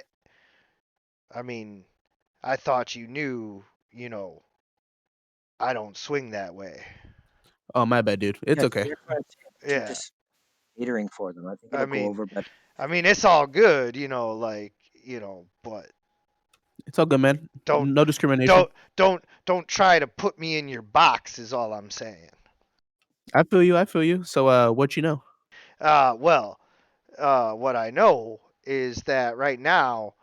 [SPEAKER 2] I mean, I thought you knew, I don't swing that way.
[SPEAKER 4] Oh, my bad, dude. It's
[SPEAKER 3] Yeah,
[SPEAKER 4] okay.
[SPEAKER 3] you're fine too.
[SPEAKER 2] Yeah.
[SPEAKER 3] Just catering for them. I think
[SPEAKER 2] I
[SPEAKER 3] it'll go
[SPEAKER 2] mean,
[SPEAKER 3] over better.
[SPEAKER 2] it's all good, but
[SPEAKER 4] It's all good, man.
[SPEAKER 2] don't
[SPEAKER 4] No discrimination.
[SPEAKER 2] don't try to put me in your box is all I'm saying.
[SPEAKER 4] I feel you. I feel you. So, what you know?
[SPEAKER 2] Well, what I know is that right now,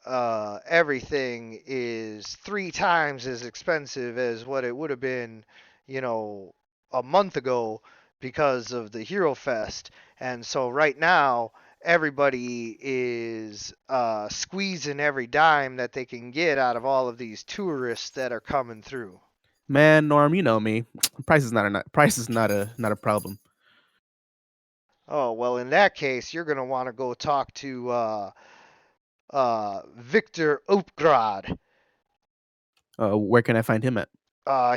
[SPEAKER 2] everything is 3 times as expensive as what it would have been, you know, a month ago because of the Hero Fest. And so right now, everybody is squeezing every dime that they can get out of all of these tourists that are coming through.
[SPEAKER 4] Man, Norm, you know me. Price is not a problem.
[SPEAKER 2] Oh, well, in that case, you're going to want to go talk to Victor Upgrad.
[SPEAKER 4] Where can I find him at?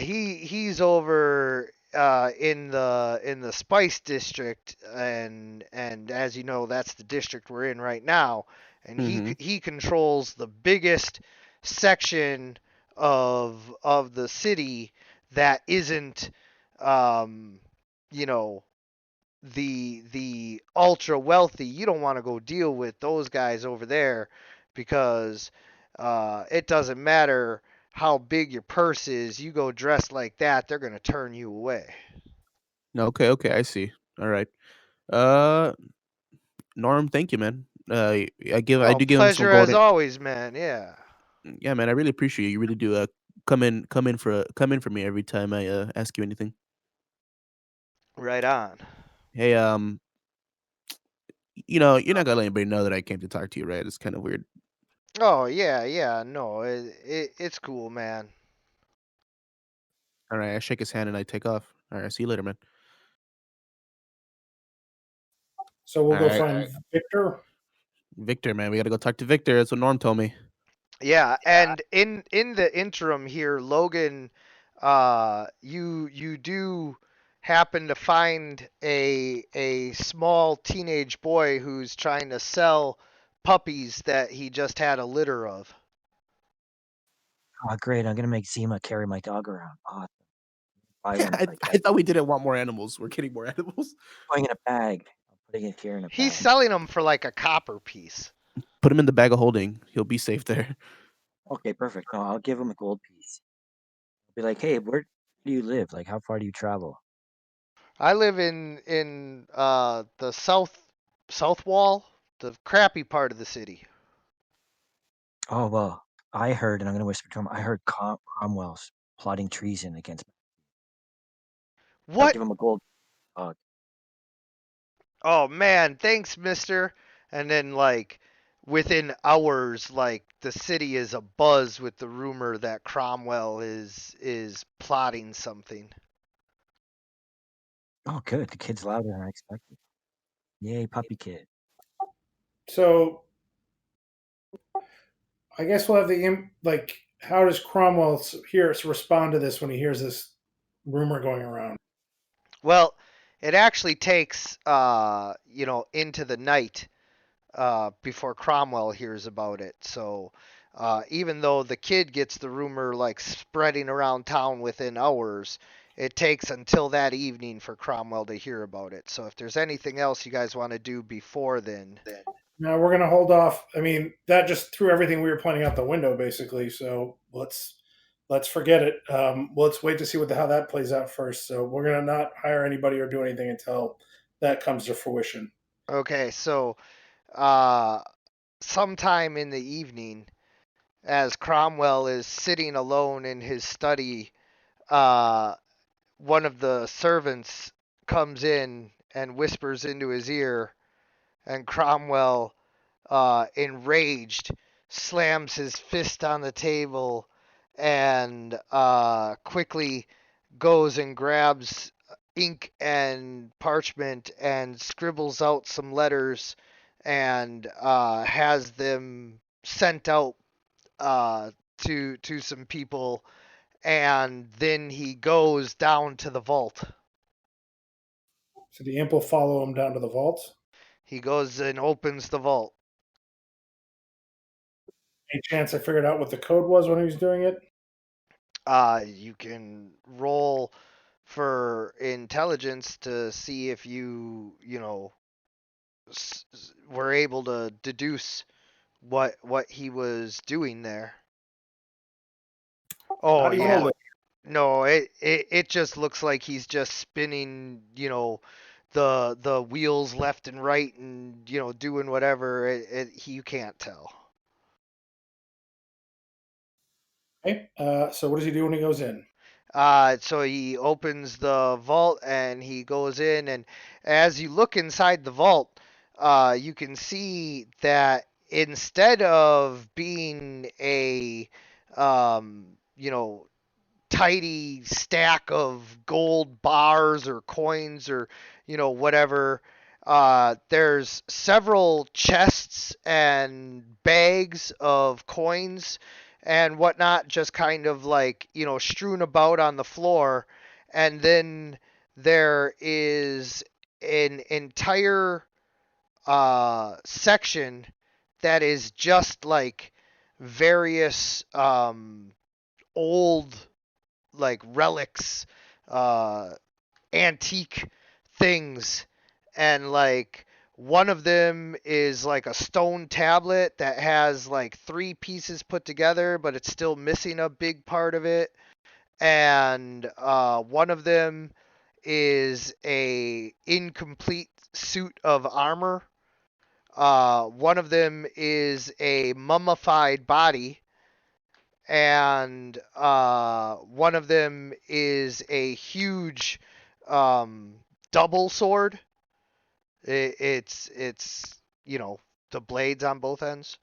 [SPEAKER 2] He's over in the Spice District, and as you know, that's the district we're in right now, and
[SPEAKER 4] Mm-hmm.
[SPEAKER 2] he controls the biggest section of the city that isn't, um, you know, the ultra wealthy. You don't want to go deal with those guys over there because it doesn't matter how big your purse is. You go dressed like that, they're gonna turn you away.
[SPEAKER 4] Okay, okay, I see. All right. Uh, Norm, thank you, man. I
[SPEAKER 2] Oh,
[SPEAKER 4] do give him some
[SPEAKER 2] pleasure as
[SPEAKER 4] golden.
[SPEAKER 2] always, man. Yeah.
[SPEAKER 4] Yeah, man, I really appreciate you. You really do. Come in for me every time I ask you anything.
[SPEAKER 2] Right on.
[SPEAKER 4] Hey, you're not gonna let anybody know that I came to talk to you, right? It's kind of weird.
[SPEAKER 2] Oh yeah, yeah. No, it's cool, man.
[SPEAKER 4] All right, I shake his hand and I take off. All right, see you later, man.
[SPEAKER 5] So we'll
[SPEAKER 4] All
[SPEAKER 5] go
[SPEAKER 4] right,
[SPEAKER 5] find Victor.
[SPEAKER 4] Victor, man, we gotta go talk to Victor. That's what Norm told me.
[SPEAKER 2] Yeah, and in the interim here, Logan, you do happen to find a small teenage boy who's trying to sell puppies that he just had a litter of.
[SPEAKER 3] Oh, great! I'm gonna make Zima carry my dog around. Awesome. Buy one of
[SPEAKER 4] I,
[SPEAKER 3] like
[SPEAKER 4] I
[SPEAKER 3] that.
[SPEAKER 4] thought we didn't want more animals. We're getting more animals.
[SPEAKER 3] Going in a bag. I'm putting it here in a
[SPEAKER 2] He's
[SPEAKER 3] bag.
[SPEAKER 2] selling them for like a copper piece.
[SPEAKER 4] Put him in the bag of holding. He'll be safe there.
[SPEAKER 3] Okay, perfect. No, I'll give him a gold piece. I'll be like, hey, where do you live? Like, how far do you travel?
[SPEAKER 2] I live in the south wall, the crappy part of the city.
[SPEAKER 3] Oh well, I heard, and I'm gonna whisper to him. I heard Cromwell's plotting treason against. I'll
[SPEAKER 2] What?
[SPEAKER 3] give him a gold. Uh,
[SPEAKER 2] Oh man, thanks, mister. And then like within hours, like the city is abuzz with the rumor that Cromwell is plotting something.
[SPEAKER 3] oh, good. The kid's louder than I expected. Yay, puppy kid.
[SPEAKER 5] So I guess we'll have like. How does Cromwell respond to this when he hears this rumor going around?
[SPEAKER 2] Well, it actually takes into the night before Cromwell hears about it. So even though the kid gets the rumor like spreading around town within hours, it takes until that evening for Cromwell to hear about it. So if there's anything else you guys want to do before then,
[SPEAKER 5] Now we're gonna hold off. I mean, that just threw everything we were planning out the window, basically. So let's forget it. Let's wait to see how that plays out first. So we're gonna not hire anybody or do anything until that comes to fruition.
[SPEAKER 2] okay. So uh, sometime in the evening, as Cromwell is sitting alone in his study, uh, one of the servants comes in and whispers into his ear, and Cromwell, enraged, slams his fist on the table and quickly goes and grabs ink and parchment and scribbles out some letters and has them sent out to some people, and then he goes down to the vault.
[SPEAKER 5] So the imp will follow him down to the vault.
[SPEAKER 2] He goes and opens the vault.
[SPEAKER 5] Any chance I figured out what the code was when he was doing it?
[SPEAKER 2] You can roll for intelligence to see if you were able to deduce what he was doing there.
[SPEAKER 5] How
[SPEAKER 2] Oh
[SPEAKER 5] do you
[SPEAKER 2] yeah.
[SPEAKER 5] hold it?
[SPEAKER 2] No, it just looks like he's just spinning, the wheels left and right and doing whatever. You can't tell.
[SPEAKER 5] Okay. So what does he do when he goes in?
[SPEAKER 2] So he opens the vault and he goes in, and as you look inside the vault, you can see that instead of being a, you know, tidy stack of gold bars or coins or whatever, there's several chests and bags of coins and whatnot just kind of like strewn about on the floor, and then there is an entire section that is just like various old like relics, uh, antique things, and like one of them is like a stone tablet that has like three pieces put together, but it's still missing a big part of it. And one of them is a incomplete suit of armor. One of them is a mummified body, and one of them is a huge double sword. It's the blades on both ends,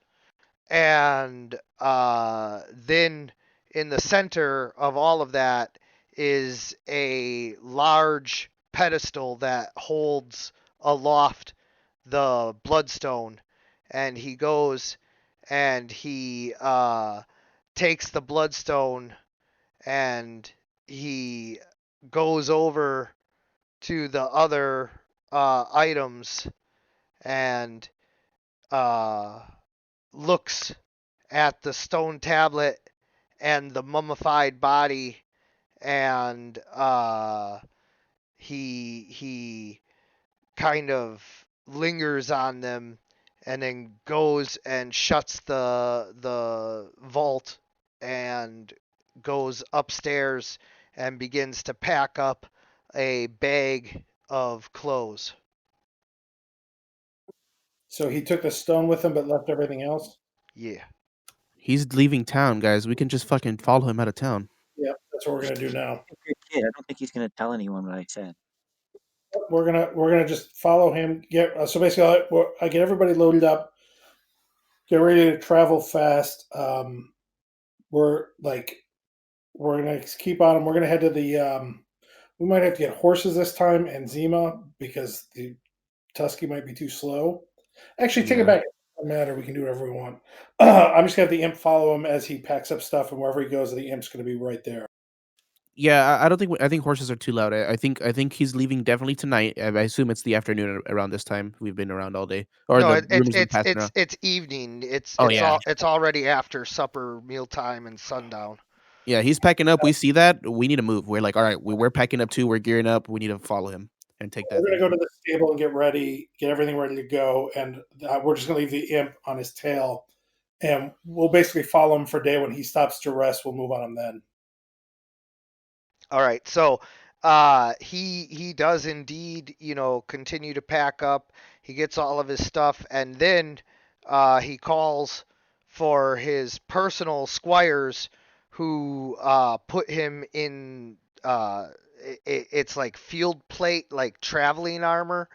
[SPEAKER 2] and then in the center of all of that is a large pedestal that holds aloft the bloodstone, and he goes and he takes the bloodstone and he goes over to the other items and uh, looks at the stone tablet and the mummified body, and he kind of lingers on them and then goes and shuts the vault and goes upstairs and begins to pack up a bag of clothes.
[SPEAKER 5] So he took the stone with him, but left everything else.
[SPEAKER 2] Yeah.
[SPEAKER 4] He's leaving town, guys. We can just fucking follow him out of town.
[SPEAKER 5] Yeah, that's what we're gonna do now.
[SPEAKER 3] Good kid. I don't think he's going to tell anyone what I said.
[SPEAKER 5] We're gonna just follow him. Get so basically, I get everybody loaded up, get ready to travel fast. We're like we're gonna keep on him. We're gonna head to the. We might have to get horses this time and Zima because the Tusky might be too slow. Actually, take it
[SPEAKER 4] Yeah.
[SPEAKER 5] back. It doesn't matter. We can do whatever we want. I'm just gonna have the imp follow him as he packs up stuff, and wherever he goes, the imp's gonna be right there.
[SPEAKER 4] Yeah, I don't think I think horses are too loud. I think he's leaving definitely tonight. I assume it's the afternoon around this time. We've been around all day, or
[SPEAKER 2] No,
[SPEAKER 4] the rumors been passing around.
[SPEAKER 2] it's evening. It's
[SPEAKER 4] Oh
[SPEAKER 2] it's
[SPEAKER 4] yeah,
[SPEAKER 2] all it's already after supper, mealtime, and sundown.
[SPEAKER 4] yeah. He's packing up. We see that. We need to move. We're like, all right, we're packing up too. We're gearing up. We need to follow him and take that
[SPEAKER 5] We're
[SPEAKER 4] thing.
[SPEAKER 5] gonna go to the stable and get ready, get everything ready to go, and we're just gonna leave the imp on his tail, and we'll basically follow him for a day. When he stops to rest, we'll move on him then.
[SPEAKER 2] All right, so he does indeed, continue to pack up. He gets all of his stuff, and then he calls for his personal squires, who put him in. It's like field plate, like traveling armor.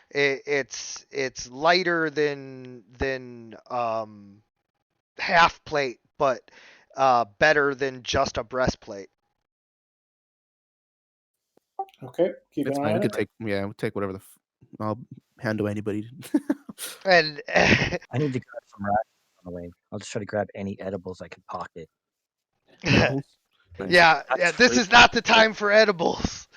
[SPEAKER 2] It's lighter than half plate, but better than just a breastplate.
[SPEAKER 5] Okay, keep an
[SPEAKER 4] It's
[SPEAKER 5] eye
[SPEAKER 4] fine. We
[SPEAKER 5] on
[SPEAKER 4] could
[SPEAKER 5] it.
[SPEAKER 4] take. Yeah, we'll take whatever I'll handle anybody.
[SPEAKER 2] And
[SPEAKER 3] I need to grab some rations on the way. I'll just try to grab any edibles I can pocket.
[SPEAKER 4] Edibles. Nice.
[SPEAKER 2] yeah,
[SPEAKER 3] Nuts,
[SPEAKER 2] this
[SPEAKER 3] fruit.
[SPEAKER 2] is not the time for edibles.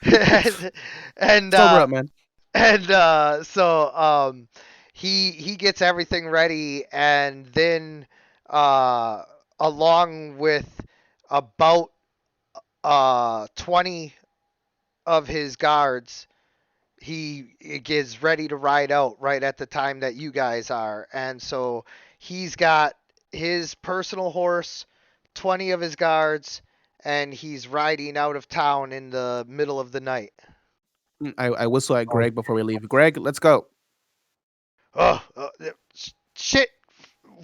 [SPEAKER 2] and and
[SPEAKER 4] Sober
[SPEAKER 2] uh,
[SPEAKER 4] up, man.
[SPEAKER 2] so he gets everything ready, and then uh, along with about 20 of his guards, he is ready to ride out right at the time that you guys are. And so he's got his personal horse, 20 of his guards, and he's riding out of town in the middle of the night.
[SPEAKER 4] I whistle at Greg before we leave. Greg, let's go.
[SPEAKER 2] Oh, shit.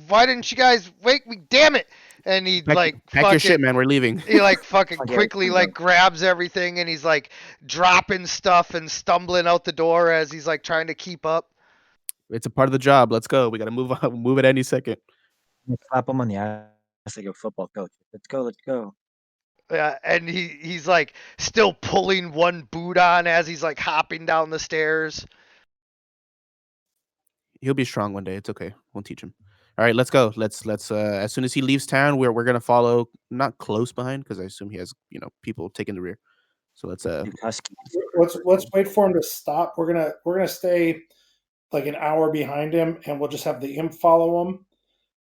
[SPEAKER 2] Why didn't you guys wake me? Damn it. And he
[SPEAKER 4] Pack your shit, man. We're leaving.
[SPEAKER 2] he fucking
[SPEAKER 3] Okay,
[SPEAKER 2] quickly grabs everything and he's dropping stuff and stumbling out the door as he's trying to keep up.
[SPEAKER 4] It's a part of the job. Let's go. We got to move on, move it any second.
[SPEAKER 3] slap him on the ass like a football coach. Let's go, let's go.
[SPEAKER 2] And he's still pulling one boot on as he's hopping down the stairs.
[SPEAKER 4] He'll be strong one day. It's okay. We'll teach him. All right, let's go. Let's as soon as he leaves town, we're gonna follow, not close behind, because I assume he has people taking the rear. So let's
[SPEAKER 3] Husky.
[SPEAKER 5] Let's wait for him to stop. We're gonna stay like an hour behind him, and we'll just have the imp follow him.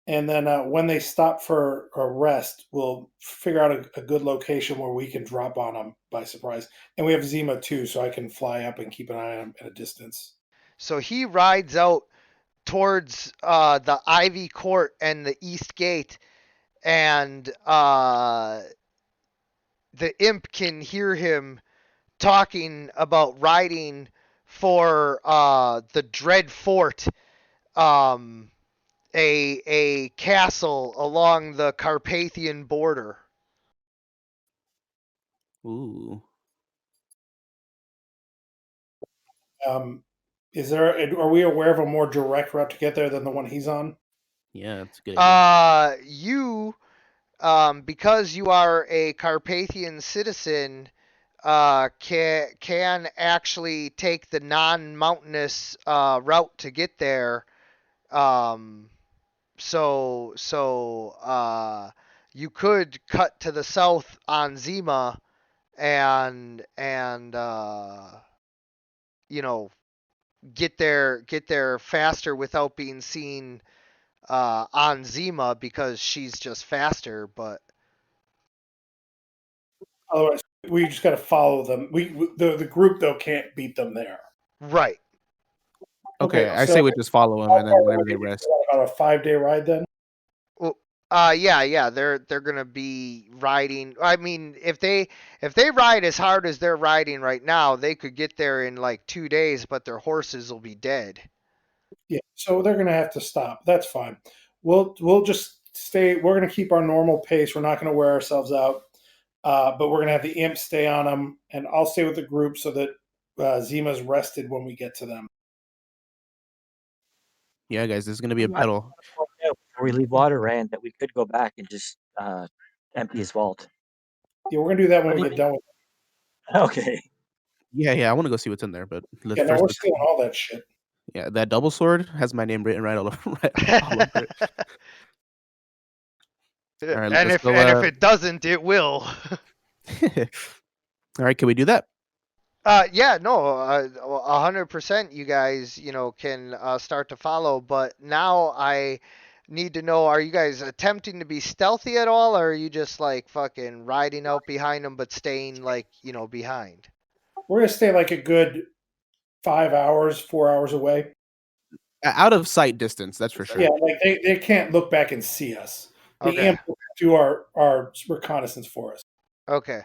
[SPEAKER 5] And then when they stop for a rest, we'll figure out a good location where we can drop on them by surprise. And we have Zima too, so I can fly up and keep an eye on him at a distance.
[SPEAKER 2] So he rides out towards the Ivy Court and the East Gate, and the imp can hear him talking about riding for the Dread Fort, a castle along the Carpathian border.
[SPEAKER 4] ooh.
[SPEAKER 5] Are we aware of a more direct route to get there than the one he's on?
[SPEAKER 4] Yeah, that's a good idea.
[SPEAKER 2] You, because you are a Carpathian citizen, can actually take the non-mountainous route to get there. So you could cut to the south on Zima and get there faster without being seen on Zima because she's just faster. But
[SPEAKER 5] Otherwise, we just got to follow them. The group though can't beat them there.
[SPEAKER 2] right.
[SPEAKER 4] Okay, I
[SPEAKER 5] so
[SPEAKER 4] say we just follow him, and then whenever they rest.
[SPEAKER 5] About a 5-day ride then.
[SPEAKER 2] Well, yeah, they're gonna be riding. I mean, if they ride as hard as they're riding right now, they could get there in 2 days, but their horses will be dead.
[SPEAKER 5] Yeah, so they're gonna have to stop. That's fine. We'll just stay. We're gonna keep our normal pace. We're not gonna wear ourselves out. But we're gonna have the imp stay on them, and I'll stay with the group so that Zima's rested when we get to them.
[SPEAKER 4] Yeah, guys, this is gonna be a battle.
[SPEAKER 3] Before we leave Water Rand, that we could go back and just empty his vault.
[SPEAKER 5] Yeah, we're gonna do that when we get done with it.
[SPEAKER 3] Okay.
[SPEAKER 4] Yeah, I want to go see what's in there, but
[SPEAKER 5] Yeah, no, we're stealing all that shit.
[SPEAKER 4] Yeah, that double sword has my name written right all over, all over it. All right,
[SPEAKER 2] and if it doesn't, it will.
[SPEAKER 4] All right, can we do that?
[SPEAKER 2] Yeah, no, 100%. You guys, can start to follow. But now I need to know: are you guys attempting to be stealthy at all, or are you just fucking riding out behind them but staying behind?
[SPEAKER 5] We're gonna stay like a good 5 hours, 4 hours away.
[SPEAKER 4] Out of sight distance, that's for sure.
[SPEAKER 5] Yeah, they can't look back and see us. The
[SPEAKER 2] Okay.
[SPEAKER 5] imp will do our reconnaissance for us.
[SPEAKER 2] Okay.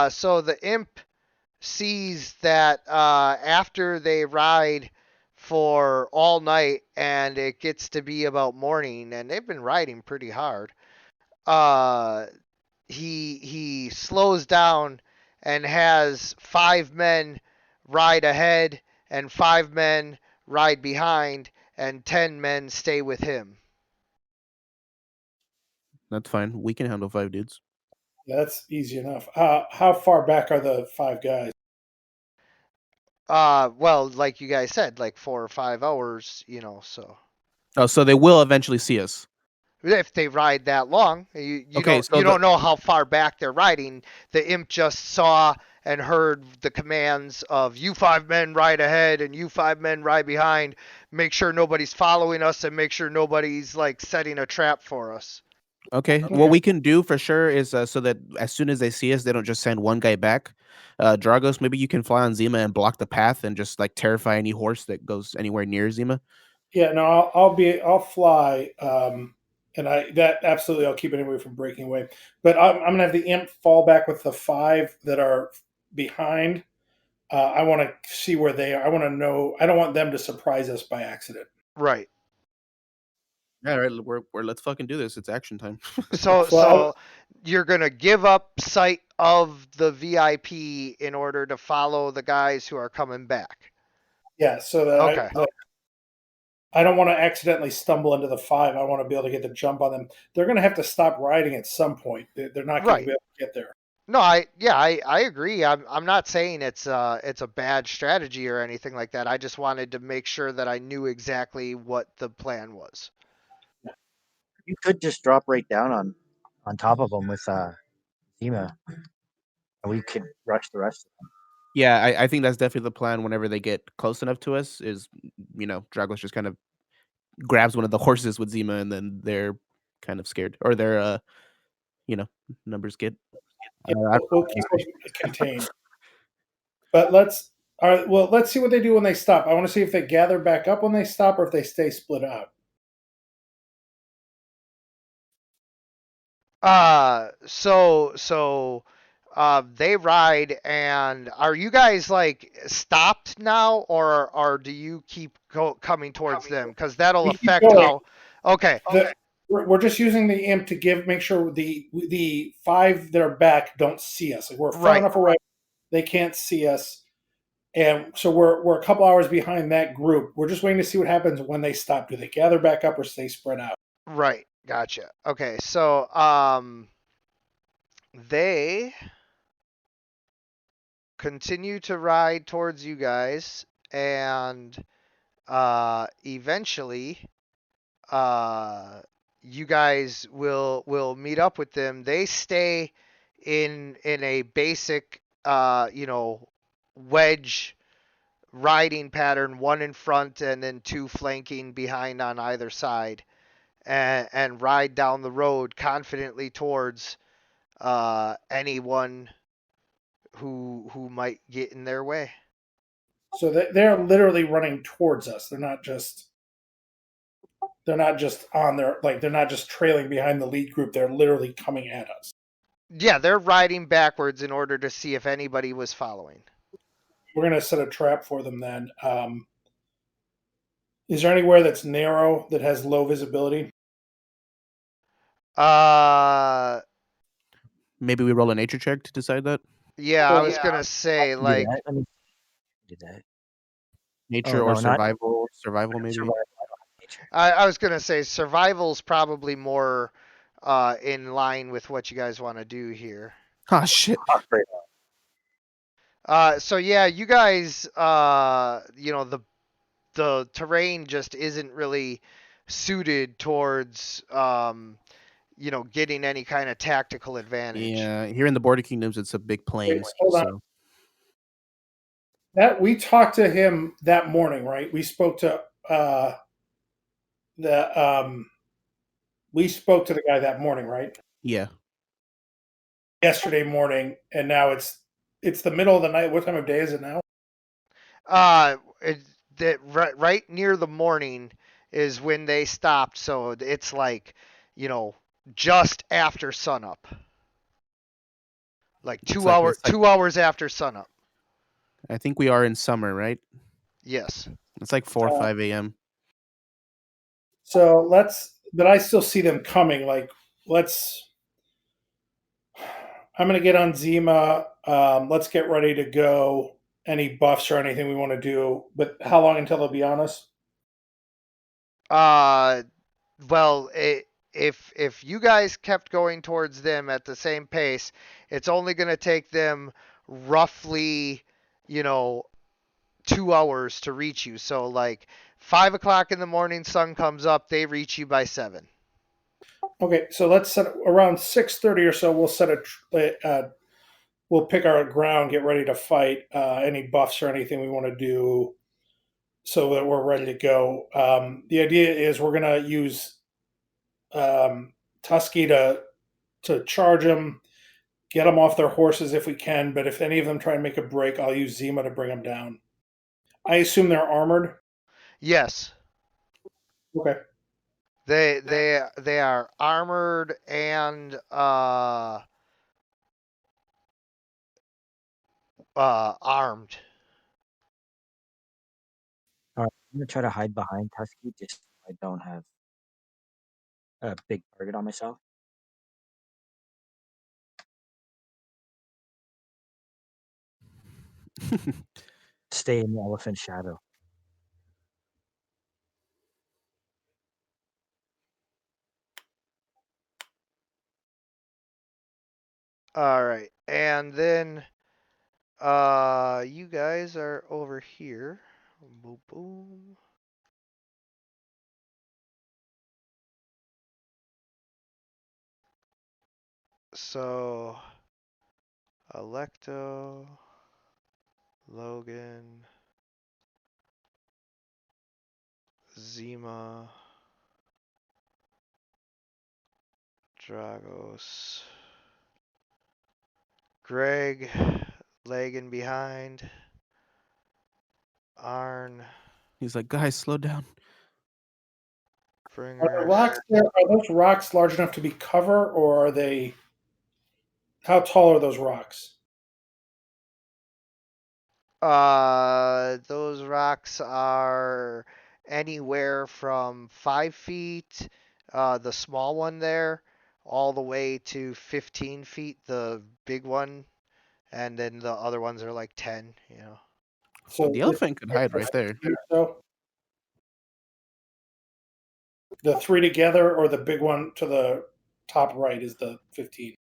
[SPEAKER 2] So the imp sees that after they ride for all night and it gets to be about morning, and they've been riding pretty hard, he slows down and has 5 men ride ahead and 5 men ride behind and 10 men stay with him.
[SPEAKER 4] That's fine. We can handle 5 dudes.
[SPEAKER 5] Yeah, that's easy enough. How far back are the 5 guys?
[SPEAKER 2] Well, like you guys said, 4 or 5 hours, so.
[SPEAKER 4] Oh, so they will eventually see us.
[SPEAKER 2] If they ride that long, you
[SPEAKER 4] Okay,
[SPEAKER 2] don't know how far back they're riding. The imp just saw and heard the commands of you 5 men ride ahead and you 5 men ride behind. Make sure nobody's following us and make sure nobody's setting a trap for us.
[SPEAKER 4] Okay.
[SPEAKER 5] Okay.
[SPEAKER 4] What we can do for sure is so that as soon as they see us, they don't just send one guy back. Dragos, maybe you can fly on Zima and block the path and just like terrify any horse that goes anywhere near Zima.
[SPEAKER 5] Yeah, no, I'll fly, and that absolutely I'll keep anybody from breaking away. But I'm gonna have the imp fall back with the 5 that are behind. I want to see where they are. I want to know. I don't want them to surprise us by accident.
[SPEAKER 2] Right.
[SPEAKER 4] Yeah, all right. We're let's fucking do this. It's action time.
[SPEAKER 2] So
[SPEAKER 5] Well,
[SPEAKER 2] you're gonna give up sight of the VIP in order to follow the guys who are coming back.
[SPEAKER 5] yeah, so that
[SPEAKER 2] Okay.
[SPEAKER 5] I don't want to accidentally stumble into the 5. I want to be able to get the jump on them. They're going to have to stop riding at some point. They're not going to
[SPEAKER 2] Right.
[SPEAKER 5] be able to get there.
[SPEAKER 2] No, I agree. I'm not saying it's a bad strategy or anything like that. I just wanted to make sure that I knew exactly what the plan was.
[SPEAKER 3] You could just drop right down on top of them with Zima, and we could rush the rest of them.
[SPEAKER 4] Yeah, I think that's definitely the plan. Whenever they get close enough to us, is Dragos just kind of grabs one of the horses with Zima, and then they're kind of scared, or their you know numbers get.
[SPEAKER 5] Yeah,
[SPEAKER 4] I
[SPEAKER 5] we'll keep them contained. But let's all right, well, let's see what they do when they stop. I want to see if they gather back up when they stop or if they stay split out.
[SPEAKER 2] They ride, and are you guys like stopped now, or do you keep coming towards them? Because that'll
[SPEAKER 5] We keep
[SPEAKER 2] affect
[SPEAKER 5] going.
[SPEAKER 2] how. Okay.
[SPEAKER 5] We're just using the imp to make sure the 5 that are back don't see us. Like we're far
[SPEAKER 2] Right.
[SPEAKER 5] enough away, they can't see us. And so we're a couple hours behind that group. We're just waiting to see what happens when they stop. Do they gather back up or stay spread out?
[SPEAKER 2] Right. Gotcha. Okay. So they continue to ride towards you guys, and eventually you guys will meet up with them. They stay in a basic wedge riding pattern, one in front and then 2 flanking behind on either side, and ride down the road confidently towards anyone who might get in their way.
[SPEAKER 5] So they're literally running towards us. They're not just on their like they're not just trailing behind the lead group. They're literally coming at us.
[SPEAKER 2] Yeah, they're riding backwards in order to see if anybody was following.
[SPEAKER 5] We're gonna set a trap for them then. Is there anywhere that's narrow that has low visibility?
[SPEAKER 4] Maybe we roll a nature check to decide that.
[SPEAKER 2] Yeah, I was gonna say
[SPEAKER 3] Do
[SPEAKER 2] like
[SPEAKER 3] that. Let me do that.
[SPEAKER 4] Nature
[SPEAKER 3] Oh,
[SPEAKER 4] or
[SPEAKER 3] no, not-
[SPEAKER 4] survival maybe.
[SPEAKER 3] Survival. I don't have nature.
[SPEAKER 2] I was gonna say survival's probably more in line with what you guys want to do here.
[SPEAKER 4] Ah, shit.
[SPEAKER 3] Oh, great.
[SPEAKER 2] So yeah, you guys, the terrain just isn't really suited towards, getting any kind of tactical advantage.
[SPEAKER 4] Yeah, here in the Border Kingdoms, it's a big plains.
[SPEAKER 5] hold on.
[SPEAKER 4] So
[SPEAKER 5] That we talked to him that morning, right? We spoke to we spoke to the guy that morning, right?
[SPEAKER 4] yeah,
[SPEAKER 5] Yesterday morning, and now it's the middle of the night. What time of day is it now?
[SPEAKER 2] Right near the morning is when they stopped, so it's like, just after sunup. Like
[SPEAKER 4] It's like- it's like-
[SPEAKER 2] 2 hours after sunup.
[SPEAKER 4] I think we are in summer, right?
[SPEAKER 2] Yes.
[SPEAKER 4] It's like 4 or 5 a.m.
[SPEAKER 5] So but I still see them coming. Like, I'm going to get on Zima. Let's get ready to go. Any buffs or anything we want to do. But how long until they'll be on us?
[SPEAKER 2] Well, if you guys kept going towards them at the same pace, it's only going to take them roughly, 2 hours to reach you. So like 5 o'clock in the morning, sun comes up, they reach you by 7.
[SPEAKER 5] Okay, so let's set around 6:30 or so. We'll set we'll pick our ground, get ready to fight. Any buffs or anything we want to do, so that we're ready to go. The idea is we're gonna use Tusky to charge them, get them off their horses if we can. But if any of them try and make a break, I'll use Zima to bring them down. I assume they're armored.
[SPEAKER 2] Yes.
[SPEAKER 5] Okay.
[SPEAKER 2] They are armored and armed.
[SPEAKER 3] All right, I'm gonna try to hide behind Tusky just so I don't have a big target on myself. Stay in the elephant shadow.
[SPEAKER 2] All right. And then you guys are over here. Boom boom. So Electo, Logan, Zima, Dragos, Greg, lagging behind, Arn,
[SPEAKER 4] He's like, guys, slow down.
[SPEAKER 5] Are the
[SPEAKER 2] Bringers.
[SPEAKER 5] rocks there? Are those rocks large enough to be cover, or are they? How tall are those rocks?
[SPEAKER 2] Those rocks are anywhere from 5 feet, the small one there, all the way to 15 feet, the big one, and then the other ones are like 10.
[SPEAKER 5] So
[SPEAKER 4] The elephant could hide right there.
[SPEAKER 5] So the three together, or the big one to the top right is the 15.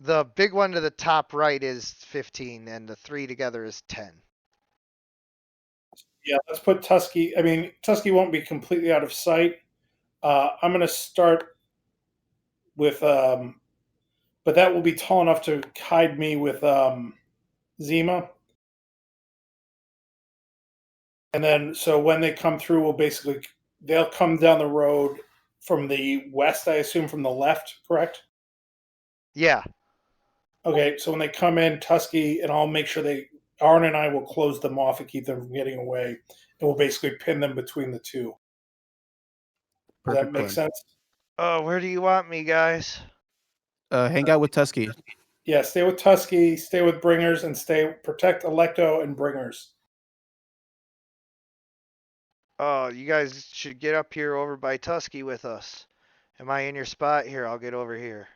[SPEAKER 2] The big one to the top right is 15, and the three together is 10.
[SPEAKER 5] Yeah, let's put Tusky. I mean, Tusky won't be completely out of sight. I'm going to start with, but that will be tall enough to hide me with Zima. And then, so when they come through, they'll come down the road from the west, I assume from the left, correct?
[SPEAKER 2] Yeah.
[SPEAKER 5] Okay, so when they come in, Tusky, and I'll make sure Arn and I will close them off and keep them from getting away. And we'll basically pin them between the two. Does that
[SPEAKER 4] Perfect
[SPEAKER 5] make
[SPEAKER 4] plan.
[SPEAKER 5] sense?
[SPEAKER 2] Where do you want me, guys?
[SPEAKER 4] Hang out with Tusky.
[SPEAKER 5] Yeah, stay with Tusky, stay with Bringers, and protect Electo and Bringers.
[SPEAKER 2] Oh, you guys should get up here over by Tusky with us. Am I in your spot? Here, I'll get over here.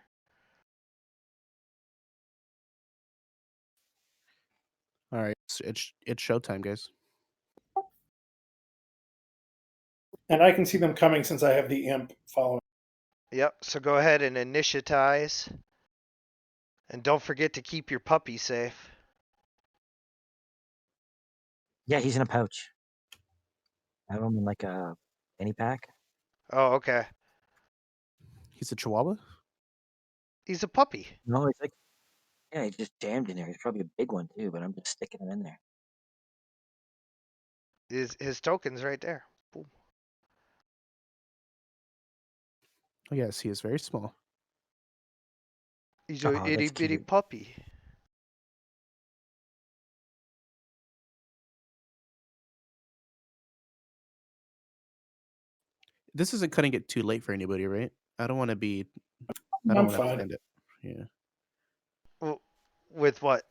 [SPEAKER 4] All right, it's showtime, guys.
[SPEAKER 5] And I can see them coming since I have the imp following.
[SPEAKER 2] Yep, so go ahead and initiatize. And don't forget to keep your puppy safe.
[SPEAKER 3] Yeah, he's in a pouch. I have him in like a fanny pack.
[SPEAKER 2] Oh, okay.
[SPEAKER 4] He's a chihuahua?
[SPEAKER 2] He's a puppy.
[SPEAKER 3] No, he's like, yeah, he's just jammed in there. He's probably a big one too, but I'm just sticking him in there.
[SPEAKER 2] His token's right there. Boom.
[SPEAKER 4] Oh, yes, he is very small.
[SPEAKER 2] He's
[SPEAKER 3] Oh,
[SPEAKER 2] a
[SPEAKER 3] that's
[SPEAKER 2] itty bitty
[SPEAKER 3] cute.
[SPEAKER 2] puppy.
[SPEAKER 4] This isn't cutting it too late for anybody, right? I don't want to be. I don't
[SPEAKER 5] I'm
[SPEAKER 4] want to
[SPEAKER 5] fine.
[SPEAKER 4] extend it. Yeah.
[SPEAKER 2] With what?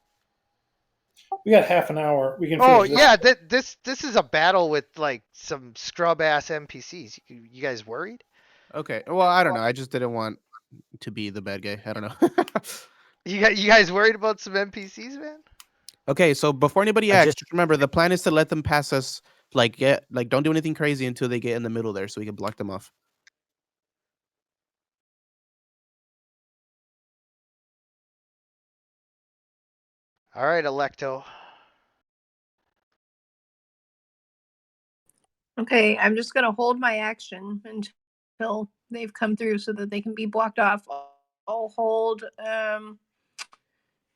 [SPEAKER 5] We got half an hour. We can
[SPEAKER 2] Oh
[SPEAKER 5] finish this.
[SPEAKER 2] yeah, this is a battle with like some scrub ass NPCs. You guys worried?
[SPEAKER 4] Okay. Well, I don't know. I just didn't want to be the bad guy. I don't know.
[SPEAKER 2] You guys worried about some NPCs, man?
[SPEAKER 4] Okay, so before anybody acts, just remember the plan is to let them pass us. Don't do anything crazy until they get in the middle there, so we can block them off.
[SPEAKER 2] All right, Electo.
[SPEAKER 7] Okay, I'm just gonna hold my action until they've come through so that they can be blocked off. I'll hold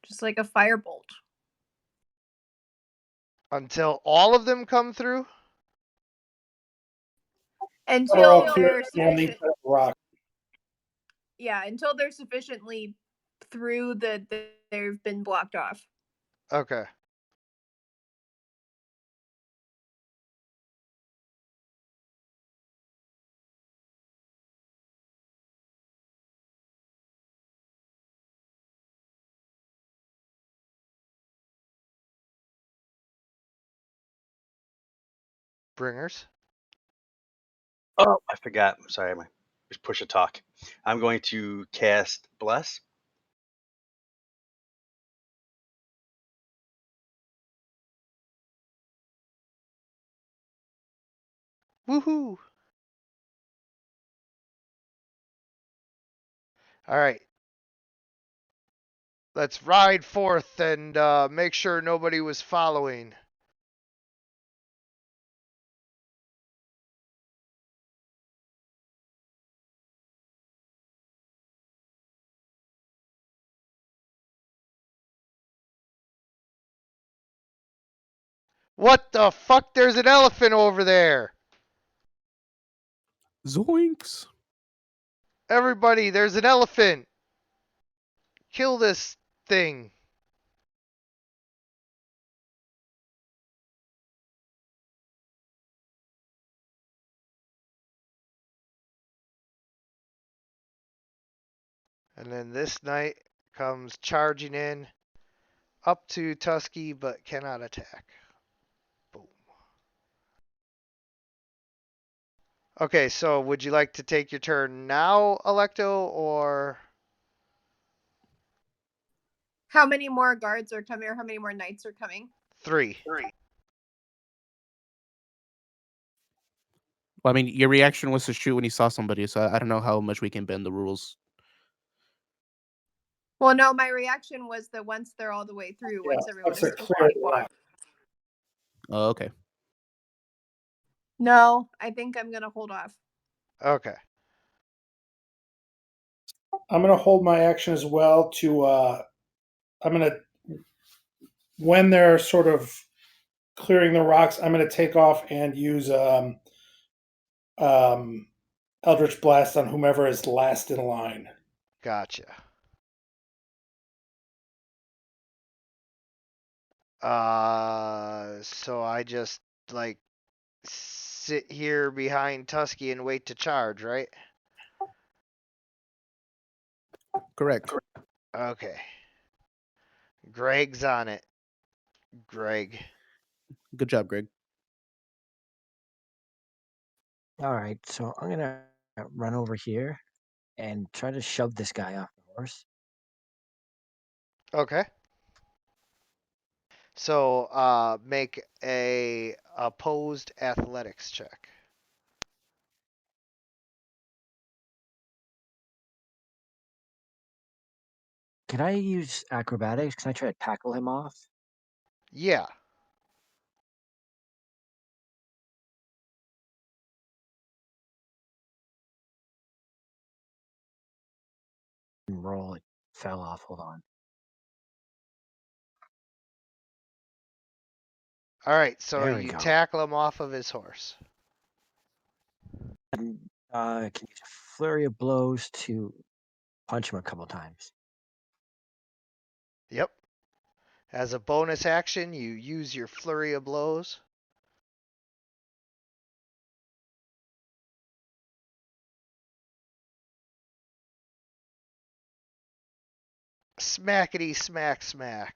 [SPEAKER 7] just like a firebolt.
[SPEAKER 2] Until all of them come through?
[SPEAKER 5] We're all
[SPEAKER 7] Until
[SPEAKER 5] clear
[SPEAKER 7] they're
[SPEAKER 5] on the
[SPEAKER 7] sufficient.
[SPEAKER 5] rock.
[SPEAKER 7] Yeah, until they're sufficiently through that they've been blocked off.
[SPEAKER 2] Okay. Bringers.
[SPEAKER 6] Oh, I forgot. I'm sorry. Just push a talk. I'm going to cast Bless.
[SPEAKER 2] Woohoo! All right. Let's ride forth and make sure nobody was following. What the fuck? There's an elephant over there.
[SPEAKER 4] Zoinks!
[SPEAKER 2] Everybody, there's an elephant. Kill this thing. And then this knight comes charging in up to Tusky but cannot attack. Boom. Okay, so would you like to take your turn now, Electo, or
[SPEAKER 7] How many more guards are coming, or how many more knights are coming?
[SPEAKER 2] 3?
[SPEAKER 4] Well, I mean, your reaction was to shoot when you saw somebody, so I don't know how much we can bend the rules.
[SPEAKER 7] Well, no, my reaction was that once they're all the way through,
[SPEAKER 5] Yeah,
[SPEAKER 7] once everyone
[SPEAKER 5] that's
[SPEAKER 7] is
[SPEAKER 5] a clear
[SPEAKER 7] blocked.
[SPEAKER 4] Oh, okay.
[SPEAKER 7] No, I think I'm gonna hold off.
[SPEAKER 2] Okay.
[SPEAKER 5] I'm going to hold my action as well to. I'm going to, when they're sort of clearing the rocks, I'm going to take off and use um, Eldritch Blast on whomever is last in line.
[SPEAKER 2] Gotcha. So I just like sit here behind Tusky and wait to charge, right?
[SPEAKER 4] Correct.
[SPEAKER 2] Okay. Greg's on it. Greg.
[SPEAKER 4] Good job, Greg.
[SPEAKER 3] All right, so I'm gonna run over here and try to shove this guy off the horse.
[SPEAKER 2] Okay. So make a opposed athletics check.
[SPEAKER 3] Can I use acrobatics? Can I try to tackle him off?
[SPEAKER 2] Yeah.
[SPEAKER 3] And roll it fell off. Hold on.
[SPEAKER 2] All right. So
[SPEAKER 3] There we
[SPEAKER 2] you
[SPEAKER 3] go.
[SPEAKER 2] tackle him off of his horse.
[SPEAKER 3] And, can use a flurry of blows to punch him a couple times.
[SPEAKER 2] Yep. As a bonus action, you use your flurry of blows. Smackety smack smack.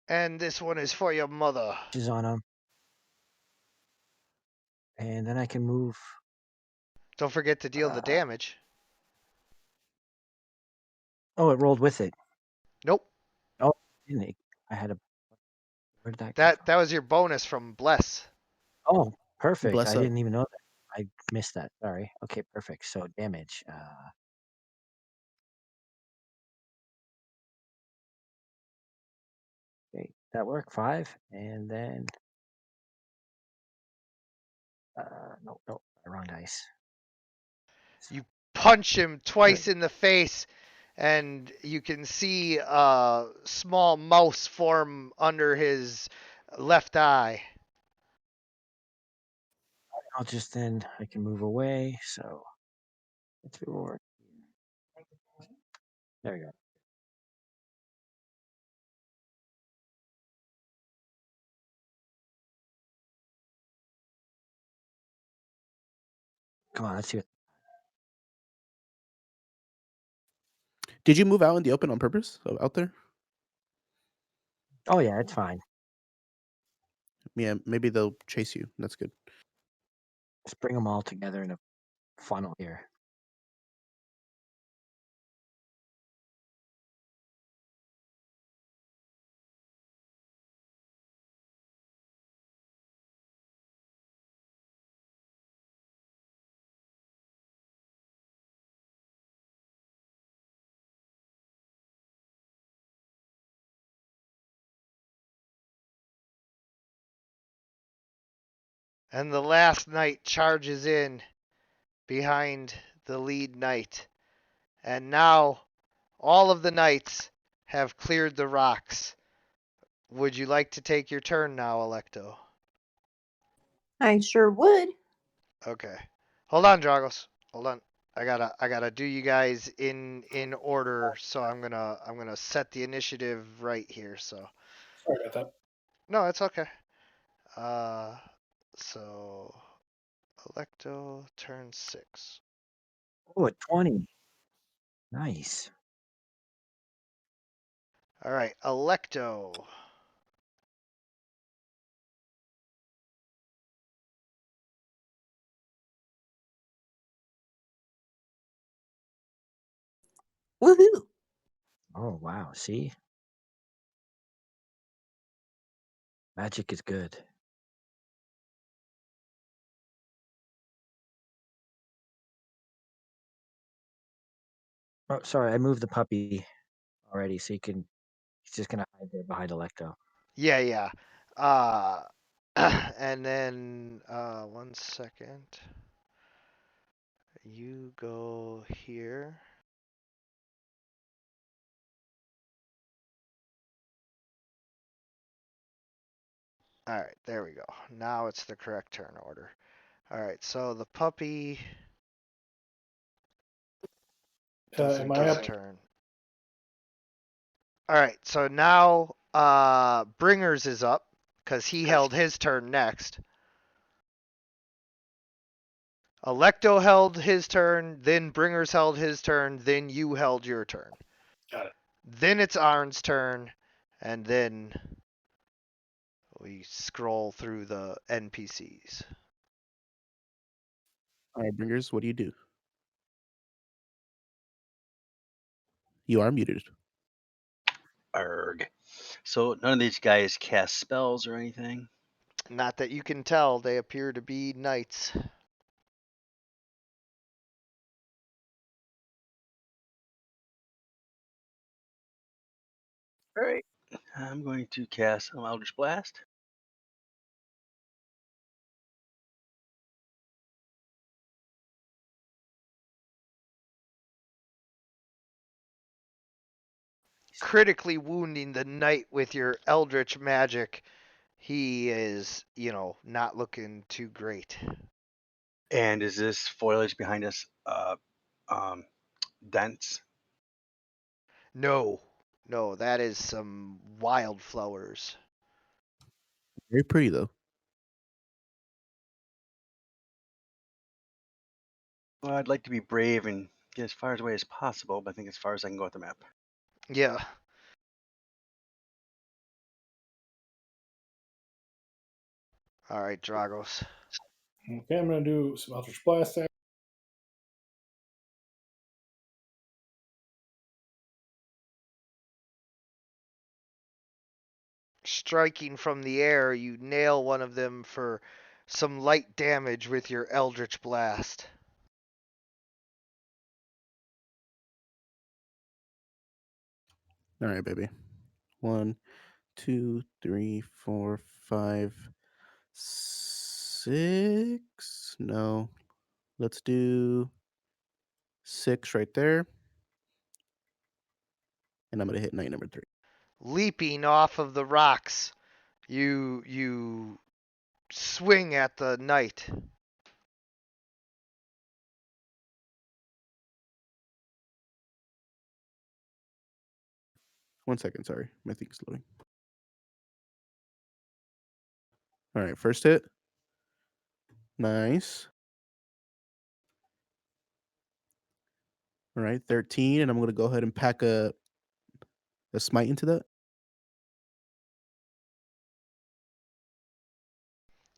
[SPEAKER 2] And this one is for your mother.
[SPEAKER 3] Is on him, and then I can move.
[SPEAKER 2] Don't forget to deal the damage.
[SPEAKER 3] Oh, it rolled with it.
[SPEAKER 2] Nope.
[SPEAKER 3] Oh, didn't it? I had a. Where did that come from?
[SPEAKER 2] That was your bonus from Bless.
[SPEAKER 3] Oh, perfect.
[SPEAKER 4] Bless
[SPEAKER 3] I
[SPEAKER 4] up.
[SPEAKER 3] didn't even know that. I missed that. Sorry. Okay, perfect. So damage. Okay, that worked. 5, and then. No, wrong dice.
[SPEAKER 2] You punch him twice in the face, and you can see a small mouse form under his left eye.
[SPEAKER 3] I'll just then I can move away. So let's reward. There you go. Come on, let's see what.
[SPEAKER 4] Did you move out in the open on purpose? Out there?
[SPEAKER 3] Oh yeah, it's fine.
[SPEAKER 4] Yeah, maybe they'll chase you. That's good.
[SPEAKER 3] Just bring them all together in a funnel here.
[SPEAKER 2] And the last knight charges in behind the lead knight. And now all of the knights have cleared the rocks. Would you like to take your turn now, Electo?
[SPEAKER 7] I sure would.
[SPEAKER 2] Okay. Hold on, Dragos. Hold on. I gotta do you guys in order, so I'm gonna set the initiative right here. So
[SPEAKER 5] Sorry about that.
[SPEAKER 2] no, it's okay. So Electo turn 6.
[SPEAKER 3] Oh, a 20. Nice.
[SPEAKER 2] All right, Electo.
[SPEAKER 7] Woohoo!
[SPEAKER 3] Oh wow. See, magic is good. Oh, sorry, I moved the puppy already, so he's just gonna hide there behind Electo.
[SPEAKER 2] Yeah, yeah. Uh, and then 1 second. You go here. All right, there we go. Now it's the correct turn order. All right, so the puppy doesn't
[SPEAKER 5] Am I
[SPEAKER 2] get
[SPEAKER 5] up?
[SPEAKER 2] a turn. All right, so now Bringers is up because he held his turn next. Electo held his turn, then Bringers held his turn, then you held your turn.
[SPEAKER 5] Got it.
[SPEAKER 2] Then it's Arn's turn, and then we scroll through the NPCs.
[SPEAKER 4] All right, Bringers, what do you do? You are muted.
[SPEAKER 6] Arg. So none of these guys cast spells or anything.
[SPEAKER 2] Not that you can tell, they appear to be knights.
[SPEAKER 6] All right. I'm going to cast an Eldritch Blast.
[SPEAKER 2] Critically wounding the knight with your eldritch magic. He is, not looking too great.
[SPEAKER 6] And is this foliage behind us um, dense?
[SPEAKER 2] No, that is some wildflowers.
[SPEAKER 4] Very pretty though.
[SPEAKER 6] Well, I'd like to be brave and get as far away as possible, but I think as far as I can go with the map.
[SPEAKER 2] Yeah. All right, Dragos.
[SPEAKER 5] Okay, I'm gonna do some Eldritch Blast.
[SPEAKER 2] Striking from the air, you nail one of them for some light damage with your eldritch blast.
[SPEAKER 4] All right, baby. 1, 2, 3, 4, 5, 6. No, let's do 6 right there. And I'm gonna hit knight number 3.
[SPEAKER 2] Leaping off of the rocks, you swing at the knight.
[SPEAKER 4] 1 second. Sorry, my thing's loading. All right, first hit. Nice. All right, 13, and I'm gonna go ahead and pack a smite into that.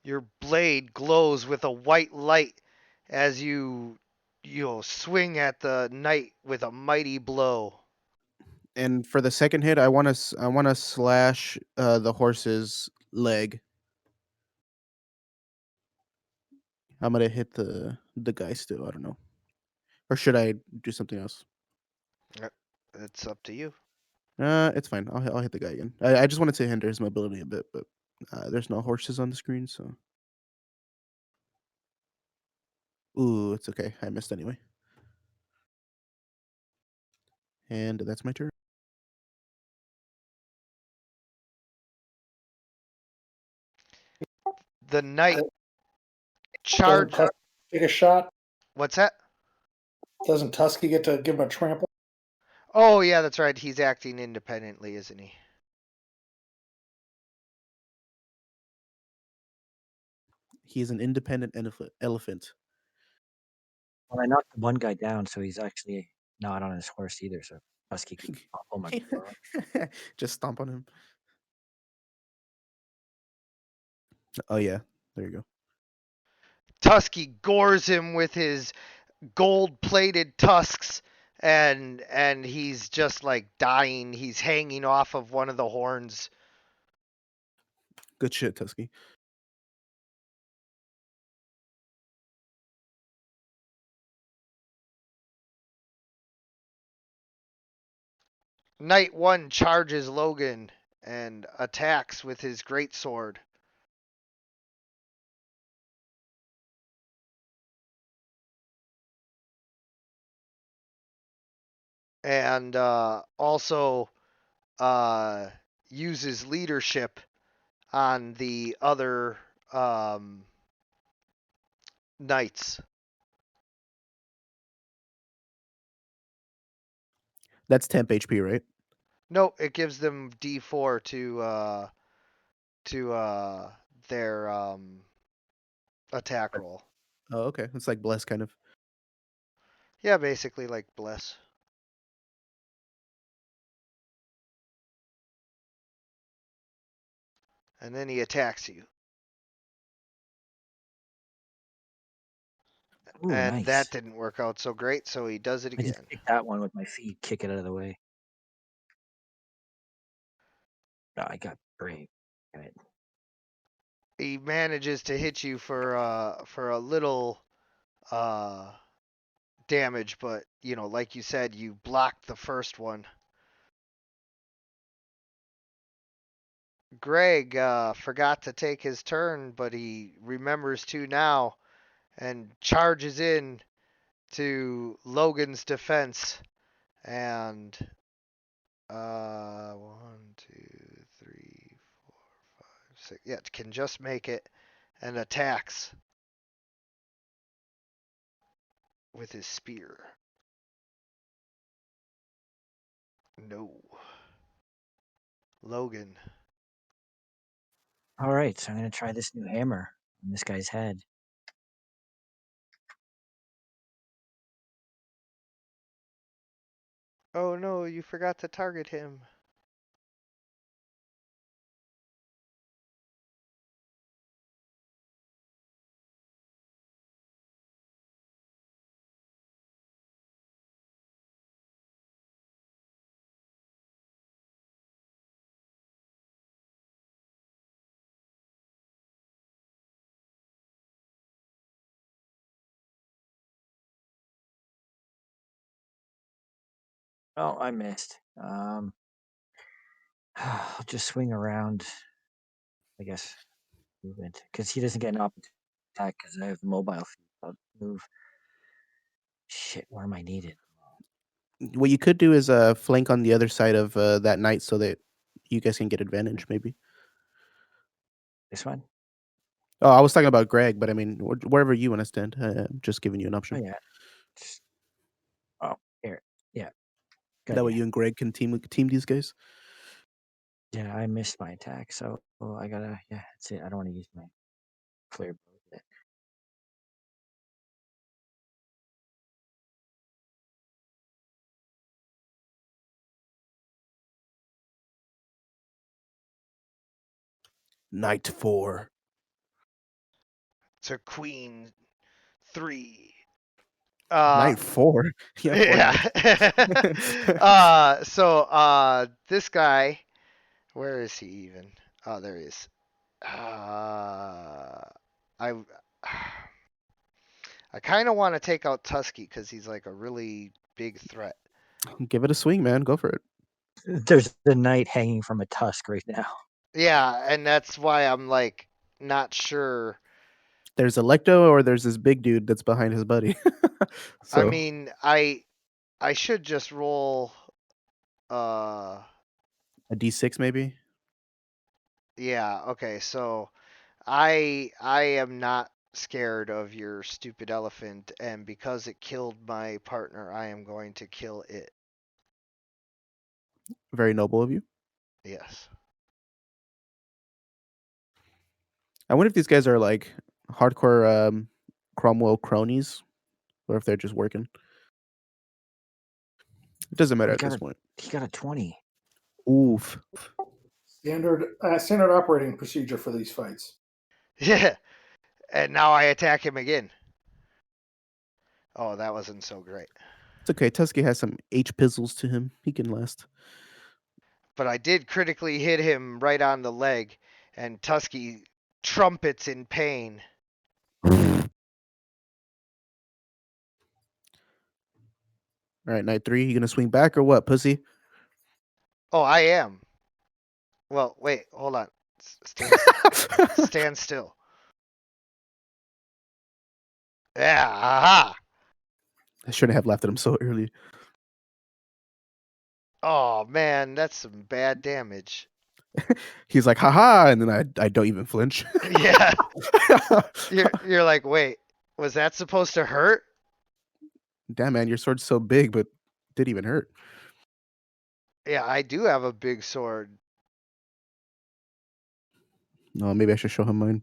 [SPEAKER 2] Your blade glows with a white light as you swing at the knight with a mighty blow.
[SPEAKER 4] And for the second hit, I wanna slash the horse's leg. I'm gonna hit the guy still. I don't know, or should I do something else?
[SPEAKER 2] It's up to you.
[SPEAKER 4] It's fine. I'll hit the guy again. I just wanted to hinder his mobility a bit, but there's no horses on the screen, so. Ooh, it's okay. I missed anyway. And that's my turn.
[SPEAKER 2] The knight
[SPEAKER 5] Doesn't
[SPEAKER 2] charge.
[SPEAKER 5] Tusky take a shot?
[SPEAKER 2] What's that?
[SPEAKER 5] Doesn't Tusky get to give him a trample?
[SPEAKER 2] Oh yeah, that's right. He's acting independently, isn't he?
[SPEAKER 4] He's an independent elephant.
[SPEAKER 3] Well, I knocked the one guy down, so he's actually not on his horse either. So Husky can topple my car.
[SPEAKER 4] Just stomp on him. Oh yeah, there you go.
[SPEAKER 2] Tusky gores him with his gold-plated tusks, and he's just like dying. He's hanging off of one of the horns.
[SPEAKER 4] Good shit, Tusky.
[SPEAKER 2] Knight 1 charges Logan and attacks with his greatsword. And also uses leadership on the other knights.
[SPEAKER 4] That's temp HP, right?
[SPEAKER 2] No, it gives them D4 to their attack roll.
[SPEAKER 4] Oh, okay. It's like bless kind of.
[SPEAKER 2] Yeah, basically like bless. And then he attacks you.
[SPEAKER 3] Ooh,
[SPEAKER 2] And
[SPEAKER 3] nice.
[SPEAKER 2] that didn't work out so great, so he does it
[SPEAKER 3] I just
[SPEAKER 2] again.
[SPEAKER 3] kick that one with my feet, kick it out of the way. Oh, I got brave. Right.
[SPEAKER 2] He manages to hit you for a little damage, but you know, like you said, you blocked the first one. Greg forgot to take his turn, but he remembers to now and charges in to Logan's defense. And 1, 2, 3, 4, 5, 6. Yeah, can just make it and attacks with his spear. No. Logan.
[SPEAKER 3] All right, so I'm gonna try this new hammer on this guy's head.
[SPEAKER 2] Oh no, you forgot to target him.
[SPEAKER 3] Oh, I missed. I'll just swing around, I guess, movement, because he doesn't get an opportunity attack because I have mobile feet. I'll move. Shit, where am I needed?
[SPEAKER 4] What you could do is flank on the other side of that knight so that you guys can get advantage, maybe.
[SPEAKER 3] This one?
[SPEAKER 4] Oh, I was talking about Greg, but I mean, wherever you want to stand. I'm just giving you an
[SPEAKER 3] Oh
[SPEAKER 4] option.
[SPEAKER 3] yeah. Oh, here. Yeah. Got
[SPEAKER 4] That way
[SPEAKER 3] ya.
[SPEAKER 4] you and Greg can team these guys.
[SPEAKER 3] Yeah, I missed my attack, so I gotta. Yeah, that's it. I don't want to use my flare bow yet.
[SPEAKER 4] Night 4.
[SPEAKER 2] To Queen 3.
[SPEAKER 4] Night 4. Yeah, 4 nights.
[SPEAKER 2] Yeah. This guy, where is he even? Oh, there he is. I I kind of want to take out Tusky because he's like a really big threat.
[SPEAKER 4] Give it a swing, man. Go for it.
[SPEAKER 3] There's the knight hanging from a tusk right now.
[SPEAKER 2] Yeah, and that's why I'm like not sure.
[SPEAKER 4] There's Electo, or there's this big dude that's behind his buddy.
[SPEAKER 2] I
[SPEAKER 4] So
[SPEAKER 2] mean, I should just roll. Uh,
[SPEAKER 4] a D6 maybe.
[SPEAKER 2] yeah. Okay, so I am not scared of your stupid elephant, and because it killed my partner, I am going to kill it.
[SPEAKER 4] Very noble of you.
[SPEAKER 2] Yes.
[SPEAKER 4] I wonder if these guys are like hardcore Cromwell cronies, or if they're just working. It doesn't matter at this point.
[SPEAKER 3] He got a 20.
[SPEAKER 4] Oof.
[SPEAKER 5] Standard operating procedure for these fights.
[SPEAKER 2] Yeah. And now I attack him again. Oh, that wasn't so great.
[SPEAKER 4] It's okay. Tusky has some H pizzles to him. He can last.
[SPEAKER 2] But I did critically hit him right on the leg, and Tusky trumpets in pain.
[SPEAKER 4] All right, night 3. You gonna swing back or what, pussy?
[SPEAKER 2] Oh, I am. Well, wait, hold on. Stand still. Yeah, aha.
[SPEAKER 4] I shouldn't have laughed at him so early.
[SPEAKER 2] Oh man, that's some bad damage.
[SPEAKER 4] He's like, haha, and then I don't even flinch.
[SPEAKER 2] Yeah. You're like, wait, was that supposed to hurt?
[SPEAKER 4] Damn, man, your sword's so big, but did even hurt.
[SPEAKER 2] Yeah, I do have a big sword.
[SPEAKER 4] No, maybe I should show him mine.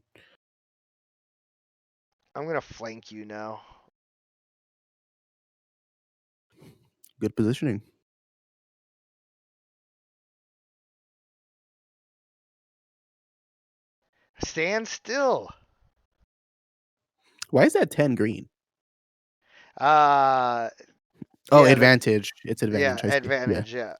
[SPEAKER 2] I'm gonna flank you now.
[SPEAKER 4] Good positioning.
[SPEAKER 2] Stand still.
[SPEAKER 4] Why is that 10 green?
[SPEAKER 2] Uh
[SPEAKER 4] Oh,
[SPEAKER 2] yeah,
[SPEAKER 4] advantage. It's advantage.
[SPEAKER 2] yeah,
[SPEAKER 4] I see.
[SPEAKER 2] advantage, yeah.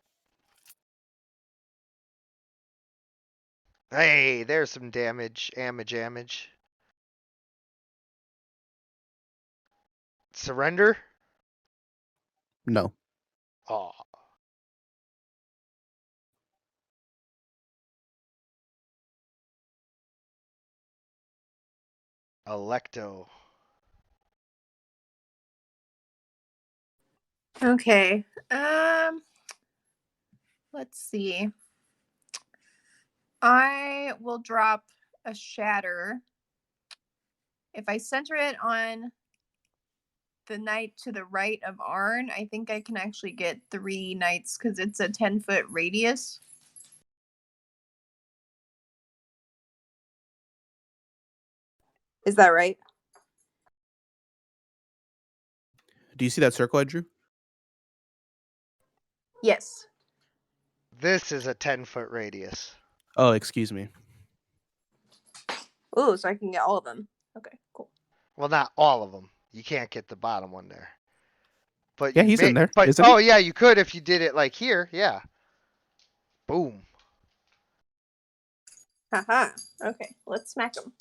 [SPEAKER 2] Hey, there's some damage. Damage. Surrender?
[SPEAKER 4] No.
[SPEAKER 2] Oh. Electo.
[SPEAKER 7] Okay. Let's see. I will drop a shatter. If I center it on the knight to the right of Arn, I think I can actually get 3 knights because it's a 10-foot radius. Is that right?
[SPEAKER 4] Do you see that circle I drew?
[SPEAKER 7] Yes.
[SPEAKER 2] This is a 10-foot radius.
[SPEAKER 4] Oh, excuse me.
[SPEAKER 7] Oh, so I can get all of them. Okay, cool.
[SPEAKER 2] Well, not all of them. You can't get the bottom one there. But
[SPEAKER 4] Yeah, he's in there,
[SPEAKER 2] But
[SPEAKER 4] isn't he?
[SPEAKER 2] oh yeah, you could if you did it like here. Yeah. Boom.
[SPEAKER 7] Haha. Okay, let's smack them.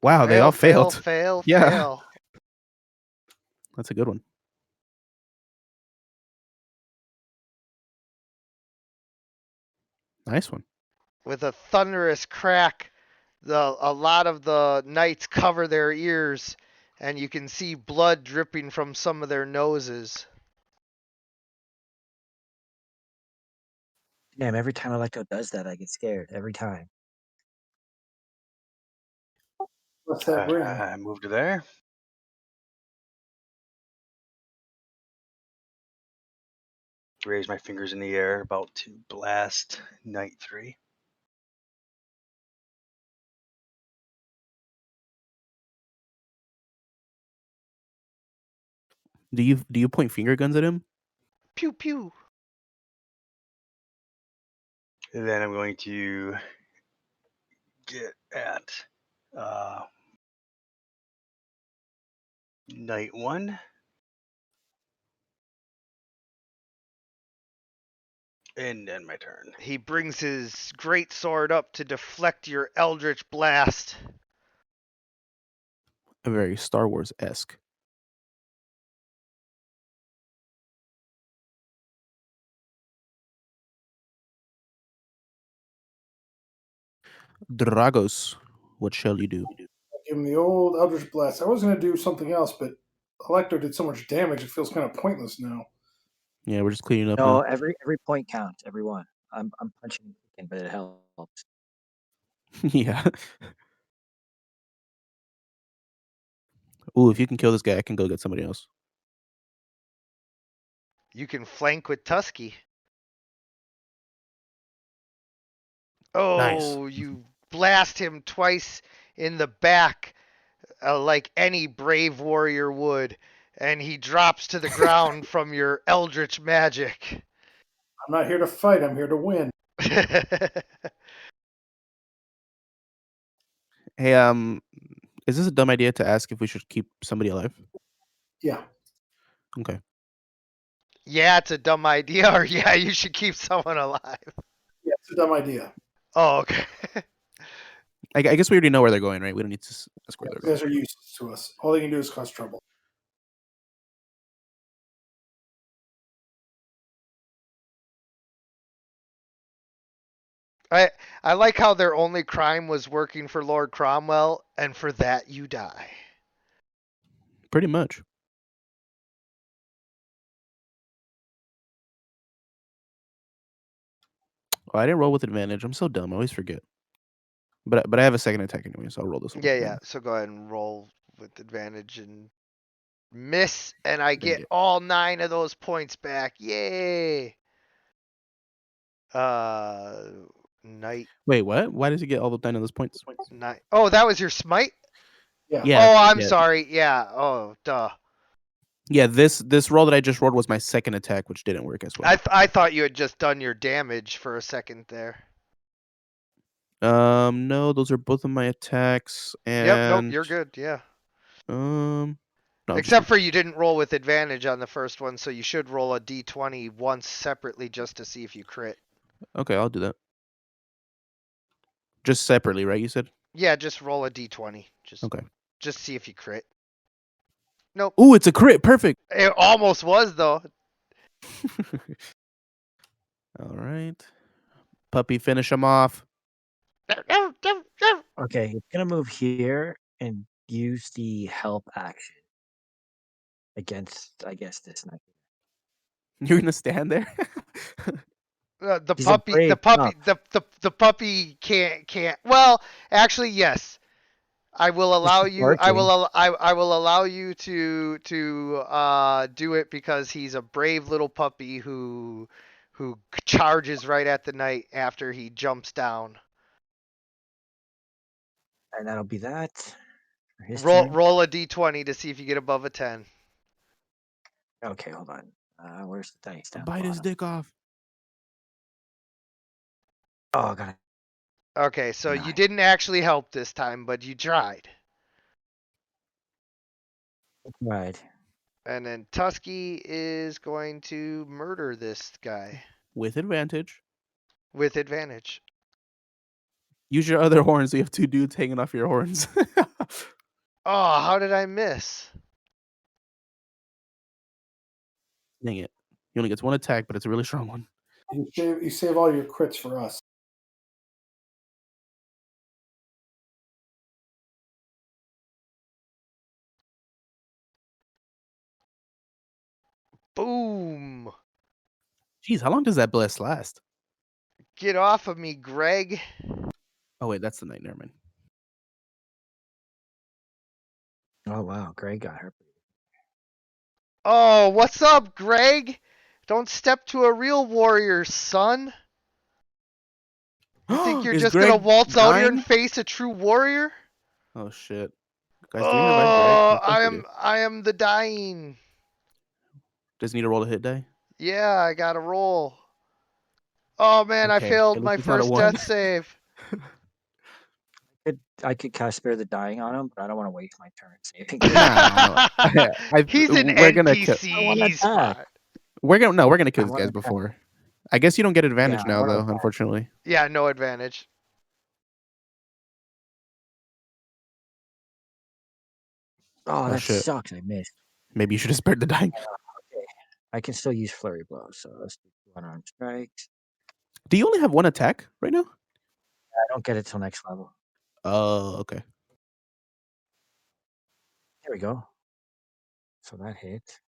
[SPEAKER 4] Wow, they all failed. Yeah.
[SPEAKER 2] Fail.
[SPEAKER 4] That's a good one. Nice one.
[SPEAKER 2] With a thunderous crack, a lot of the knights cover their ears, and you can see blood dripping from some of their noses.
[SPEAKER 3] Damn, every time Electo does that, I get scared. Every time.
[SPEAKER 5] What's that ring?
[SPEAKER 6] I move to there. Raise my fingers in the air, about to blast Night 3.
[SPEAKER 4] Do you point finger guns at him?
[SPEAKER 2] Pew pew.
[SPEAKER 6] And then I'm going to get at Night 1. And end my turn.
[SPEAKER 2] He brings his great sword up to deflect your eldritch blast.
[SPEAKER 4] A very Star Wars esque. Dragos, what shall you do?
[SPEAKER 5] Give him the old Eldritch Blast. I was going to do something else, but Electro did so much damage, it feels kind of pointless now.
[SPEAKER 4] Yeah, we're just cleaning up
[SPEAKER 3] No,
[SPEAKER 4] now.
[SPEAKER 3] every point counts. Every one. I'm punching and kicking, but it helps.
[SPEAKER 4] Yeah. Ooh, if you can kill this guy, I can go get somebody else.
[SPEAKER 2] You can flank with Tusky. Oh, you blast him twice in the back, like any brave warrior would, and he drops to the ground from your eldritch magic.
[SPEAKER 5] I'm not here to fight, I'm here to win.
[SPEAKER 4] Hey, is this a dumb idea to ask if we should keep somebody alive?
[SPEAKER 5] Yeah.
[SPEAKER 4] Okay.
[SPEAKER 2] Yeah, it's a dumb idea, or yeah, you should keep someone alive.
[SPEAKER 5] Yeah, it's a dumb idea.
[SPEAKER 2] Oh, okay.
[SPEAKER 4] I guess we already know where they're going, right? We don't need to ask where
[SPEAKER 5] You
[SPEAKER 4] they're
[SPEAKER 5] guys are useless to us. All they can do is cause trouble.
[SPEAKER 2] I like how their only crime was working for Lord Cromwell, and for that you die.
[SPEAKER 4] Pretty much. Oh, I didn't roll with advantage. I'm so dumb. I always forget. But I have a second attack anyway, so I'll roll this one.
[SPEAKER 2] Yeah, yeah. So go ahead and roll with advantage and miss, and I
[SPEAKER 4] Dang
[SPEAKER 2] get
[SPEAKER 4] it.
[SPEAKER 2] all 9 of those points back. Yay! Night
[SPEAKER 4] Wait, what? Why does he get all the 9 of those points?
[SPEAKER 2] 9. Oh, that was your smite?
[SPEAKER 5] Yeah.
[SPEAKER 4] Yeah.
[SPEAKER 2] Oh, I'm
[SPEAKER 4] yeah.
[SPEAKER 2] sorry. Yeah. Oh, duh.
[SPEAKER 4] Yeah, this roll that I just rolled was my second attack, which didn't work as well.
[SPEAKER 2] I thought you had just done your damage for a second there.
[SPEAKER 4] No, those are both of my attacks, and
[SPEAKER 2] Yep. Nope. You're good. Yeah.
[SPEAKER 4] no,
[SPEAKER 2] Except for you didn't roll with advantage on the first one, so you should roll a d20 once separately just to see if you crit.
[SPEAKER 4] Okay, I'll do that. Just separately, right? You said.
[SPEAKER 2] Yeah, just roll a d20.
[SPEAKER 4] Okay.
[SPEAKER 2] Just see if you crit. Nope.
[SPEAKER 4] Ooh, it's a crit. Perfect.
[SPEAKER 2] It almost was though.
[SPEAKER 4] All right. Puppy, finish him off.
[SPEAKER 3] Okay, it's gonna move here and use the help action against, I guess, this sniper.
[SPEAKER 4] You're gonna stand there.
[SPEAKER 2] The
[SPEAKER 3] He's a
[SPEAKER 2] puppy,
[SPEAKER 3] brave
[SPEAKER 2] the puppy can't. Well, actually, yes. I will allow
[SPEAKER 3] just
[SPEAKER 2] you. I
[SPEAKER 3] barking.
[SPEAKER 2] will. I will allow you to do it because he's a brave little puppy who charges right at the knight after he jumps down.
[SPEAKER 3] And that'll be that for his
[SPEAKER 2] Roll
[SPEAKER 3] turn.
[SPEAKER 2] roll a d20 to see if you get above a 10.
[SPEAKER 3] Okay, hold on. Where's the dice down?
[SPEAKER 4] Bite his dick off.
[SPEAKER 3] Oh, I got it.
[SPEAKER 2] Okay, so you
[SPEAKER 3] 9.
[SPEAKER 2] didn't actually help this time, but you tried.
[SPEAKER 3] Right.
[SPEAKER 2] And then Tusky is going to murder this guy
[SPEAKER 4] With advantage.
[SPEAKER 2] with advantage.
[SPEAKER 4] Use your other horns. So you have 2 dudes hanging off your horns.
[SPEAKER 2] Oh, how did I miss?
[SPEAKER 4] Dang it. He only gets 1 attack, but it's a really strong one.
[SPEAKER 5] You save all your crits for us.
[SPEAKER 2] Boom.
[SPEAKER 4] Jeez, how long does that bless last?
[SPEAKER 2] Get off of me, Greg.
[SPEAKER 4] Oh wait, that's the night. Never mind.
[SPEAKER 3] Oh wow, Greg got her.
[SPEAKER 2] Oh, what's up, Greg? Don't step to a real warrior, son. You think you're
[SPEAKER 4] Is
[SPEAKER 2] just gonna
[SPEAKER 4] Greg
[SPEAKER 2] waltz out here and
[SPEAKER 4] dying?
[SPEAKER 2] face a true warrior?
[SPEAKER 4] Oh shit. Guys, do we revive Greg?
[SPEAKER 2] Oh,
[SPEAKER 4] I think we do.
[SPEAKER 2] I am the dying.
[SPEAKER 4] Does he need to roll a hit die?
[SPEAKER 2] Yeah, I got to roll. Oh man, I
[SPEAKER 4] Okay,
[SPEAKER 2] failed
[SPEAKER 4] at least
[SPEAKER 2] my
[SPEAKER 4] it's not a
[SPEAKER 2] first
[SPEAKER 4] one.
[SPEAKER 2] death save.
[SPEAKER 3] I could cast Spare the Dying on him, but I don't want to waste my turn saving.
[SPEAKER 4] No.
[SPEAKER 2] He's an
[SPEAKER 4] We're gonna kill.
[SPEAKER 3] I
[SPEAKER 2] NPC.
[SPEAKER 3] want to
[SPEAKER 2] He's
[SPEAKER 3] attack.
[SPEAKER 2] fine.
[SPEAKER 4] We're gonna kill
[SPEAKER 3] I
[SPEAKER 4] these
[SPEAKER 3] want to
[SPEAKER 4] guys
[SPEAKER 3] attack.
[SPEAKER 4] before. I guess you don't get advantage
[SPEAKER 3] Yeah, I
[SPEAKER 4] now
[SPEAKER 3] want to
[SPEAKER 4] though,
[SPEAKER 3] attack.
[SPEAKER 4] unfortunately.
[SPEAKER 2] Yeah, no advantage.
[SPEAKER 3] Oh,
[SPEAKER 4] Oh
[SPEAKER 3] that
[SPEAKER 4] shit.
[SPEAKER 3] sucks. I missed.
[SPEAKER 4] Maybe you should have spared the dying.
[SPEAKER 3] Okay. I can still use Flurry Blow, so let's do 2 unarmed strikes.
[SPEAKER 4] Do you only have one attack right now?
[SPEAKER 3] I don't get it till next level.
[SPEAKER 4] Oh, okay.
[SPEAKER 3] There we go. So that hit.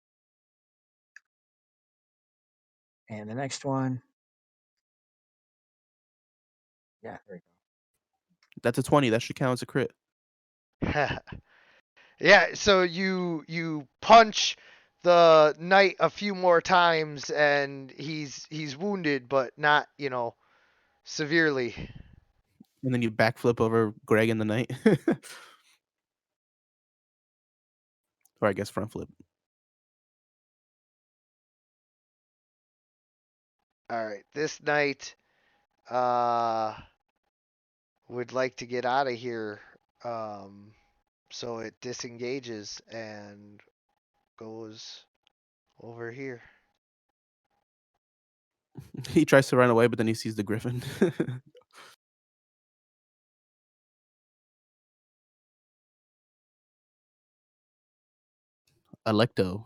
[SPEAKER 3] And the next one. Yeah, there we go.
[SPEAKER 4] That's a 20. That should count as a crit.
[SPEAKER 2] Yeah, so you punch the knight a few more times and he's wounded but not, severely.
[SPEAKER 4] And then you backflip over Greg in the night. Or I guess front flip.
[SPEAKER 2] All right, this knight would like to get out of here. So it disengages and goes over here.
[SPEAKER 4] He tries to run away, but then he sees the griffin. Electo.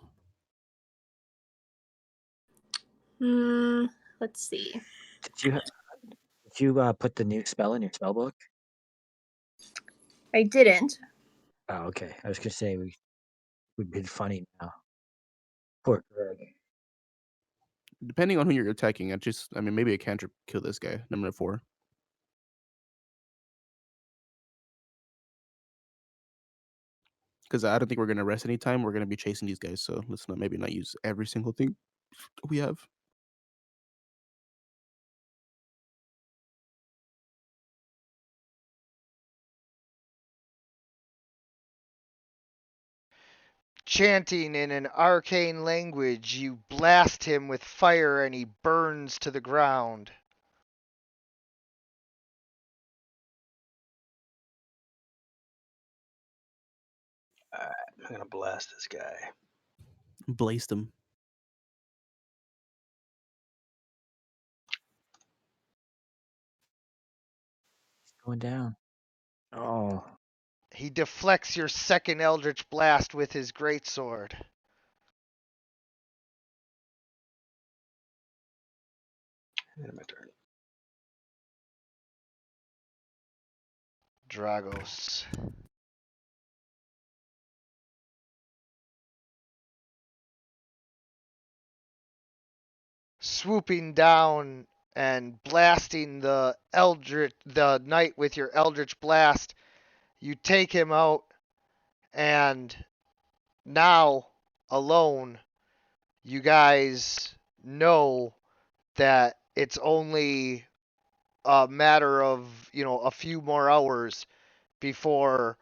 [SPEAKER 7] Let's see.
[SPEAKER 3] Did you put the new spell in your spell book?
[SPEAKER 7] I didn't.
[SPEAKER 3] Oh, okay. I was gonna say would be funny now. Poor Greg.
[SPEAKER 4] Depending on who you're attacking, I mean, maybe a cantrip kill this guy, number 4. Because I don't think we're gonna rest any time. We're gonna be chasing these guys, so let's maybe not use every single thing we have.
[SPEAKER 2] Chanting in an arcane language, you blast him with fire and he burns to the ground.
[SPEAKER 6] Alright, I'm gonna blast this guy.
[SPEAKER 4] Blast him.
[SPEAKER 3] He's going down. Oh.
[SPEAKER 2] He deflects your second eldritch blast with his greatsword.
[SPEAKER 6] End of my turn.
[SPEAKER 2] Dragos. Swooping down and blasting the knight with your eldritch blast, you take him out, and now alone, you guys know that it's only a matter of a few more hours before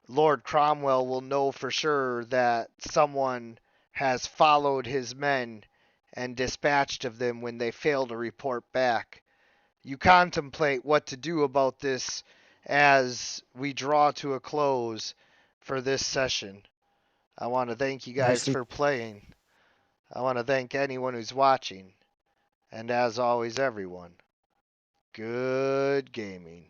[SPEAKER 2] Lord Cromwell will know for sure that someone has followed his men and dispatched of them when they fail to report back. You contemplate what to do about this as we draw to a close for this session. I want to thank you guys
[SPEAKER 3] Nicely.
[SPEAKER 2] for playing. I want to thank anyone who's watching. And as always, everyone, good gaming.